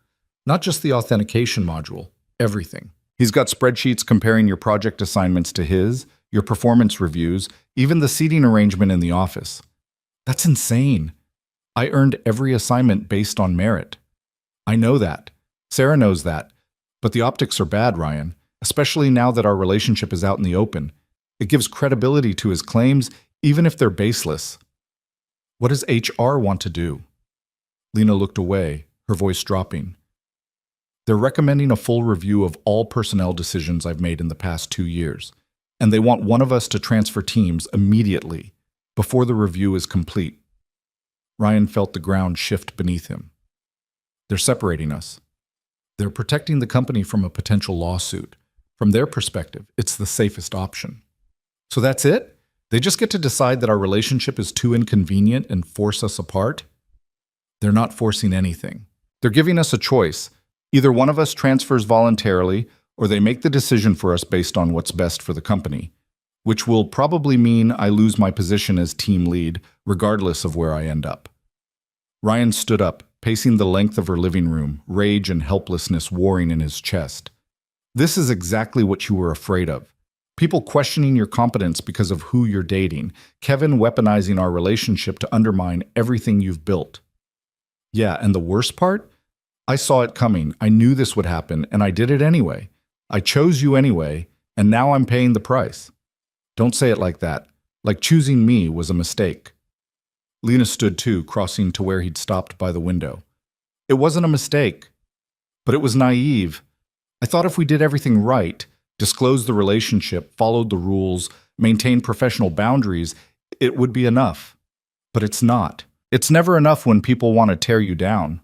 Not just the authentication module, everything. He's got spreadsheets comparing your project assignments to his, your performance reviews, even the seating arrangement in the office. That's insane. I earned every assignment based on merit. I know that. Sarah knows that. But the optics are bad, Ryan, especially now that our relationship is out in the open. It gives credibility to his claims, even if they're baseless. What does HR want to do?" Lena looked away, her voice dropping. "They're recommending a full review of all personnel decisions I've made in the past 2 years, and they want one of us to transfer teams immediately, before the review is complete." Ryan felt the ground shift beneath him. "They're separating us. They're protecting the company from a potential lawsuit. From their perspective, it's the safest option. So that's it? They just get to decide that our relationship is too inconvenient and force us apart?" "They're not forcing anything. They're giving us a choice. Either one of us transfers voluntarily, or they make the decision for us based on what's best for the company, which will probably mean I lose my position as team lead, regardless of where I end up." Ryan stood up, pacing the length of her living room, rage and helplessness warring in his chest. "This is exactly what you were afraid of. People questioning your competence because of who you're dating. Kevin weaponizing our relationship to undermine everything you've built." "Yeah, and the worst part? I saw it coming. I knew this would happen, and I did it anyway. I chose you anyway, and now I'm paying the price." "Don't say it like that. Like choosing me was a mistake." Lena stood too, crossing to where he'd stopped by the window. "It wasn't a mistake, but it was naive. I thought if we did everything right, disclosed the relationship, followed the rules, maintained professional boundaries, it would be enough. But it's not. It's never enough when people want to tear you down.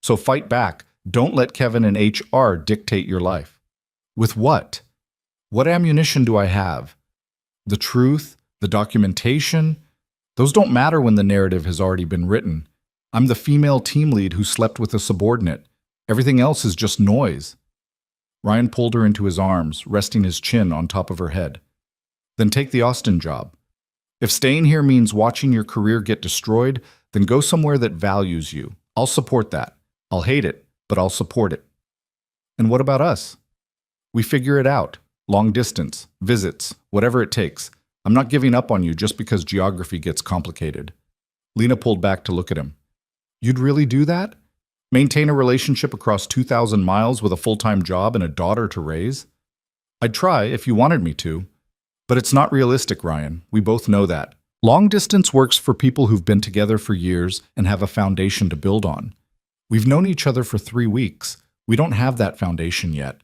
So fight back. Don't let Kevin and HR dictate your life." "With what? What ammunition do I have? The truth? The documentation? Those don't matter when the narrative has already been written. I'm the female team lead who slept with a subordinate. Everything else is just noise." Ryan pulled her into his arms, resting his chin on top of her head. "Then take the Austin job. If staying here means watching your career get destroyed, then go somewhere that values you. I'll support that. I'll hate it, but I'll support it. And what about us? We figure it out. Long distance, visits, whatever it takes. I'm not giving up on you just because geography gets complicated. Lena pulled back to look at him. You'd really do that? Maintain a relationship across 2,000 miles with a full-time job and a daughter to raise? I'd try if you wanted me to. But it's not realistic, Ryan. We both know that. Long distance works for people who've been together for years and have a foundation to build on. We've known each other for 3 weeks. We don't have that foundation yet.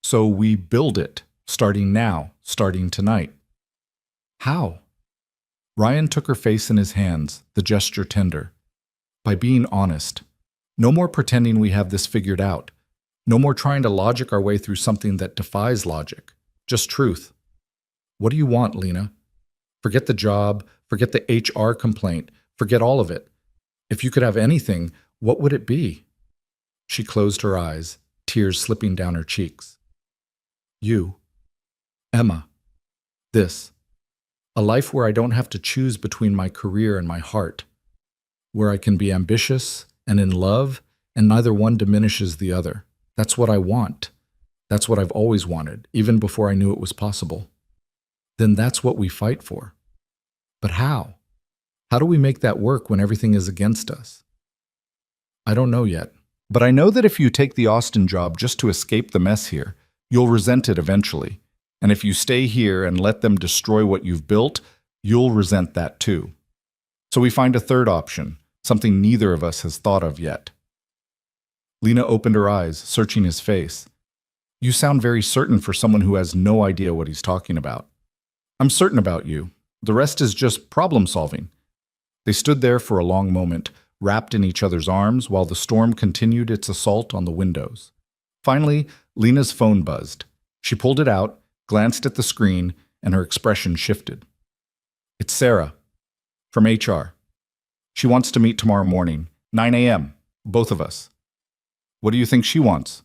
So we build it, starting now, starting tonight. How? Ryan took her face in his hands, the gesture tender. By being honest. No more pretending we have this figured out. No more trying to logic our way through something that defies logic. Just truth. What do you want, Lena? Forget the job, forget the HR complaint, forget all of it. If you could have anything, what would it be? She closed her eyes, tears slipping down her cheeks. You. Emma. This. A life where I don't have to choose between my career and my heart. Where I can be ambitious and in love, and neither one diminishes the other. That's what I want. That's what I've always wanted, even before I knew it was possible. Then that's what we fight for. But how? How do we make that work when everything is against us? I don't know yet. But I know that if you take the Austin job just to escape the mess here, you'll resent it eventually. And if you stay here and let them destroy what you've built, you'll resent that too. So we find a third option, something neither of us has thought of yet. Lena opened her eyes, searching his face. You sound very certain for someone who has no idea what he's talking about. I'm certain about you. The rest is just problem solving. They stood there for a long moment, wrapped in each other's arms while the storm continued its assault on the windows. Finally, Lena's phone buzzed. She pulled it out, glanced at the screen, and her expression shifted. It's Sarah, from HR. She wants to meet tomorrow morning, 9 a.m., both of us. What do you think she wants?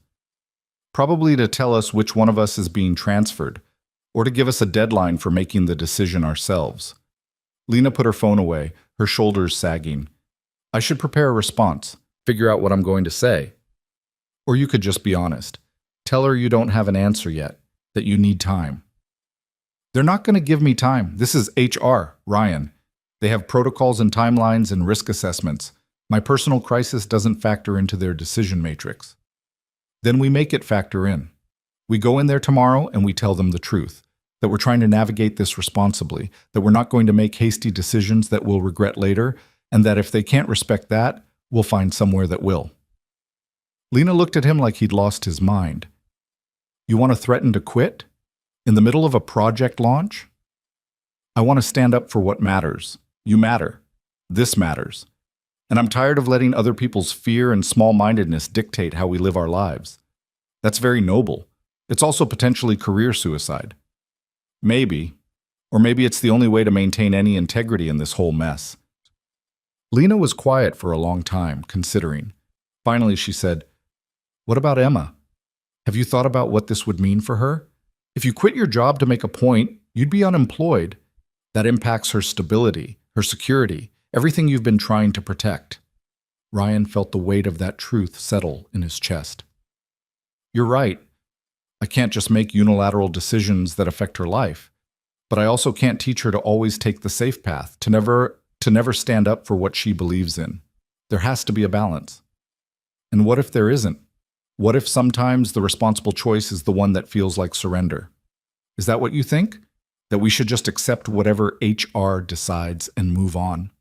Probably to tell us which one of us is being transferred, or to give us a deadline for making the decision ourselves. Lena put her phone away, her shoulders sagging. I should prepare a response, figure out what I'm going to say. Or you could just be honest. Tell her you don't have an answer yet, that you need time. They're not going to give me time. This is HR, Ryan. They have protocols and timelines and risk assessments. My personal crisis doesn't factor into their decision matrix. Then we make it factor in. We go in there tomorrow and we tell them the truth, that we're trying to navigate this responsibly, that we're not going to make hasty decisions that we'll regret later, and that if they can't respect that, we'll find somewhere that will. Lena looked at him like he'd lost his mind. You want to threaten to quit? In the middle of a project launch? I want to stand up for what matters. You matter. This matters. And I'm tired of letting other people's fear and small-mindedness dictate how we live our lives. That's very noble. It's also potentially career suicide. Maybe. Or maybe it's the only way to maintain any integrity in this whole mess. Lena was quiet for a long time, considering. Finally, she said, What about Emma? Have you thought about what this would mean for her? If you quit your job to make a point, you'd be unemployed. That impacts her stability, her security, everything you've been trying to protect. Ryan felt the weight of that truth settle in his chest. You're right. I can't just make unilateral decisions that affect her life, but I also can't teach her to always take the safe path, to never stand up for what she believes in. There has to be a balance. And what if there isn't? What if sometimes the responsible choice is the one that feels like surrender? Is that what you think? That we should just accept whatever HR decides and move on?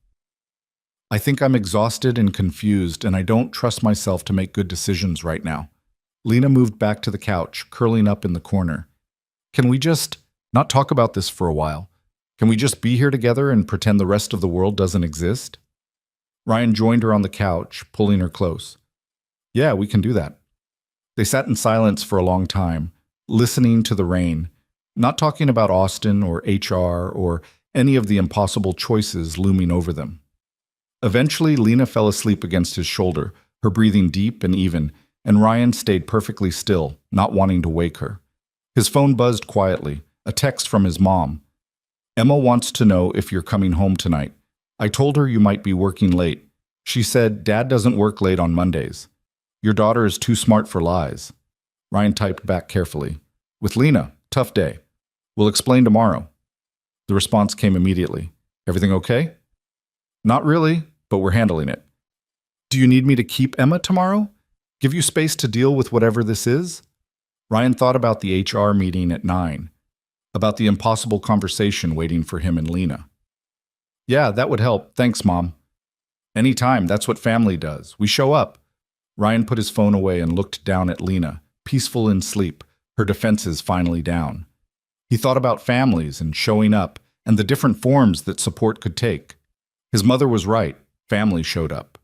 I think I'm exhausted and confused, and I don't trust myself to make good decisions right now. Lena moved back to the couch, curling up in the corner. Can we just not talk about this for a while? Can we just be here together and pretend the rest of the world doesn't exist? Ryan joined her on the couch, pulling her close. Yeah, we can do that. They sat in silence for a long time, listening to the rain, not talking about Austin or HR or any of the impossible choices looming over them. Eventually, Lena fell asleep against his shoulder, her breathing deep and even, and Ryan stayed perfectly still, not wanting to wake her. His phone buzzed quietly, a text from his mom. Emma wants to know if you're coming home tonight. I told her you might be working late. She said Dad doesn't work late on Mondays. Your daughter is too smart for lies. Ryan typed back carefully. With Lena, tough day. We'll explain tomorrow. The response came immediately. Everything okay? Not really, but we're handling it. Do you need me to keep Emma tomorrow? Give you space to deal with whatever this is? Ryan thought about the HR meeting at 9, about the impossible conversation waiting for him and Lena. Yeah, that would help. Thanks, Mom. Anytime, that's what family does. We show up. Ryan put his phone away and looked down at Lena, peaceful in sleep, her defenses finally down. He thought about families and showing up and the different forms that support could take. His mother was right. Family showed up.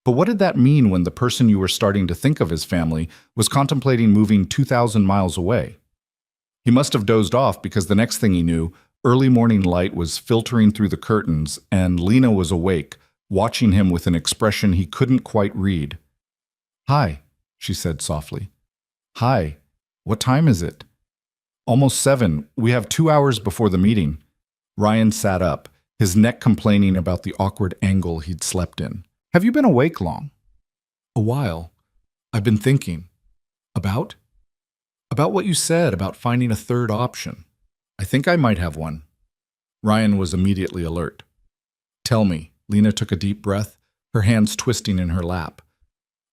But what did that mean when the person you were starting to think of as family was contemplating moving 2,000 miles away? He must have dozed off because the next thing he knew, early morning light was filtering through the curtains and Lena was awake, watching him with an expression he couldn't quite read. Hi, she said softly. Hi, what time is it? Almost 7. We have 2 hours before the meeting. Ryan sat up, his neck complaining about the awkward angle he'd slept in. Have you been awake long? A while. I've been thinking. About? About what you said about finding a third option. I think I might have one. Ryan was immediately alert. Tell me. Lena took a deep breath, her hands twisting in her lap.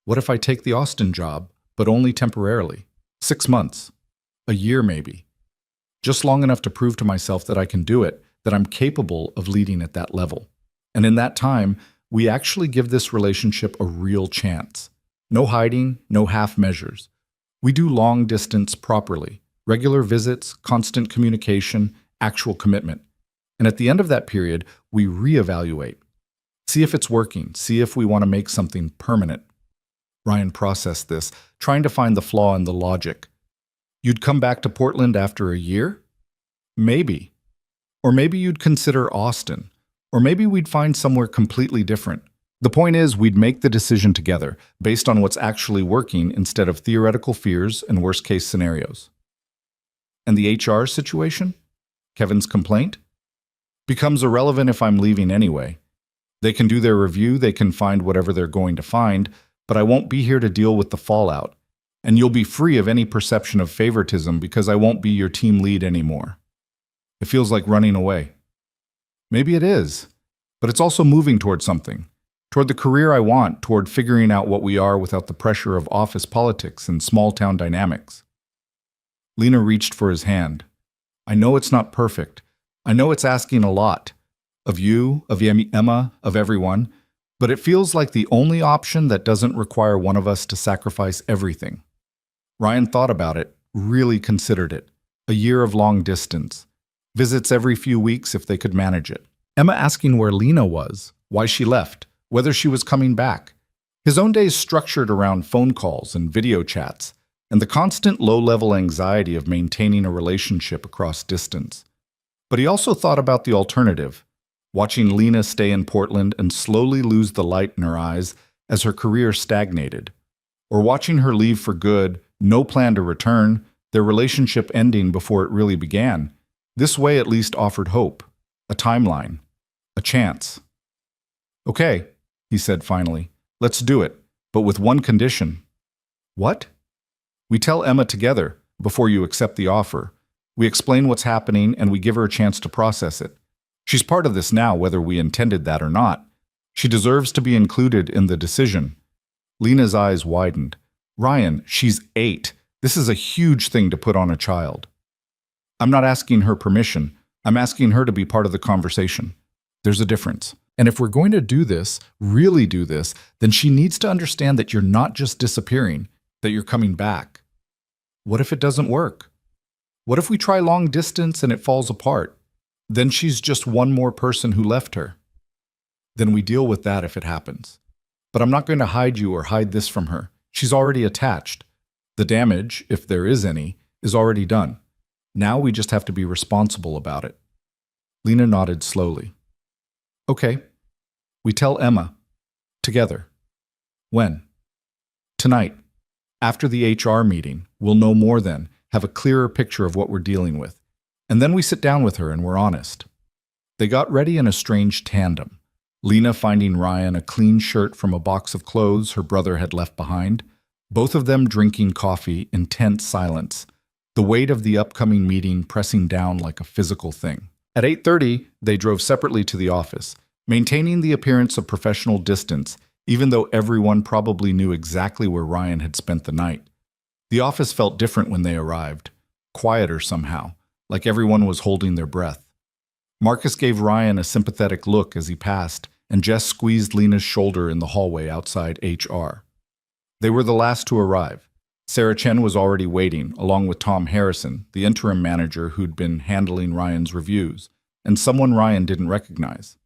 What if I take the Austin job, but only temporarily? 6 months. A year maybe. Just long enough to prove to myself that I can do it, that I'm capable of leading at that level. And in that time, we actually give this relationship a real chance. No hiding, no half measures. We do long distance properly. Regular visits, constant communication, actual commitment. And at the end of that period, we reevaluate. See if it's working. See if we want to make something permanent. Ryan processed this, trying to find the flaw in the logic. You'd come back to Portland after a year? Maybe. Or maybe you'd consider Austin. Or maybe we'd find somewhere completely different. The point is, we'd make the decision together, based on what's actually working instead of theoretical fears and worst-case scenarios. And the HR situation? Kevin's complaint? Becomes irrelevant if I'm leaving anyway. They can do their review, they can find whatever they're going to find, but I won't be here to deal with the fallout. And you'll be free of any perception of favoritism because I won't be your team lead anymore. It feels like running away. Maybe it is, but it's also moving toward something. Toward the career I want, toward figuring out what we are without the pressure of office politics and small-town dynamics. Lena reached for his hand. I know it's not perfect. I know it's asking a lot. Of you, of Emma, of everyone. But it feels like the only option that doesn't require one of us to sacrifice everything. Ryan thought about it, really considered it. A year of long distance. Visits every few weeks if they could manage it. Emma asking where Lena was, why she left, whether she was coming back. His own days structured around phone calls and video chats, and the constant low-level anxiety of maintaining a relationship across distance. But he also thought about the alternative, watching Lena stay in Portland and slowly lose the light in her eyes as her career stagnated, or watching her leave for good, no plan to return, their relationship ending before it really began. This way at least offered hope, a timeline, a chance. Okay, he said finally, let's do it, but with one condition. What? We tell Emma together before you accept the offer. We explain what's happening and we give her a chance to process it. She's part of this now, whether we intended that or not. She deserves to be included in the decision. Lena's eyes widened. Ryan, she's 8. This is a huge thing to put on a child. I'm not asking her permission. I'm asking her to be part of the conversation. There's a difference. And if we're going to do this, really do this, then she needs to understand that you're not just disappearing, that you're coming back. What if it doesn't work? What if we try long distance and it falls apart? Then she's just one more person who left her. Then we deal with that if it happens. But I'm not going to hide you or hide this from her. She's already attached. The damage, if there is any, is already done. Now we just have to be responsible about it. Lena nodded slowly. Okay. We tell Emma. Together. When? Tonight. After the HR meeting. We'll know more then, have a clearer picture of what we're dealing with. And then we sit down with her and we're honest. They got ready in a strange tandem. Lena finding Ryan a clean shirt from a box of clothes her brother had left behind, both of them drinking coffee in tense silence, the weight of the upcoming meeting pressing down like a physical thing. At 8:30, they drove separately to the office, maintaining the appearance of professional distance, even though everyone probably knew exactly where Ryan had spent the night. The office felt different when they arrived, quieter somehow, like everyone was holding their breath. Marcus gave Ryan a sympathetic look as he passed, and Jess squeezed Lena's shoulder in the hallway outside HR. They were the last to arrive. Sarah Chen was already waiting, along with Tom Harrison, the interim manager who'd been handling Ryan's reviews, and someone Ryan didn't recognize.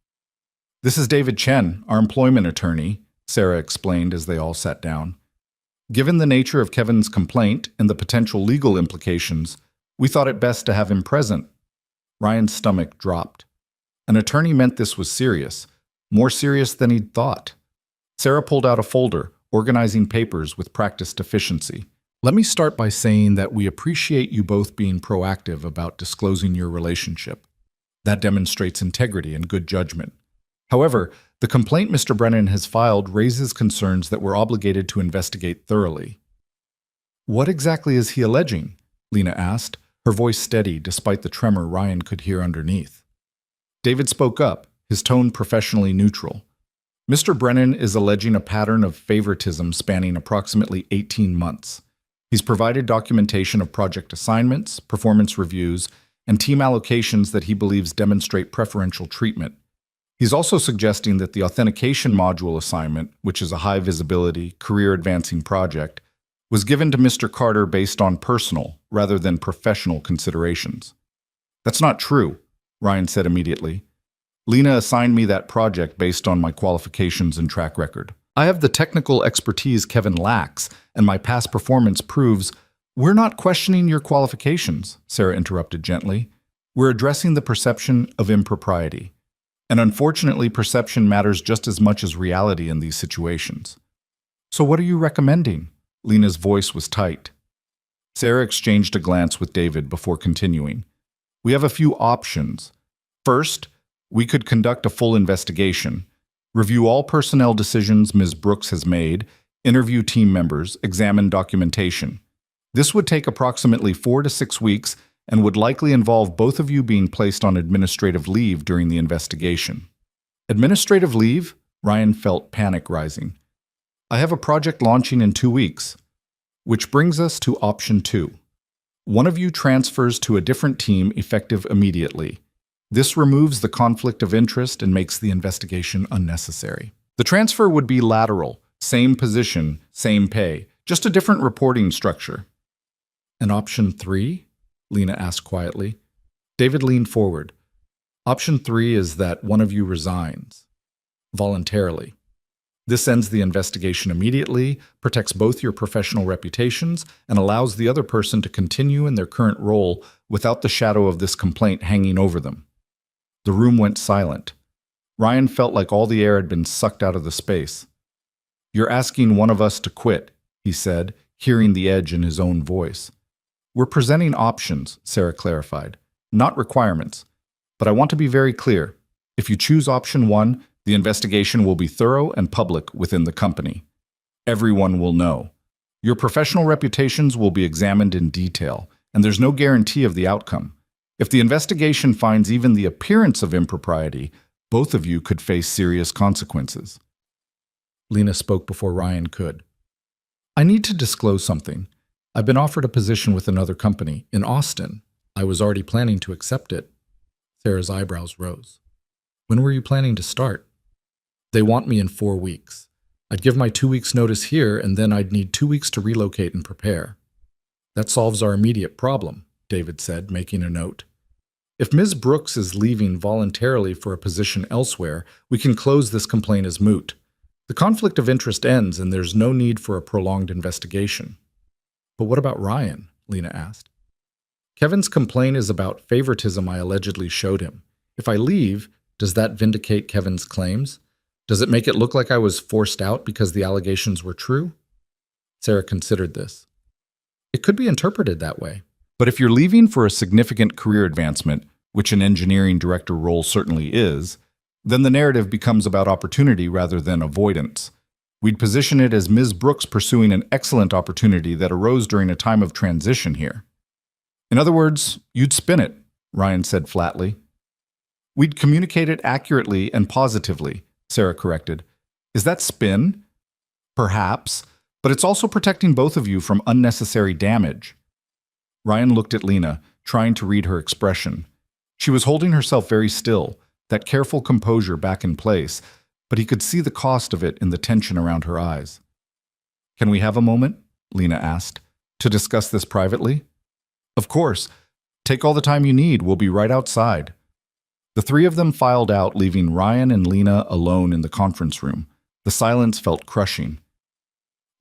"This is David Chen, our employment attorney," Sarah explained as they all sat down. "Given the nature of Kevin's complaint and the potential legal implications, we thought it best to have him present." Ryan's stomach dropped. An attorney meant this was serious, more serious than he'd thought. Sarah pulled out a folder, organizing papers with practiced efficiency. "Let me start by saying that we appreciate you both being proactive about disclosing your relationship. That demonstrates integrity and good judgment. However, the complaint Mr. Brennan has filed raises concerns that we're obligated to investigate thoroughly." "What exactly is he alleging?" Lena asked, her voice steady despite the tremor Ryan could hear underneath. David spoke up, his tone professionally neutral. "Mr. Brennan is alleging a pattern of favoritism spanning approximately 18 months. He's provided documentation of project assignments, performance reviews, and team allocations that he believes demonstrate preferential treatment. He's also suggesting that the authentication module assignment, which is a high-visibility, career-advancing project, was given to Mr. Carter based on personal rather than professional considerations." "That's not true," Ryan said immediately. "Lena assigned me that project based on my qualifications and track record. I have the technical expertise Kevin lacks, and my past performance proves—" "We're not questioning your qualifications," Sarah interrupted gently. "We're addressing the perception of impropriety. And unfortunately, perception matters just as much as reality in these situations." "So what are you recommending?" Lena's voice was tight. Sarah exchanged a glance with David before continuing. "We have a few options. First, we could conduct a full investigation, review all personnel decisions Ms. Brooks has made, interview team members, examine documentation. This would take approximately 4 to 6 weeks and would likely involve both of you being placed on administrative leave during the investigation." "Administrative leave?" Ryan felt panic rising. "I have a project launching in 2 weeks." Which brings us to option 2. One of you transfers to a different team effective immediately. This removes the conflict of interest and makes the investigation unnecessary. The transfer would be lateral, same position, same pay, just a different reporting structure. "And option 3? Lena asked quietly. David leaned forward. "Option 3 is that one of you resigns. Voluntarily. This ends the investigation immediately, protects both your professional reputations, and allows the other person to continue in their current role without the shadow of this complaint hanging over them." The room went silent. Ryan felt like all the air had been sucked out of the space. "You're asking one of us to quit," he said, hearing the edge in his own voice. "We're presenting options," Sarah clarified, "not requirements. But I want to be very clear. If you choose option 1, the investigation will be thorough and public within the company. Everyone will know. Your professional reputations will be examined in detail, and there's no guarantee of the outcome. If the investigation finds even the appearance of impropriety, both of you could face serious consequences." Lena spoke before Ryan could. "I need to disclose something. I've been offered a position with another company in Austin. I was already planning to accept it." Sarah's eyebrows rose. "When were you planning to start?" "They want me in 4 weeks. I'd give my 2 weeks notice here, and then I'd need 2 weeks to relocate and prepare." "That solves our immediate problem," David said, making a note. "If Ms. Brooks is leaving voluntarily for a position elsewhere, we can close this complaint as moot. The conflict of interest ends, and there's no need for a prolonged investigation." "But what about Ryan?" Lena asked. "Kevin's complaint is about favoritism I allegedly showed him. If I leave, does that vindicate Kevin's claims? Does it make it look like I was forced out because the allegations were true?" Sarah considered this. "It could be interpreted that way. But if you're leaving for a significant career advancement, which an engineering director role certainly is, Then the narrative becomes about opportunity rather than avoidance. We'd position it as Ms. Brooks pursuing an excellent opportunity that arose during a time of transition here. In other words, you'd spin it, Ryan said flatly. We'd communicate it accurately and positively, Sarah corrected. Is that spin? Perhaps, but it's also protecting both of you from unnecessary damage. Ryan looked at Lena, trying to read her expression. She was holding herself very still, that careful composure back in place, but he could see the cost of it in the tension around her eyes. Can we have a moment? Lena asked. To discuss this privately? Of course. Take all the time you need. We'll be right outside. The three of them filed out, leaving Ryan and Lena alone in the conference room. The silence felt crushing.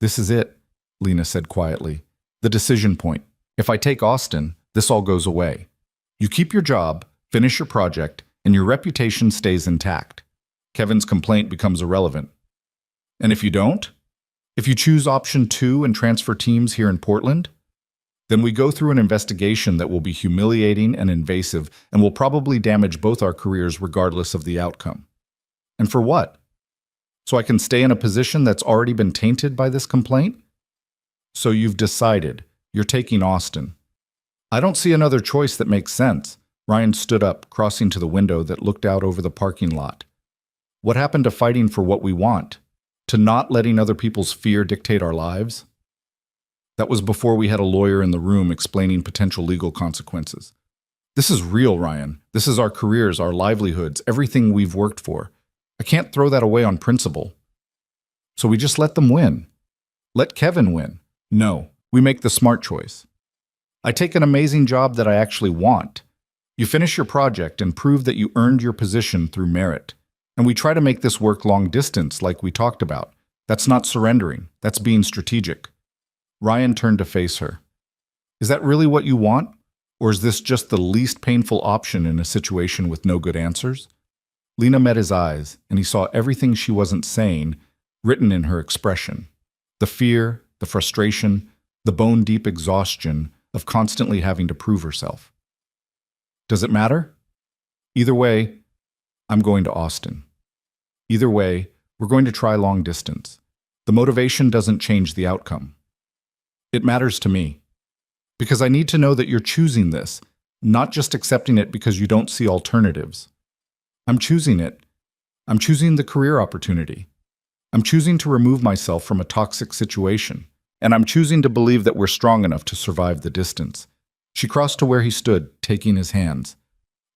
This is it, Lena said quietly. The decision point. If I take Austin, this all goes away. You keep your job, finish your project, and your reputation stays intact. Kevin's complaint becomes irrelevant. And if you don't? If you choose option 2 and transfer teams here in Portland? Then we go through an investigation that will be humiliating and invasive and will probably damage both our careers regardless of the outcome. And for what? So I can stay in a position that's already been tainted by this complaint? So you've decided. You're taking Austin. I don't see another choice that makes sense. Ryan stood up, crossing to the window that looked out over the parking lot. What happened to fighting for what we want? To not letting other people's fear dictate our lives? That was before we had a lawyer in the room explaining potential legal consequences. This is real, Ryan. This is our careers, our livelihoods, everything we've worked for. I can't throw that away on principle. So we just let them win. Let Kevin win. No, we make the smart choice. I take an amazing job that I actually want. You finish your project and prove that you earned your position through merit. And we try to make this work long distance like we talked about. That's not surrendering. That's being strategic. Ryan turned to face her. Is that really what you want? Or is this just the least painful option in a situation with no good answers? Lena met his eyes, and he saw everything she wasn't saying written in her expression. The fear, the frustration, the bone-deep exhaustion of constantly having to prove herself. Does it matter? Either way, I'm going to Austin. Either way, we're going to try long distance. The motivation doesn't change the outcome. It matters to me. Because I need to know that you're choosing this, not just accepting it because you don't see alternatives. I'm choosing it. I'm choosing the career opportunity. I'm choosing to remove myself from a toxic situation. And I'm choosing to believe that we're strong enough to survive the distance. She crossed to where he stood, taking his hands.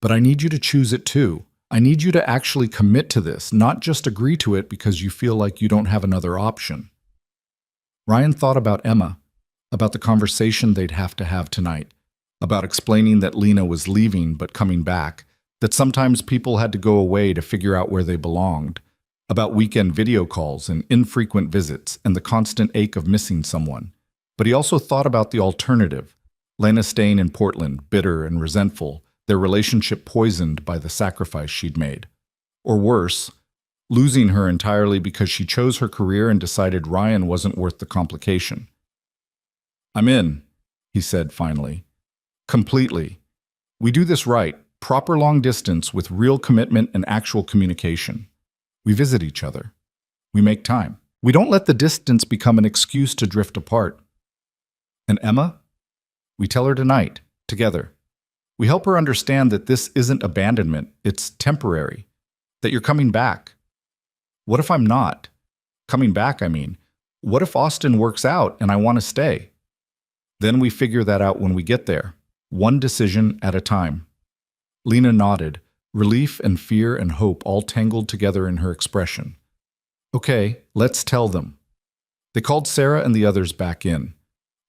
But I need you to choose it too. I need you to actually commit to this, not just agree to it because you feel like you don't have another option. Ryan thought about Emma, about the conversation they'd have to have tonight, about explaining that Lena was leaving but coming back, that sometimes people had to go away to figure out where they belonged, about weekend video calls and infrequent visits and the constant ache of missing someone. But he also thought about the alternative, Lena staying in Portland, bitter and resentful, their relationship poisoned by the sacrifice she'd made. Or worse, losing her entirely because she chose her career and decided Ryan wasn't worth the complication. I'm in, he said finally. Completely. We do this right, proper long distance with real commitment and actual communication. We visit each other. We make time. We don't let the distance become an excuse to drift apart. And Emma? We tell her tonight, together. We help her understand that this isn't abandonment, it's temporary. That you're coming back. What if I'm not? Coming back, I mean. What if Austin works out and I want to stay? Then we figure that out when we get there, one decision at a time. Lena nodded, relief and fear and hope all tangled together in her expression. Okay, let's tell them. They called Sarah and the others back in.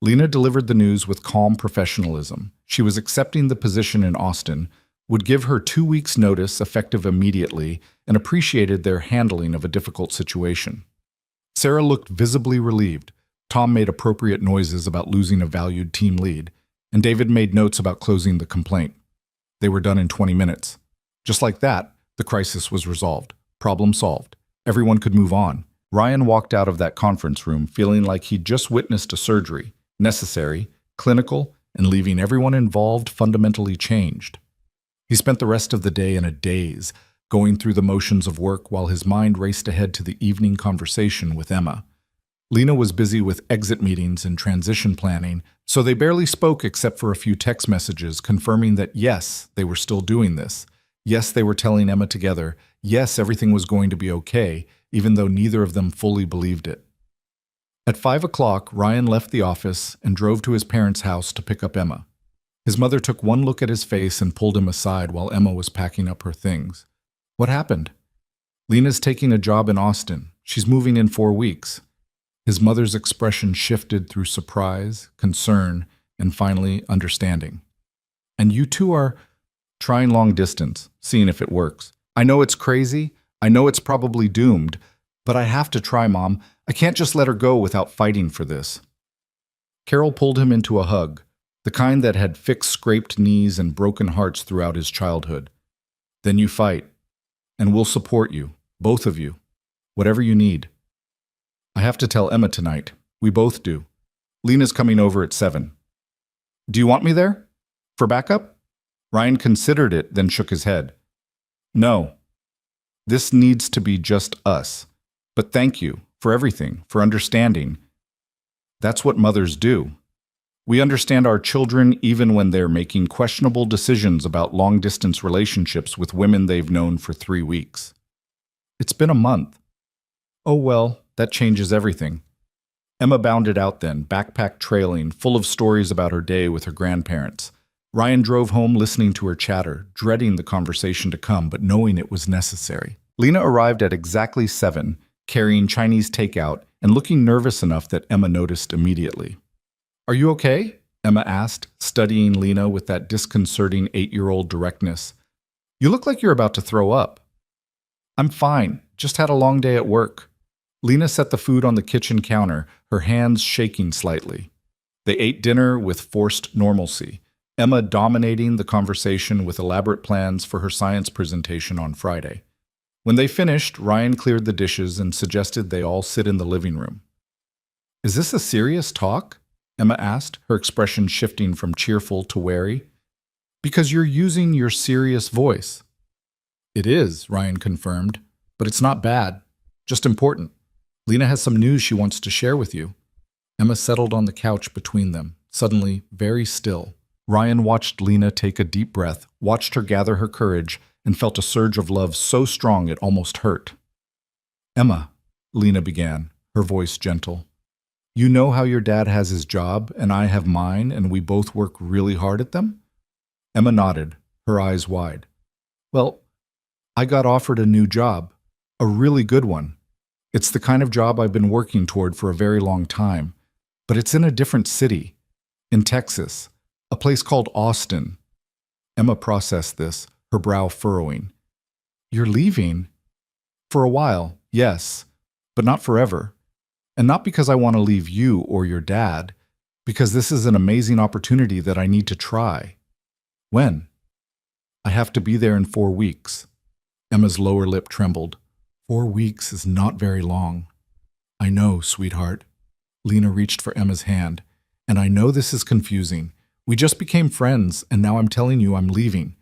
Lena delivered the news with calm professionalism. She was accepting the position in Austin, would give her 2 weeks' notice effective immediately, and appreciated their handling of a difficult situation. Sarah looked visibly relieved. Tom made appropriate noises about losing a valued team lead, and David made notes about closing the complaint. They were done in 20 minutes. Just like that, the crisis was resolved. Problem solved. Everyone could move on. Ryan walked out of that conference room feeling like he'd just witnessed a surgery, necessary, clinical, and leaving everyone involved fundamentally changed. He spent the rest of the day in a daze, going through the motions of work while his mind raced ahead to the evening conversation with Emma. Lena was busy with exit meetings and transition planning, so they barely spoke except for a few text messages confirming that yes, they were still doing this. Yes, they were telling Emma together. Yes, everything was going to be okay, even though neither of them fully believed it. At 5 o'clock, Ryan left the office and drove to his parents' house to pick up Emma. His mother took one look at his face and pulled him aside while Emma was packing up her things. What happened? Lena's taking a job in Austin. She's moving in 4 weeks. His mother's expression shifted through surprise, concern, and finally understanding. And you two are trying long distance, seeing if it works. I know it's crazy. I know it's probably doomed, but I have to try, Mom. I can't just let her go without fighting for this. Carol pulled him into a hug, the kind that had fixed scraped knees and broken hearts throughout his childhood. Then you fight, and we'll support you, both of you, whatever you need. I have to tell Emma tonight. We both do. Lena's coming over at 7. Do you want me there? For backup? Ryan considered it, then shook his head. No. This needs to be just us. But thank you for everything, for understanding. That's what mothers do. We understand our children even when they're making questionable decisions about long-distance relationships with women they've known for 3 weeks. It's been a month. Oh well, that changes everything. Emma bounded out then, backpack trailing, full of stories about her day with her grandparents. Ryan drove home listening to her chatter, dreading the conversation to come, but knowing it was necessary. Lena arrived at exactly 7, carrying Chinese takeout and looking nervous enough that Emma noticed immediately. Are you okay? Emma asked, studying Lena with that disconcerting 8-year-old directness. You look like you're about to throw up. I'm fine, just had a long day at work. Lena set the food on the kitchen counter, her hands shaking slightly. They ate dinner with forced normalcy, Emma dominating the conversation with elaborate plans for her science presentation on Friday. When they finished, Ryan cleared the dishes and suggested they all sit in the living room. Is this a serious talk? Emma asked, her expression shifting from cheerful to wary. Because you're using your serious voice. It is, Ryan confirmed, but it's not bad, just important. Lena has some news she wants to share with you. Emma settled on the couch between them, suddenly very still. Ryan watched Lena take a deep breath, watched her gather her courage, and felt a surge of love so strong it almost hurt. Emma, Lena began, her voice gentle. You know how your dad has his job, and I have mine, and we both work really hard at them? Emma nodded, her eyes wide. Well, I got offered a new job, a really good one. It's the kind of job I've been working toward for a very long time, but it's in a different city, in Texas, a place called Austin. Emma processed this, her brow furrowing. You're leaving? For a while, yes, but not forever. And not because I want to leave you or your dad, because this is an amazing opportunity that I need to try. When? I have to be there in 4 weeks. Emma's lower lip trembled. 4 weeks is not very long. I know, sweetheart. Lena reached for Emma's hand. And I know this is confusing. We just became friends, and now I'm telling you I'm leaving.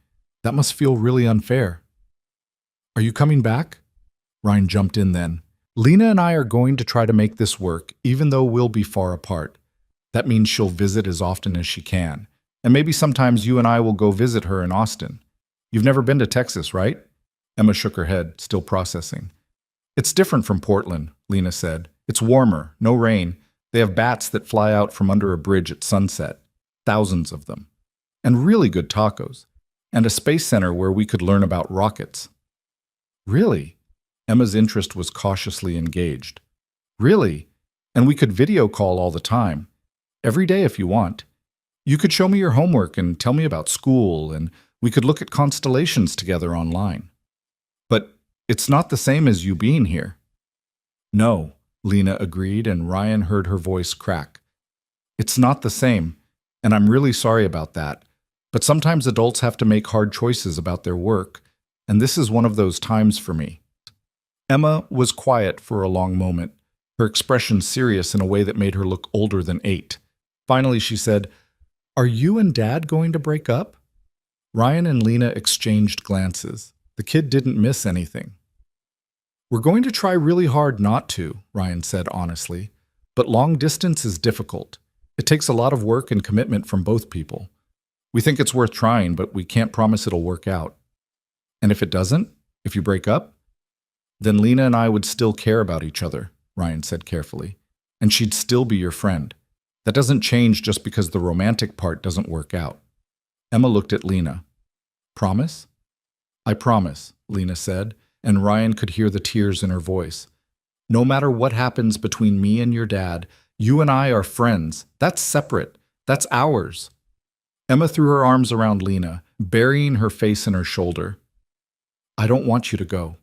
That must feel really unfair. Are you coming back? Ryan jumped in then. Lena and I are going to try to make this work, even though we'll be far apart. That means she'll visit as often as she can. And maybe sometimes you and I will go visit her in Austin. You've never been to Texas, right? Emma shook her head, still processing. It's different from Portland, Lena said. It's warmer, no rain. They have bats that fly out from under a bridge at sunset. Thousands of them. And really good tacos. And a space center where we could learn about rockets. Really? Emma's interest was cautiously engaged. Really? And we could video call all the time. Every day if you want. You could show me your homework and tell me about school, and we could look at constellations together online. But it's not the same as you being here. No, Lena agreed, and Ryan heard her voice crack. It's not the same, and I'm really sorry about that. But sometimes adults have to make hard choices about their work, and this is one of those times for me. Emma was quiet for a long moment, her expression serious in a way that made her look older than 8. Finally, she said, Are you and Dad going to break up? Ryan and Lena exchanged glances. The kid didn't miss anything. We're going to try really hard not to, Ryan said honestly, but long distance is difficult. It takes a lot of work and commitment from both people. We think it's worth trying, but we can't promise it'll work out. And if it doesn't, if you break up, then Lena and I would still care about each other, Ryan said carefully, and she'd still be your friend. That doesn't change just because the romantic part doesn't work out. Emma looked at Lena. Promise? I promise, Lena said, and Ryan could hear the tears in her voice. No matter what happens between me and your dad, you and I are friends. That's separate. That's ours. Emma threw her arms around Lena, burying her face in her shoulder. I don't want you to go.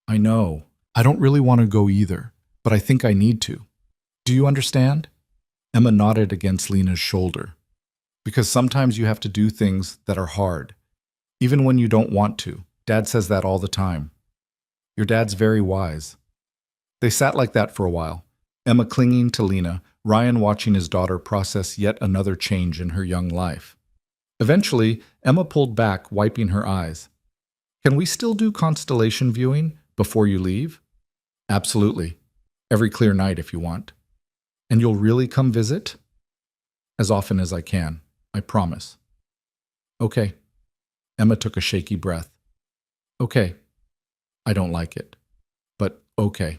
I know. I don't really want to go either, but I think I need to. Do you understand? Emma nodded against Lena's shoulder. Because sometimes you have to do things that are hard, even when you don't want to. Dad says that all the time. Your dad's very wise. They sat like that for a while, Emma clinging to Lena, Ryan watching his daughter process yet another change in her young life. Eventually, Emma pulled back, wiping her eyes. Can we still do constellation viewing before you leave? Absolutely. Every clear night if you want. And you'll really come visit? As often as I can, I promise. Okay. Emma took a shaky breath. Okay. I don't like it. But okay.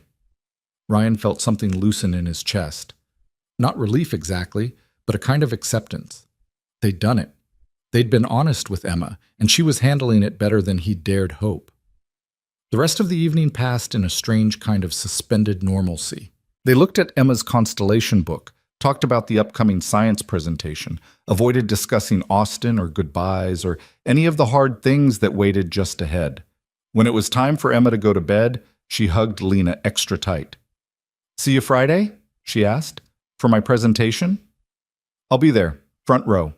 Ryan felt something loosen in his chest. Not relief exactly, but a kind of acceptance. They'd done it. They'd been honest with Emma, and she was handling it better than he dared hope. The rest of the evening passed in a strange kind of suspended normalcy. They looked at Emma's constellation book, talked about the upcoming science presentation, avoided discussing Austin or goodbyes or any of the hard things that waited just ahead. When it was time for Emma to go to bed, she hugged Lena extra tight. See you Friday? She asked. For my presentation? I'll be there, front row.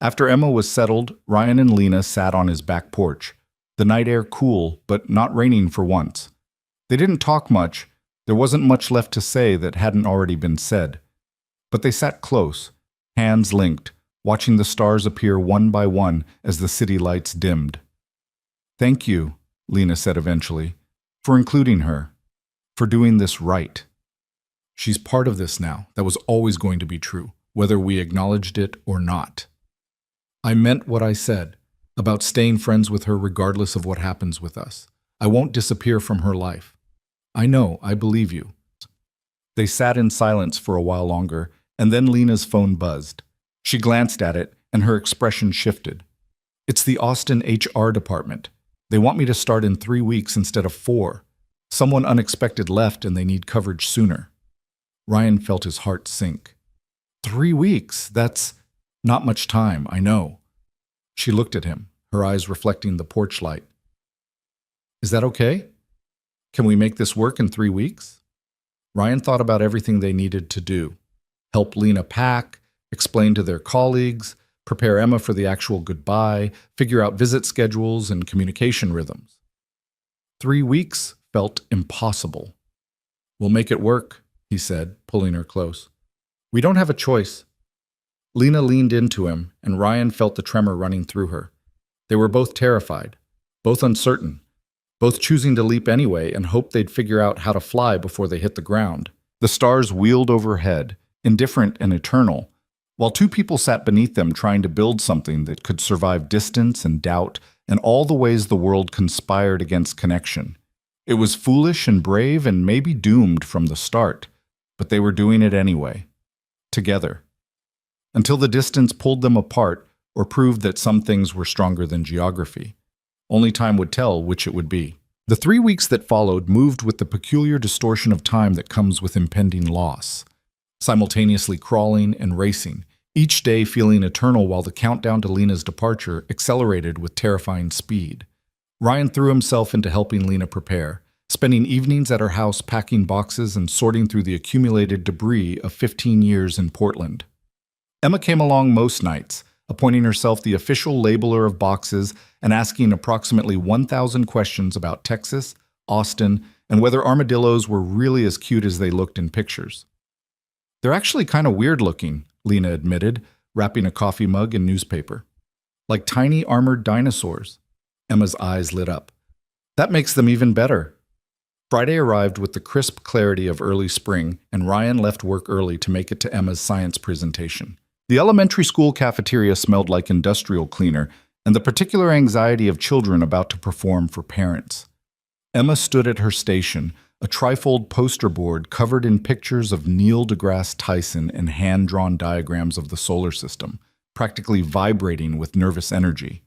After Emma was settled, Ryan and Lena sat on his back porch, the night air cool, but not raining for once. They didn't talk much. There wasn't much left to say that hadn't already been said. But they sat close, hands linked, watching the stars appear one by one as the city lights dimmed. Thank you, Lena said eventually, for including her, for doing this right. She's part of this now. That was always going to be true, whether we acknowledged it or not. I meant what I said about staying friends with her regardless of what happens with us. I won't disappear from her life. I know, I believe you. They sat in silence for a while longer, and then Lena's phone buzzed. She glanced at it, and her expression shifted. It's the Austin HR department. They want me to start in 3 weeks instead of 4. Someone unexpected left, and they need coverage sooner. Ryan felt his heart sink. 3 weeks? That's not much time, I know. She looked at him, her eyes reflecting the porch light. Is that okay? Can we make this work in 3 weeks? Ryan thought about everything they needed to do. Help Lena pack, explain to their colleagues, prepare Emma for the actual goodbye, figure out visit schedules and communication rhythms. 3 weeks felt impossible. We'll make it work, he said, pulling her close. We don't have a choice. Lena leaned into him, and Ryan felt the tremor running through her. They were both terrified, both uncertain, both choosing to leap anyway and hope they'd figure out how to fly before they hit the ground. The stars wheeled overhead, indifferent and eternal, while 2 people sat beneath them trying to build something that could survive distance and doubt and all the ways the world conspired against connection. It was foolish and brave and maybe doomed from the start, but they were doing it anyway, together. Until the distance pulled them apart or proved that some things were stronger than geography. Only time would tell which it would be. The 3 weeks that followed moved with the peculiar distortion of time that comes with impending loss, simultaneously crawling and racing, each day feeling eternal while the countdown to Lena's departure accelerated with terrifying speed. Ryan threw himself into helping Lena prepare, spending evenings at her house packing boxes and sorting through the accumulated debris of 15 years in Portland. Emma came along most nights, appointing herself the official labeler of boxes and asking approximately 1,000 questions about Texas, Austin, and whether armadillos were really as cute as they looked in pictures. They're actually kind of weird looking, Lena admitted, wrapping a coffee mug in newspaper. Like tiny armored dinosaurs. Emma's eyes lit up. That makes them even better. Friday arrived with the crisp clarity of early spring, and Ryan left work early to make it to Emma's science presentation. The elementary school cafeteria smelled like industrial cleaner, and the particular anxiety of children about to perform for parents. Emma stood at her station, a trifold poster board covered in pictures of Neil deGrasse Tyson and hand-drawn diagrams of the solar system, practically vibrating with nervous energy.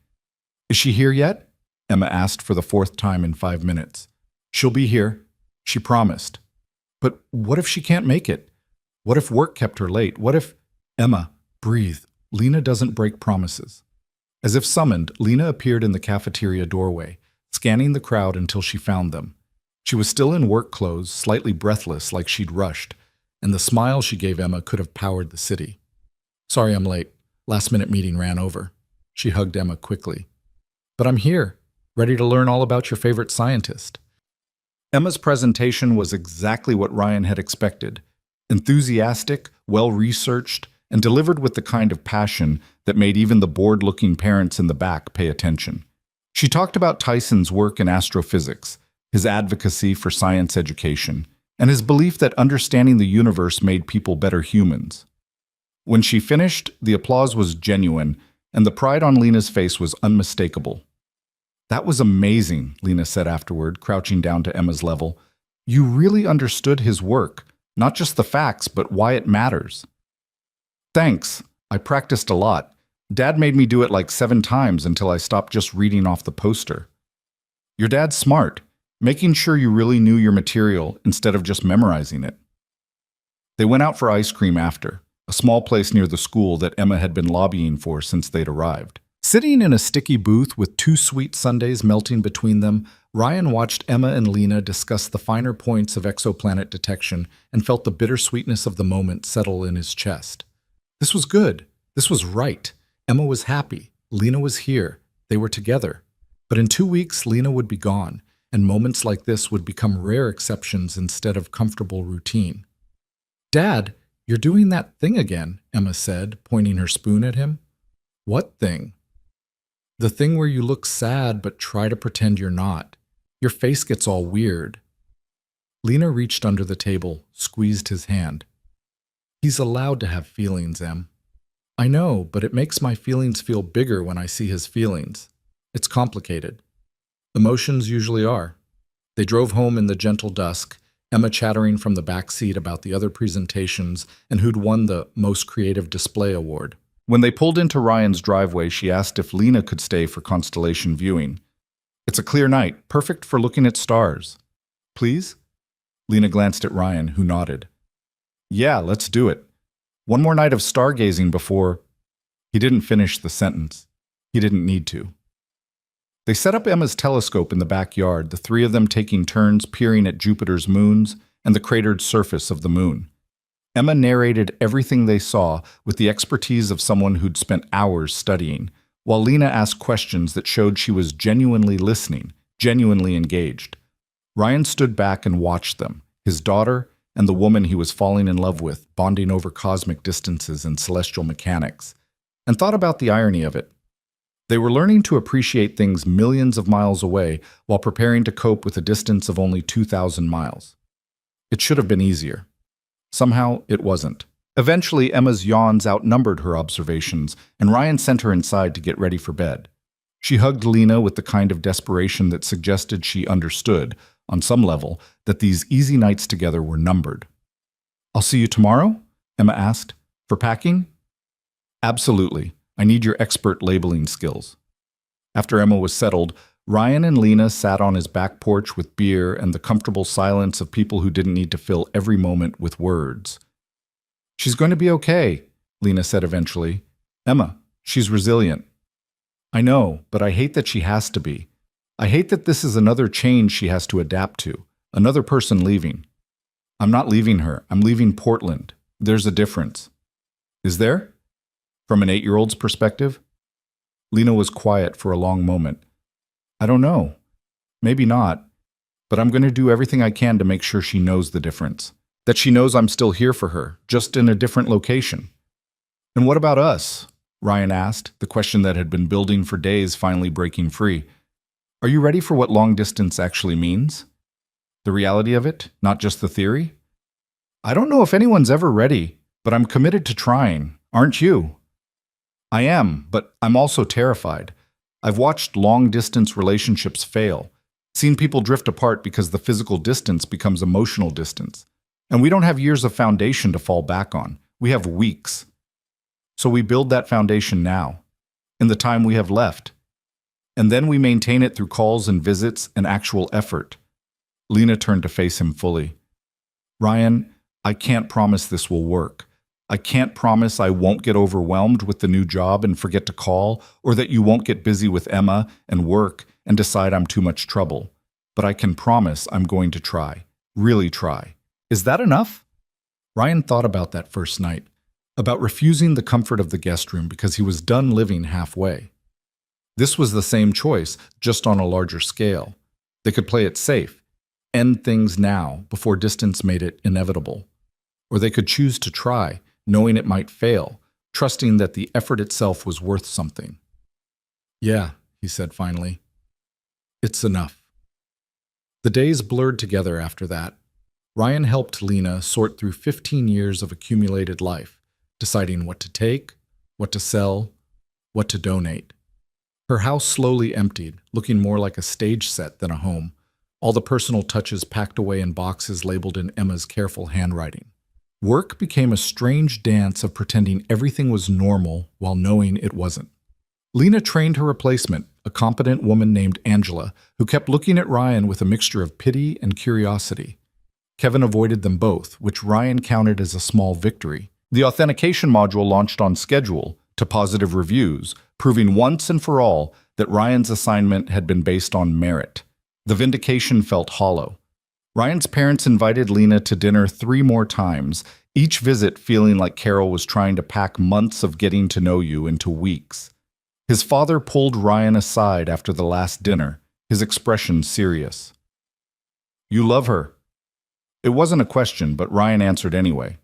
"Is she here yet?" Emma asked for the fourth time in 5 minutes. "She'll be here," she promised. "But what if she can't make it? What if work kept her late? What if—" "Emma, breathe. Lena doesn't break promises." As if summoned, Lena appeared in the cafeteria doorway, scanning the crowd until she found them. She was still in work clothes, slightly breathless like she'd rushed, and the smile she gave Emma could have powered the city. "Sorry I'm late. Last-minute meeting ran over." She hugged Emma quickly. "But I'm here, ready to learn all about your favorite scientist." Emma's presentation was exactly what Ryan had expected. Enthusiastic, well-researched, and delivered with the kind of passion that made even the bored-looking parents in the back pay attention. She talked about Tyson's work in astrophysics, his advocacy for science education, and his belief that understanding the universe made people better humans. When she finished, the applause was genuine, and the pride on Lena's face was unmistakable. "That was amazing," Lena said afterward, crouching down to Emma's level. "You really understood his work, not just the facts, but why it matters." "Thanks. I practiced a lot. Dad made me do it like 7 times until I stopped just reading off the poster." "Your dad's smart, making sure you really knew your material instead of just memorizing it." They went out for ice cream after, a small place near the school that Emma had been lobbying for since they'd arrived. Sitting in a sticky booth with 2 sweet sundaes melting between them, Ryan watched Emma and Lena discuss the finer points of exoplanet detection and felt the bittersweetness of the moment settle in his chest. This was good. This was right. Emma was happy. Lena was here. They were together. But in 2 weeks, Lena would be gone, and moments like this would become rare exceptions instead of comfortable routine. "Dad, you're doing that thing again," Emma said, pointing her spoon at him. "What thing?" "The thing where you look sad but try to pretend you're not. Your face gets all weird." Lena reached under the table, squeezed his hand. "He's allowed to have feelings, Em." "I know, but it makes my feelings feel bigger when I see his feelings. It's complicated." Emotions usually are. They drove home in the gentle dusk, Emma chattering from the back seat about the other presentations and who'd won the Most Creative Display Award. When they pulled into Ryan's driveway, she asked if Lena could stay for constellation viewing. "It's a clear night, perfect for looking at stars." "Please?" Lena glanced at Ryan, who nodded. "Yeah, let's do it. One more night of stargazing before—" He didn't finish the sentence. He didn't need to. They set up Emma's telescope in the backyard, the 3 of them taking turns peering at Jupiter's moons and the cratered surface of the moon. Emma narrated everything they saw with the expertise of someone who'd spent hours studying, while Lena asked questions that showed she was genuinely listening, genuinely engaged. Ryan stood back and watched them, his daughter and the woman he was falling in love with, bonding over cosmic distances and celestial mechanics, and thought about the irony of it. They were learning to appreciate things millions of miles away while preparing to cope with a distance of only 2,000 miles. It should have been easier. Somehow, it wasn't. Eventually, Emma's yawns outnumbered her observations, and Ryan sent her inside to get ready for bed. She hugged Lena with the kind of desperation that suggested she understood, on some level, that these easy nights together were numbered. "I'll see you tomorrow?" Emma asked. "For packing?" "Absolutely. I need your expert labeling skills." After Emma was settled, Ryan and Lena sat on his back porch with beer and the comfortable silence of people who didn't need to fill every moment with words. "She's going to be okay," Lena said eventually. "Emma, she's resilient." "I know, but I hate that she has to be. I hate that this is another change she has to adapt to, another person leaving." "I'm not leaving her. I'm leaving Portland. There's a difference." "Is there?" From an 8-year-old's perspective? Lena was quiet for a long moment. "I don't know. Maybe not. But I'm going to do everything I can to make sure she knows the difference. That she knows I'm still here for her, just in a different location." "And what about us?" Ryan asked, the question that had been building for days finally breaking free. Are you ready for what long distance actually means? The reality of it, not just the theory? I don't know if anyone's ever ready, but I'm committed to trying. Aren't you? I am, but I'm also terrified. I've watched long-distance relationships fail, seen people drift apart because the physical distance becomes emotional distance. And we don't have years of foundation to fall back on. We have weeks. So we build that foundation now, in the time we have left. And then we maintain it through calls and visits and actual effort. Lena turned to face him fully. Ryan, I can't promise this will work. I can't promise I won't get overwhelmed with the new job and forget to call, or that you won't get busy with Emma and work and decide I'm too much trouble. But I can promise I'm going to try. Really try. Is that enough? Ryan thought about that first night, about refusing the comfort of the guest room because he was done living halfway. This was the same choice, just on a larger scale. They could play it safe, end things now before distance made it inevitable. Or they could choose to try, knowing it might fail, trusting that the effort itself was worth something. Yeah, he said finally. It's enough. The days blurred together after that. Ryan helped Lena sort through 15 years of accumulated life, deciding what to take, what to sell, what to donate. Her house slowly emptied, looking more like a stage set than a home, all the personal touches packed away in boxes labeled in Emma's careful handwriting. Work became a strange dance of pretending everything was normal while knowing it wasn't. Lena trained her replacement, a competent woman named Angela, who kept looking at Ryan with a mixture of pity and curiosity. Kevin avoided them both, which Ryan counted as a small victory. The authentication module launched on schedule, to positive reviews, proving once and for all that Ryan's assignment had been based on merit. The vindication felt hollow. Ryan's parents invited Lena to dinner 3 more times, each visit feeling like Carol was trying to pack months of getting to know you into weeks. His father pulled Ryan aside after the last dinner, his expression serious. You love her? It wasn't a question, but Ryan answered anyway.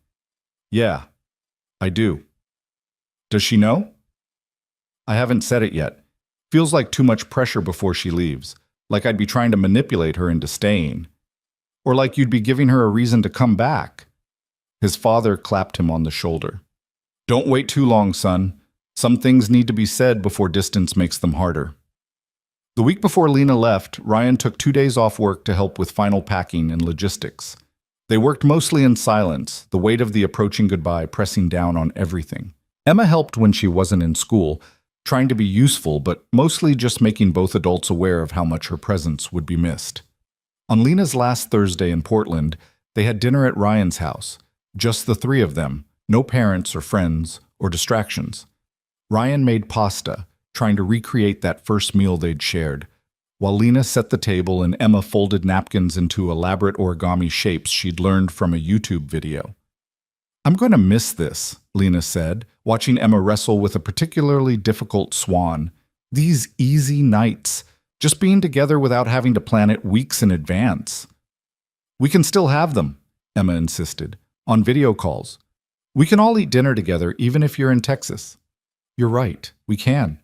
Yeah, I do. Does she know? I haven't said it yet. Feels like too much pressure before she leaves, like I'd be trying to manipulate her into staying. Or like you'd be giving her a reason to come back. His father clapped him on the shoulder. Don't wait too long, son. Some things need to be said before distance makes them harder. The week before Lena left, Ryan took 2 days off work to help with final packing and logistics. They worked mostly in silence, the weight of the approaching goodbye pressing down on everything. Emma helped when she wasn't in school, trying to be useful, but mostly just making both adults aware of how much her presence would be missed. On Lena's last Thursday in Portland, they had dinner at Ryan's house, just the 3 of them, no parents or friends or distractions. Ryan made pasta, trying to recreate that first meal they'd shared, while Lena set the table and Emma folded napkins into elaborate origami shapes she'd learned from a YouTube video. I'm going to miss this, Lena said, watching Emma wrestle with a particularly difficult swan. These easy nights, just being together without having to plan it weeks in advance. We can still have them, Emma insisted, on video calls. We can all eat dinner together even if you're in Texas. You're right, we can.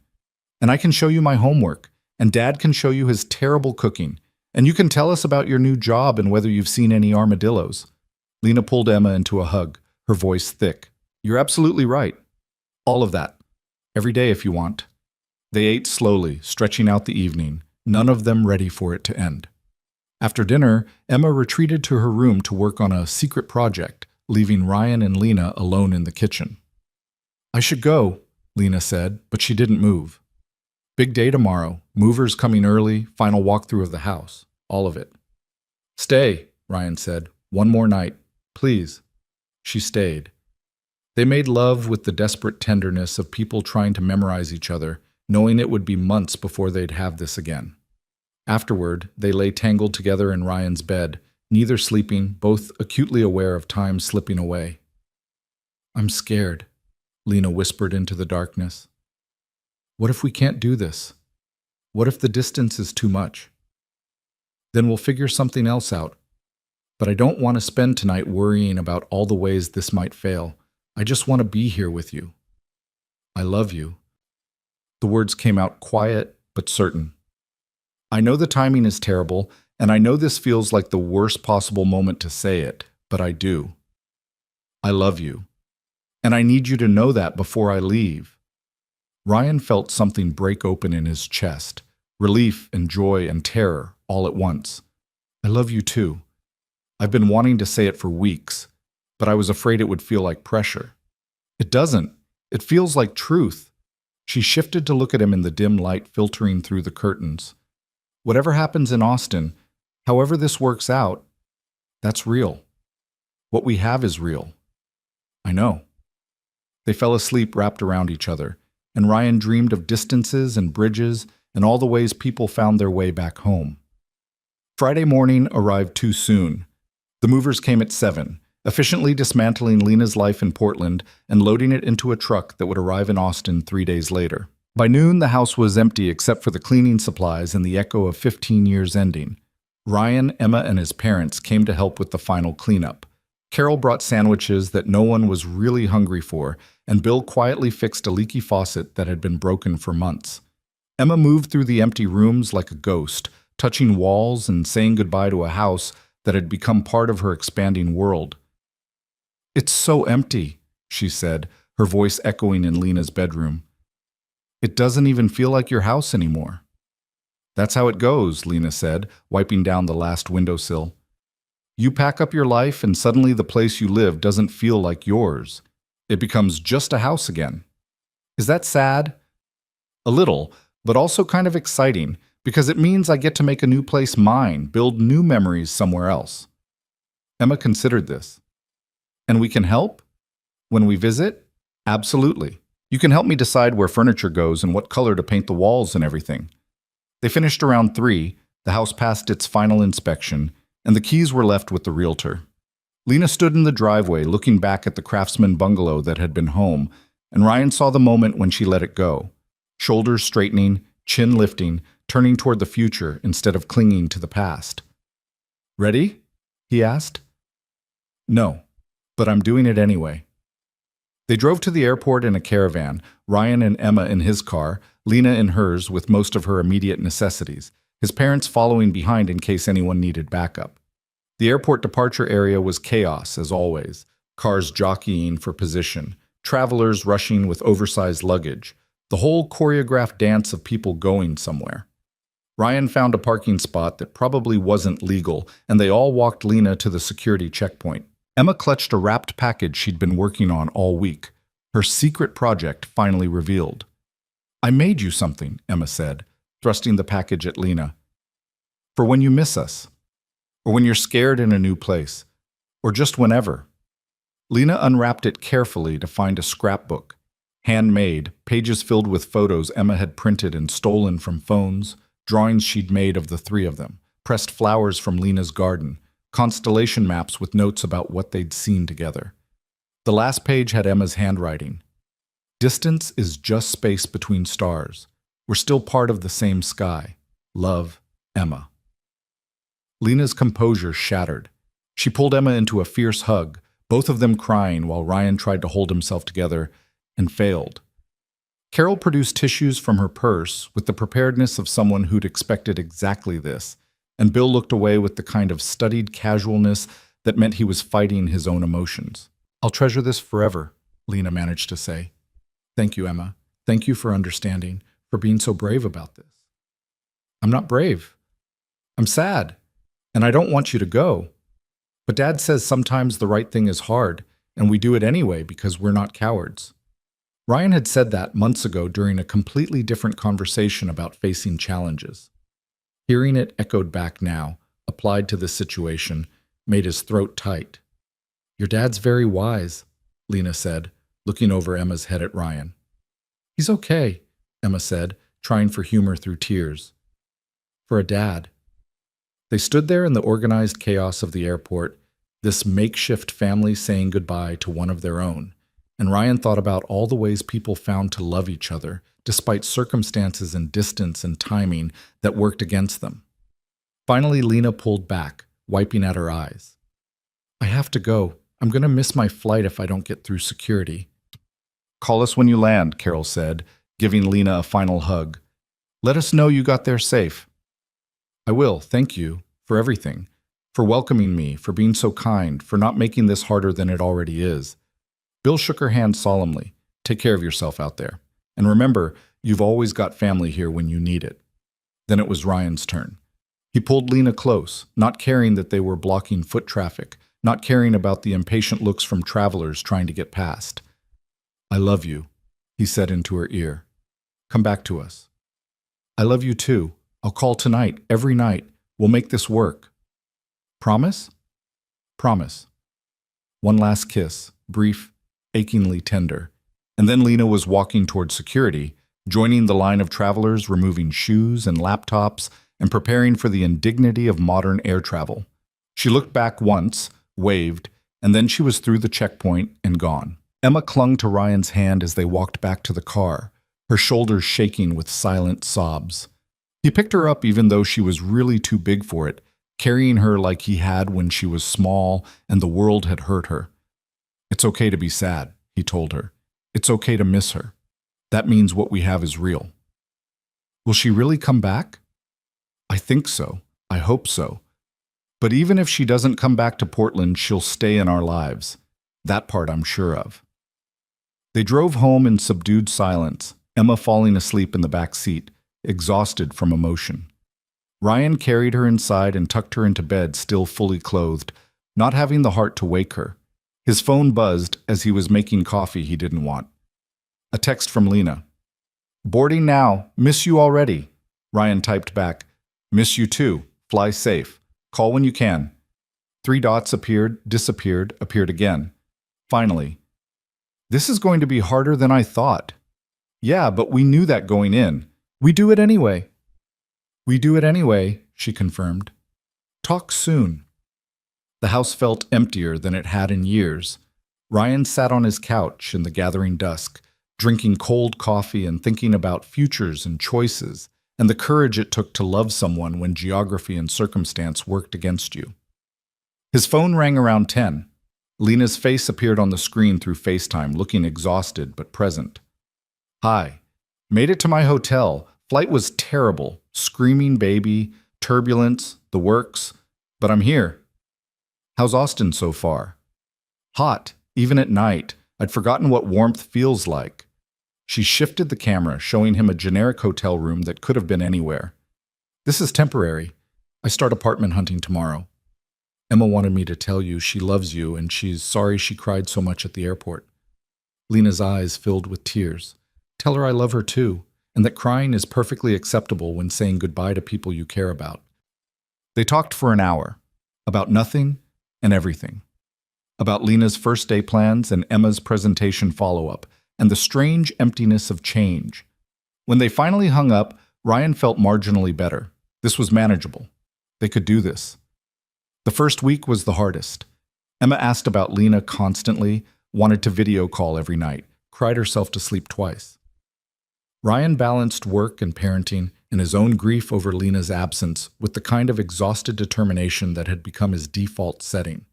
And I can show you my homework, and Dad can show you his terrible cooking, and you can tell us about your new job and whether you've seen any armadillos. Lena pulled Emma into a hug, her voice thick. You're absolutely right. All of that. Every day if you want. They ate slowly, stretching out the evening, none of them ready for it to end. After dinner, Emma retreated to her room to work on a secret project, leaving Ryan and Lena alone in the kitchen. I should go, Lena said, but she didn't move. Big day tomorrow, movers coming early, final walkthrough of the house, all of it. Stay, Ryan said. One more night, please. She stayed. They made love with the desperate tenderness of people trying to memorize each other, knowing it would be months before they'd have this again. Afterward, they lay tangled together in Ryan's bed, neither sleeping, both acutely aware of time slipping away. I'm scared, Lena whispered into the darkness. What if we can't do this? What if the distance is too much? Then we'll figure something else out. But I don't want to spend tonight worrying about all the ways this might fail. I just want to be here with you. I love you. The words came out quiet but certain. I know the timing is terrible, and I know this feels like the worst possible moment to say it, but I do. I love you. And I need you to know that before I leave. Ryan felt something break open in his chest, relief and joy and terror all at once. I love you too. I've been wanting to say it for weeks, but I was afraid it would feel like pressure. It doesn't. It feels like truth. She shifted to look at him in the dim light filtering through the curtains. Whatever happens in Austin, however this works out, that's real. What we have is real. I know. They fell asleep wrapped around each other, and Ryan dreamed of distances and bridges and all the ways people found their way back home. Friday morning arrived too soon. The movers came at 7, efficiently dismantling Lena's life in Portland and loading it into a truck that would arrive in Austin 3 days later. By noon, the house was empty except for the cleaning supplies and the echo of 15 years ending. Ryan, Emma, and his parents came to help with the final cleanup. Carol brought sandwiches that no one was really hungry for, and Bill quietly fixed a leaky faucet that had been broken for months. Emma moved through the empty rooms like a ghost, touching walls and saying goodbye to a house that had become part of her expanding world. "It's so empty," she said, her voice echoing in Lena's bedroom. "It doesn't even feel like your house anymore." "That's how it goes," Lena said, wiping down the last windowsill. "You pack up your life and suddenly the place you live doesn't feel like yours. It becomes just a house again." "Is that sad?" "A little, but also kind of exciting, because it means I get to make a new place mine, build new memories somewhere else." Emma considered this. "And we can help? When we visit?" "Absolutely. You can help me decide where furniture goes and what color to paint the walls and everything." They finished around 3, the house passed its final inspection, and the keys were left with the realtor. Lena stood in the driveway looking back at the craftsman bungalow that had been home, and Ryan saw the moment when she let it go. Shoulders straightening, chin lifting, turning toward the future instead of clinging to the past. "Ready?" he asked. "No, but I'm doing it anyway." They drove to the airport in a caravan, Ryan and Emma in his car, Lena in hers with most of her immediate necessities, his parents following behind in case anyone needed backup. The airport departure area was chaos, as always, cars jockeying for position, travelers rushing with oversized luggage, the whole choreographed dance of people going somewhere. Ryan found a parking spot that probably wasn't legal, and they all walked Lena to the security checkpoint. Emma clutched a wrapped package she'd been working on all week, her secret project finally revealed. "I made you something," Emma said, thrusting the package at Lena. "For when you miss us, or when you're scared in a new place, or just whenever." Lena unwrapped it carefully to find a scrapbook, handmade, pages filled with photos Emma had printed and stolen from phones, drawings she'd made of the 3 of them, pressed flowers from Lena's garden, constellation maps with notes about what they'd seen together. The last page had Emma's handwriting. "Distance is just space between stars. We're still part of the same sky. Love, Emma." Lena's composure shattered. She pulled Emma into a fierce hug, both of them crying while Ryan tried to hold himself together and failed. Carol produced tissues from her purse with the preparedness of someone who'd expected exactly this, and Bill looked away with the kind of studied casualness that meant he was fighting his own emotions. "I'll treasure this forever," Lena managed to say. "Thank you, Emma. Thank you for understanding, for being so brave about this." "I'm not brave. I'm sad, and I don't want you to go. But Dad says sometimes the right thing is hard, and we do it anyway because we're not cowards." Ryan had said that months ago during a completely different conversation about facing challenges. Hearing it echoed back now, applied to this situation, made his throat tight. "Your dad's very wise," Lena said, looking over Emma's head at Ryan. "He's okay," Emma said, trying for humor through tears. "For a dad." They stood there in the organized chaos of the airport, this makeshift family saying goodbye to one of their own, and Ryan thought about all the ways people found to love each other, despite circumstances and distance and timing that worked against them. Finally, Lena pulled back, wiping at her eyes. "I have to go. I'm going to miss my flight if I don't get through security." "Call us when you land," Carol said, giving Lena a final hug. "Let us know you got there safe." I will. Thank you for everything. For welcoming me, for being so kind, for not making this harder than it already is. Bill shook her hand solemnly. Take care of yourself out there. And remember, you've always got family here when you need it. Then it was Ryan's turn. He pulled Lena close, not caring that they were blocking foot traffic, not caring about the impatient looks from travelers trying to get past. I love you, he said into her ear. Come back to us. I love you too. I'll call tonight, every night. We'll make this work. Promise? Promise. One last kiss, brief, achingly tender. And then Lena was walking toward security, joining the line of travelers removing shoes and laptops and preparing for the indignity of modern air travel. She looked back once, waved, and then she was through the checkpoint and gone. Emma clung to Ryan's hand as they walked back to the car, her shoulders shaking with silent sobs. He picked her up even though she was really too big for it, carrying her like he had when she was small and the world had hurt her. It's okay to be sad, he told her. It's okay to miss her. That means what we have is real. Will she really come back? I think so. I hope so. But even if she doesn't come back to Portland, she'll stay in our lives. That part I'm sure of. They drove home in subdued silence, Emma falling asleep in the back seat, exhausted from emotion. Ryan carried her inside and tucked her into bed, still fully clothed, not having the heart to wake her. His phone buzzed as he was making coffee he didn't want. A text from Lena. Boarding now. Miss you already. Ryan typed back. Miss you too. Fly safe. Call when you can. 3 dots appeared, disappeared, appeared again. Finally. This is going to be harder than I thought. Yeah, but we knew that going in. We do it anyway. We do it anyway, she confirmed. Talk soon. The house felt emptier than it had in years. Ryan sat on his couch in the gathering dusk, drinking cold coffee and thinking about futures and choices, and the courage it took to love someone when geography and circumstance worked against you. His phone rang around 10. Lena's face appeared on the screen through FaceTime, looking exhausted but present. Hi. Made it to my hotel. Flight was terrible. Screaming baby, turbulence, the works. But I'm here. How's Austin so far? Hot, even at night. I'd forgotten what warmth feels like. She shifted the camera, showing him a generic hotel room that could have been anywhere. This is temporary. I start apartment hunting tomorrow. Emma wanted me to tell you she loves you and she's sorry she cried so much at the airport. Lena's eyes filled with tears. Tell her I love her too, and that crying is perfectly acceptable when saying goodbye to people you care about. They talked for an hour, about nothing and everything. About Lena's first day plans and Emma's presentation follow-up, and the strange emptiness of change. When they finally hung up, Ryan felt marginally better. This was manageable. They could do this. The first week was the hardest. Emma asked about Lena constantly, wanted to video call every night, cried herself to sleep twice. Ryan balanced work and parenting and his own grief over Lena's absence with the kind of exhausted determination that had become his default setting.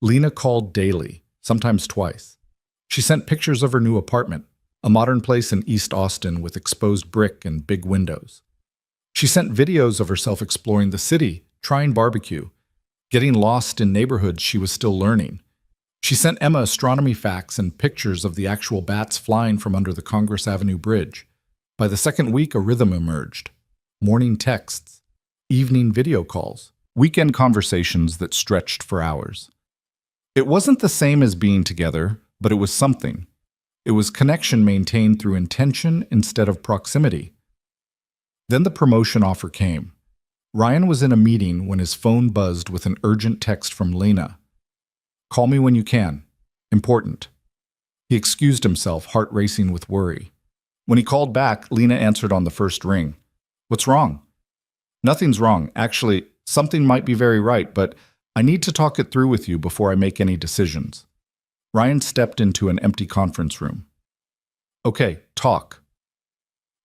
Lena called daily, sometimes twice. She sent pictures of her new apartment, a modern place in East Austin with exposed brick and big windows. She sent videos of herself exploring the city, trying barbecue, getting lost in neighborhoods she was still learning. She sent Emma astronomy facts and pictures of the actual bats flying from under the Congress Avenue Bridge. By the second week, a rhythm emerged. Morning texts, evening video calls, weekend conversations that stretched for hours. It wasn't the same as being together, but it was something. It was connection maintained through intention instead of proximity. Then the promotion offer came. Ryan was in a meeting when his phone buzzed with an urgent text from Lena. Call me when you can. Important. He excused himself, heart racing with worry. When he called back, Lena answered on the first ring. What's wrong? Nothing's wrong. Actually, something might be very right, but I need to talk it through with you before I make any decisions. Ryan stepped into an empty conference room. Okay, talk.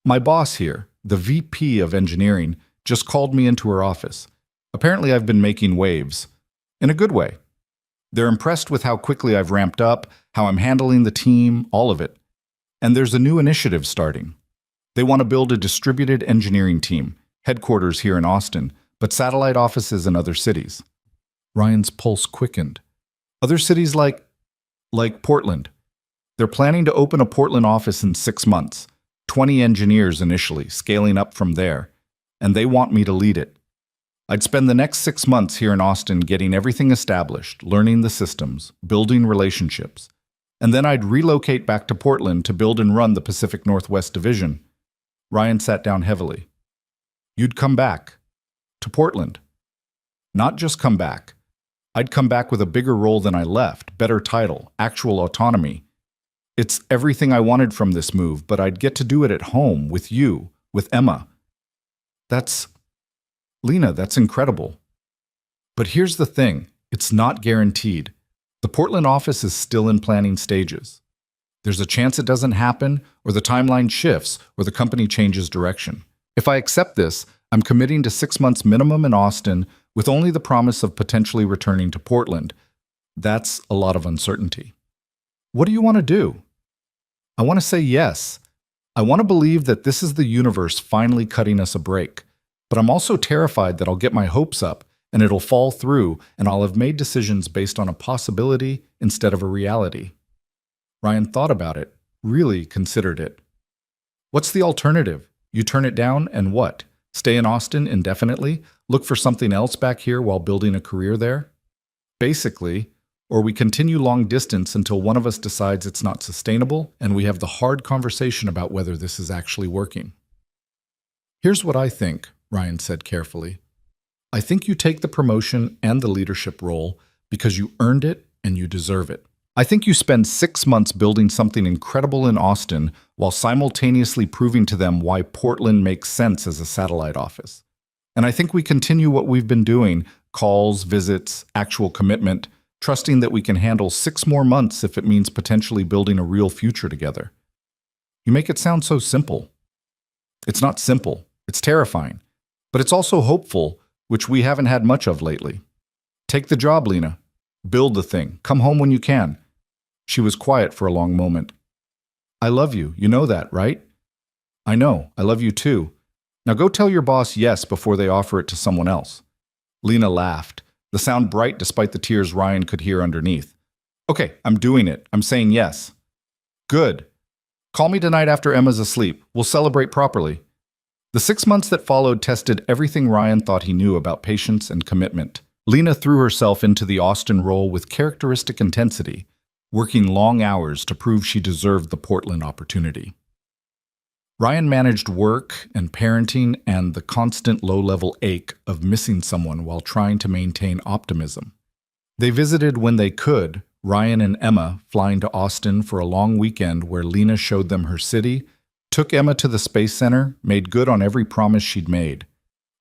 My boss here, the VP of engineering, just called me into her office. Apparently I've been making waves. In a good way. They're impressed with how quickly I've ramped up, how I'm handling the team, all of it. And there's a new initiative starting. They want to build a distributed engineering team, headquarters here in Austin, but satellite offices in other cities. Ryan's pulse quickened. Other cities like Portland. They're planning to open a Portland office in 6 months. 20 engineers initially, scaling up from there. And they want me to lead it. I'd spend the next 6 months here in Austin getting everything established, learning the systems, building relationships. And then I'd relocate back to Portland to build and run the Pacific Northwest Division. Ryan sat down heavily. You'd come back. To Portland. Not just come back. I'd come back with a bigger role than I left, better title, actual autonomy. It's everything I wanted from this move, but I'd get to do it at home, with you, with Emma. Lena, that's incredible. But here's the thing, it's not guaranteed. The Portland office is still in planning stages. There's a chance it doesn't happen, or the timeline shifts, or the company changes direction. If I accept this, I'm committing to 6 months minimum in Austin with only the promise of potentially returning to Portland. That's a lot of uncertainty. What do you want to do? I want to say yes. I want to believe that this is the universe finally cutting us a break. But I'm also terrified that I'll get my hopes up and it'll fall through and I'll have made decisions based on a possibility instead of a reality. Ryan thought about it, really considered it. What's the alternative? You turn it down and what? Stay in Austin indefinitely? Look for something else back here while building a career there? Basically, or we continue long distance until one of us decides it's not sustainable and we have the hard conversation about whether this is actually working. Here's what I think, Ryan said carefully. I think you take the promotion and the leadership role because you earned it and you deserve it. I think you spend 6 months building something incredible in Austin while simultaneously proving to them why Portland makes sense as a satellite office. And I think we continue what we've been doing, calls, visits, actual commitment, trusting that we can handle 6 more months if it means potentially building a real future together. You make it sound so simple. It's not simple. It's terrifying. But it's also hopeful, which we haven't had much of lately. Take the job, Lena. Build the thing. Come home when you can. She was quiet for a long moment. I love you. You know that, right? I know. I love you too. Now go tell your boss yes before they offer it to someone else. Lena laughed, the sound bright despite the tears Ryan could hear underneath. Okay, I'm doing it. I'm saying yes. Good. Call me tonight after Emma's asleep. We'll celebrate properly. The 6 months that followed tested everything Ryan thought he knew about patience and commitment. Lena threw herself into the Austin role with characteristic intensity, working long hours to prove she deserved the Portland opportunity. Ryan managed work and parenting and the constant low-level ache of missing someone while trying to maintain optimism. They visited when they could, Ryan and Emma flying to Austin for a long weekend where Lena showed them her city, took Emma to the Space Center, made good on every promise she'd made.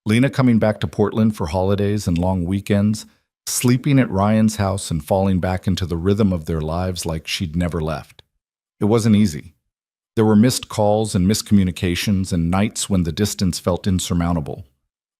Lena coming back to Portland for holidays and long weekends, sleeping at Ryan's house and falling back into the rhythm of their lives like she'd never left. It wasn't easy. There were missed calls and miscommunications and nights when the distance felt insurmountable.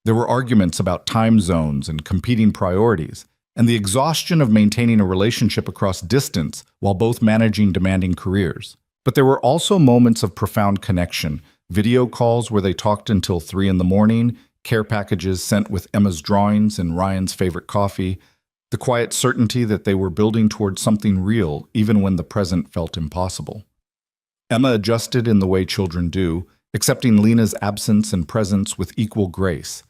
There were arguments about time zones and competing priorities, and the exhaustion of maintaining a relationship across distance while both managing demanding careers. But there were also moments of profound connection, video calls where they talked until 3 a.m, care packages sent with Emma's drawings and Ryan's favorite coffee, the quiet certainty that they were building towards something real even when the present felt impossible. Emma adjusted in the way children do, accepting Lena's absence and presence with equal grace,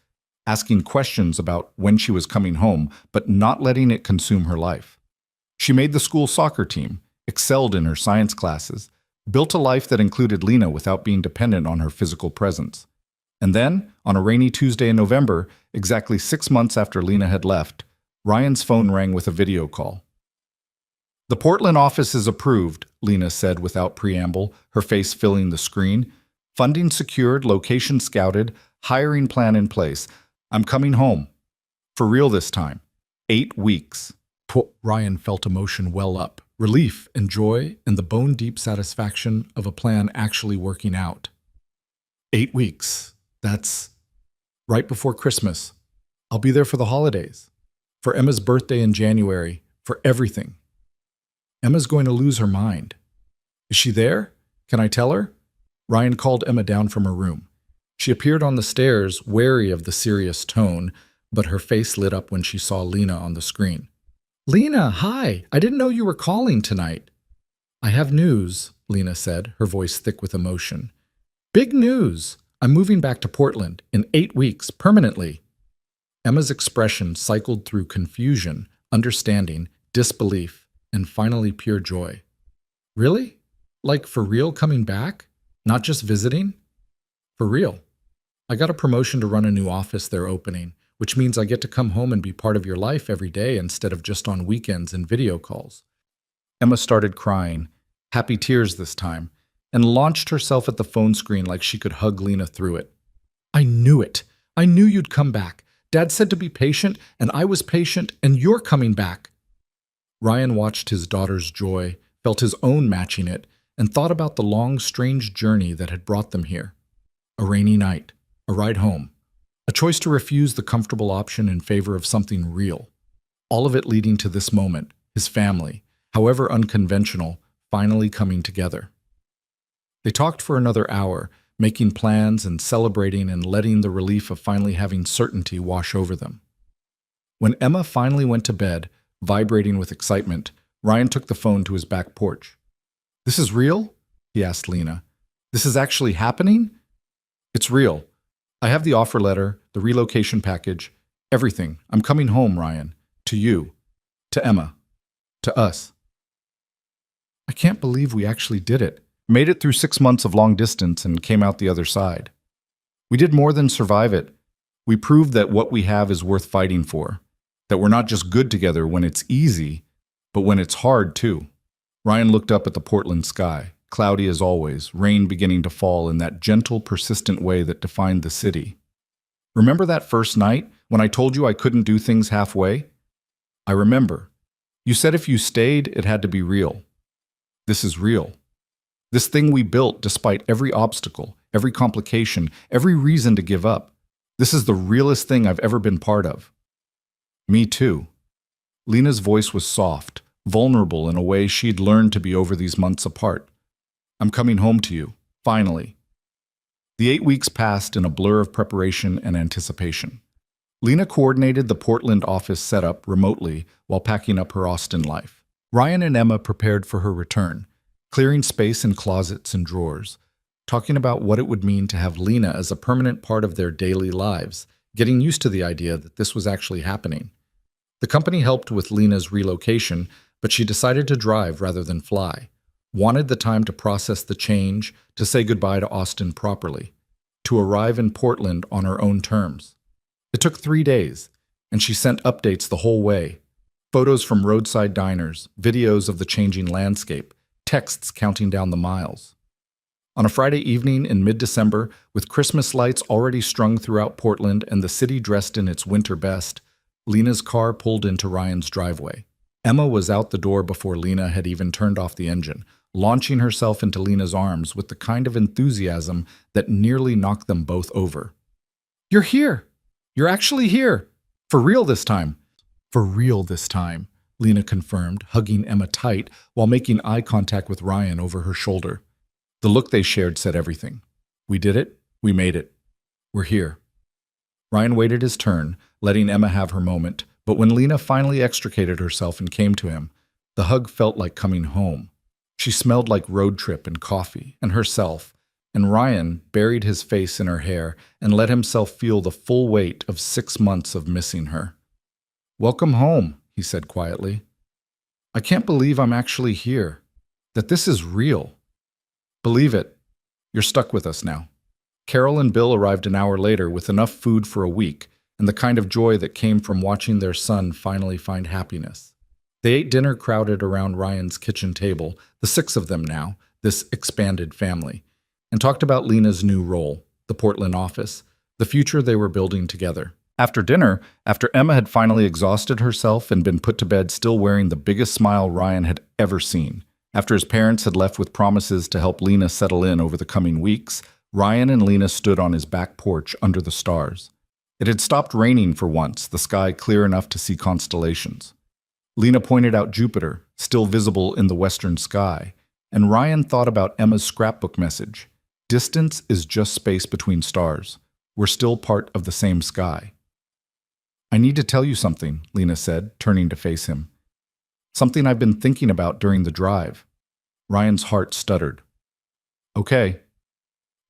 asking questions about when she was coming home, but not letting it consume her life. She made the school soccer team, excelled in her science classes, built a life that included Lena without being dependent on her physical presence. And then, on a rainy Tuesday in November, exactly 6 months after Lena had left, Ryan's phone rang with a video call. The Portland office is approved, Lena said without preamble, her face filling the screen. Funding secured, location scouted, hiring plan in place. I'm coming home. For real this time. 8 weeks. Ryan felt emotion well up, relief and joy, and the bone-deep satisfaction of a plan actually working out. 8 weeks. That's right before Christmas. I'll be there for the holidays, for Emma's birthday in January, for everything. Emma's going to lose her mind. Is she there? Can I tell her? Ryan called Emma down from her room. She appeared on the stairs, wary of the serious tone, but her face lit up when she saw Lena on the screen. "Lena, hi! I didn't know you were calling tonight." "I have news," Lena said, her voice thick with emotion. "Big news! I'm moving back to Portland in 8 weeks, permanently." Emma's expression cycled through confusion, understanding, disbelief, and finally pure joy. "Really? Like for real coming back? Not just visiting?" "For real. I got a promotion to run a new office they're opening, which means I get to come home and be part of your life every day instead of just on weekends and video calls." Emma started crying, happy tears this time, and launched herself at the phone screen like she could hug Lena through it. "I knew it. I knew you'd come back. Dad said to be patient, and I was patient, and you're coming back." Ryan watched his daughter's joy, felt his own matching it, and thought about the long, strange journey that had brought them here. A rainy night, a ride home, a choice to refuse the comfortable option in favor of something real. All of it leading to this moment, his family, however unconventional, finally coming together. They talked for another hour, making plans and celebrating and letting the relief of finally having certainty wash over them. When Emma finally went to bed, vibrating with excitement, Ryan took the phone to his back porch. "This is real?" he asked Lena. "This is actually happening?" "It's real. I have the offer letter, the relocation package, everything. I'm coming home, Ryan. To you. To Emma. To us." "I can't believe we actually did it. Made it through 6 months of long distance and came out the other side. We did more than survive it. We proved that what we have is worth fighting for. That we're not just good together when it's easy, but when it's hard too." Ryan looked up at the Portland sky, cloudy as always, rain beginning to fall in that gentle, persistent way that defined the city. "Remember that first night when I told you I couldn't do things halfway?" "I remember. You said if you stayed, it had to be real. This is real. This thing we built despite every obstacle, every complication, every reason to give up. This is the realest thing I've ever been part of." "Me too." Lena's voice was soft, vulnerable in a way she'd learned to be over these months apart. "I'm coming home to you, finally." The 8 weeks passed in a blur of preparation and anticipation. Lena coordinated the Portland office setup remotely while packing up her Austin life. Ryan and Emma prepared for her return, clearing space in closets and drawers, talking about what it would mean to have Lena as a permanent part of their daily lives, getting used to the idea that this was actually happening. The company helped with Lena's relocation, but she decided to drive rather than fly, wanted the time to process the change, to say goodbye to Austin properly, to arrive in Portland on her own terms. It took 3 days, and she sent updates the whole way. Photos from roadside diners, videos of the changing landscape, texts counting down the miles. On a Friday evening in mid-December, with Christmas lights already strung throughout Portland and the city dressed in its winter best, Lena's car pulled into Ryan's driveway. Emma was out the door before Lena had even turned off the engine, launching herself into Lena's arms with the kind of enthusiasm that nearly knocked them both over. "You're here! You're actually here! For real this time!" "For real this time," Lena confirmed, hugging Emma tight while making eye contact with Ryan over her shoulder. The look they shared said everything. "We did it. We made it. We're here." Ryan waited his turn, letting Emma have her moment, but when Lena finally extricated herself and came to him, the hug felt like coming home. She smelled like road trip and coffee and herself, and Ryan buried his face in her hair and let himself feel the full weight of 6 months of missing her. "Welcome home," he said quietly. "I can't believe I'm actually here, that this is real." "Believe it. You're stuck with us now." Carol and Bill arrived an hour later with enough food for a week and the kind of joy that came from watching their son finally find happiness. They ate dinner crowded around Ryan's kitchen table, the 6 of them now, this expanded family, and talked about Lena's new role, the Portland office, the future they were building together. After dinner, after Emma had finally exhausted herself and been put to bed still wearing the biggest smile Ryan had ever seen, after his parents had left with promises to help Lena settle in over the coming weeks, Ryan and Lena stood on his back porch under the stars. It had stopped raining for once, the sky clear enough to see constellations. Lena pointed out Jupiter, still visible in the western sky, and Ryan thought about Emma's scrapbook message. Distance is just space between stars. We're still part of the same sky. I need to tell you something, Lena said, turning to face him. Something I've been thinking about during the drive. Ryan's heart stuttered. Okay.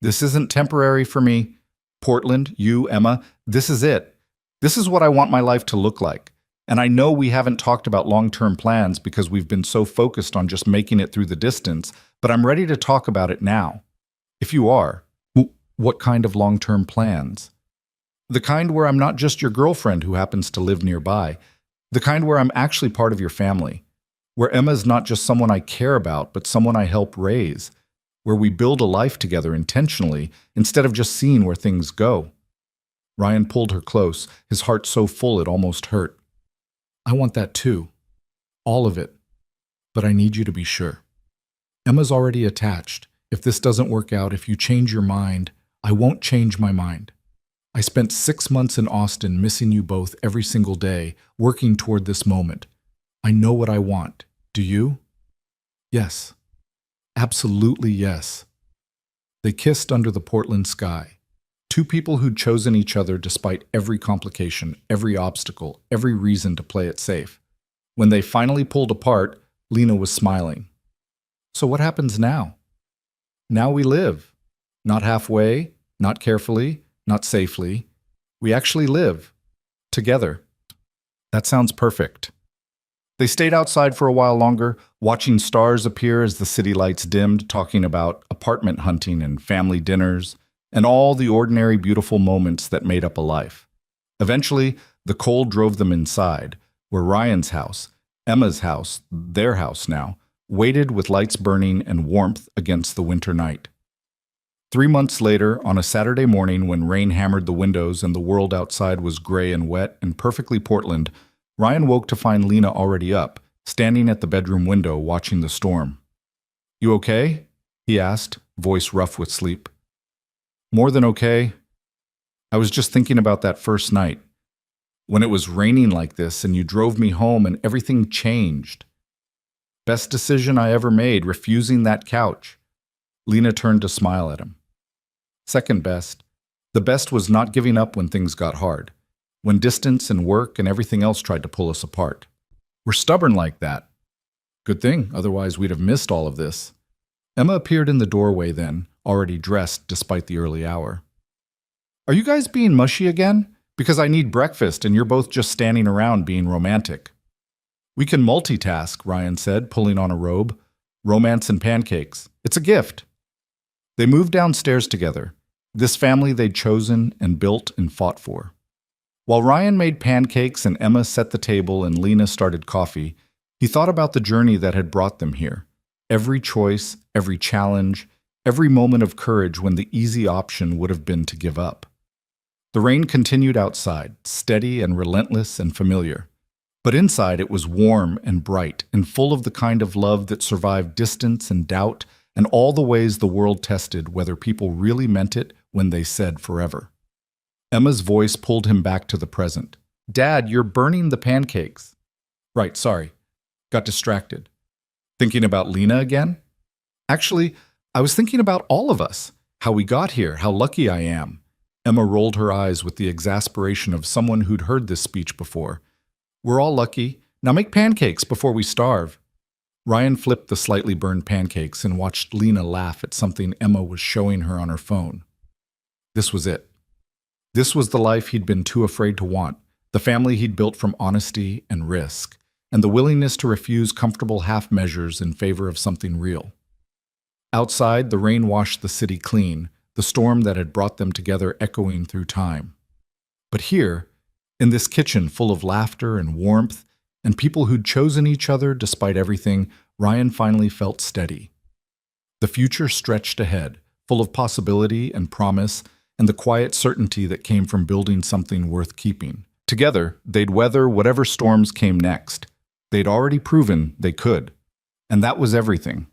This isn't temporary for me. Portland, you, Emma, this is it. This is what I want my life to look like. And I know we haven't talked about long-term plans because we've been so focused on just making it through the distance, but I'm ready to talk about it now. If you are, what kind of long-term plans? The kind where I'm not just your girlfriend who happens to live nearby. The kind where I'm actually part of your family. Where Emma's not just someone I care about, but someone I help raise. Where we build a life together intentionally instead of just seeing where things go. Ryan pulled her close, his heart so full it almost hurt. I want that too. All of it. But I need you to be sure. Emma's already attached. If this doesn't work out, if you change your mind, I won't change my mind. I spent 6 months in Austin missing you both every single day, working toward this moment. I know what I want. Do you? Yes. Absolutely yes. They kissed under the Portland sky. Two people who'd chosen each other despite every complication, every obstacle, every reason to play it safe. When they finally pulled apart, Lena was smiling. So what happens now? Now we live. Not halfway, not carefully, not safely. We actually live. Together. That sounds perfect. They stayed outside for a while longer, watching stars appear as the city lights dimmed, talking about apartment hunting and family dinners, and all the ordinary beautiful moments that made up a life. Eventually, the cold drove them inside, where Ryan's house, Emma's house, their house now, waited with lights burning and warmth against the winter night. 3 months later, on a Saturday morning when rain hammered the windows and the world outside was gray and wet and perfectly Portland, Ryan woke to find Lena already up, standing at the bedroom window watching the storm. You okay? He asked, voice rough with sleep. More than okay. I was just thinking about that first night, when it was raining like this and you drove me home and everything changed. Best decision I ever made, refusing that couch. Lena turned to smile at him. Second best. The best was not giving up when things got hard, when distance and work and everything else tried to pull us apart. We're stubborn like that. Good thing, otherwise we'd have missed all of this. Emma appeared in the doorway then, already dressed despite the early hour. Are you guys being mushy again? Because I need breakfast and you're both just standing around being romantic. We can multitask, Ryan said, pulling on a robe. Romance and pancakes. It's a gift. They moved downstairs together, this family they'd chosen and built and fought for. While Ryan made pancakes and Emma set the table and Lena started coffee, he thought about the journey that had brought them here. Every choice, every challenge, every moment of courage when the easy option would have been to give up. The rain continued outside, steady and relentless and familiar. But inside it was warm and bright and full of the kind of love that survived distance and doubt and all the ways the world tested whether people really meant it when they said forever. Emma's voice pulled him back to the present. Dad, you're burning the pancakes. Right, sorry. Got distracted. Thinking about Lena again? Actually, I was thinking about all of us. How we got here, how lucky I am. Emma rolled her eyes with the exasperation of someone who'd heard this speech before. We're all lucky. Now make pancakes before we starve. Ryan flipped the slightly burned pancakes and watched Lena laugh at something Emma was showing her on her phone. This was it. This was the life he'd been too afraid to want, the family he'd built from honesty and risk, and the willingness to refuse comfortable half measures in favor of something real. Outside, the rain washed the city clean, the storm that had brought them together echoing through time. But here, in this kitchen full of laughter and warmth, and people who'd chosen each other despite everything, Ryan finally felt steady. The future stretched ahead, full of possibility and promise, and the quiet certainty that came from building something worth keeping. Together, they'd weather whatever storms came next. They'd already proven they could. And that was everything.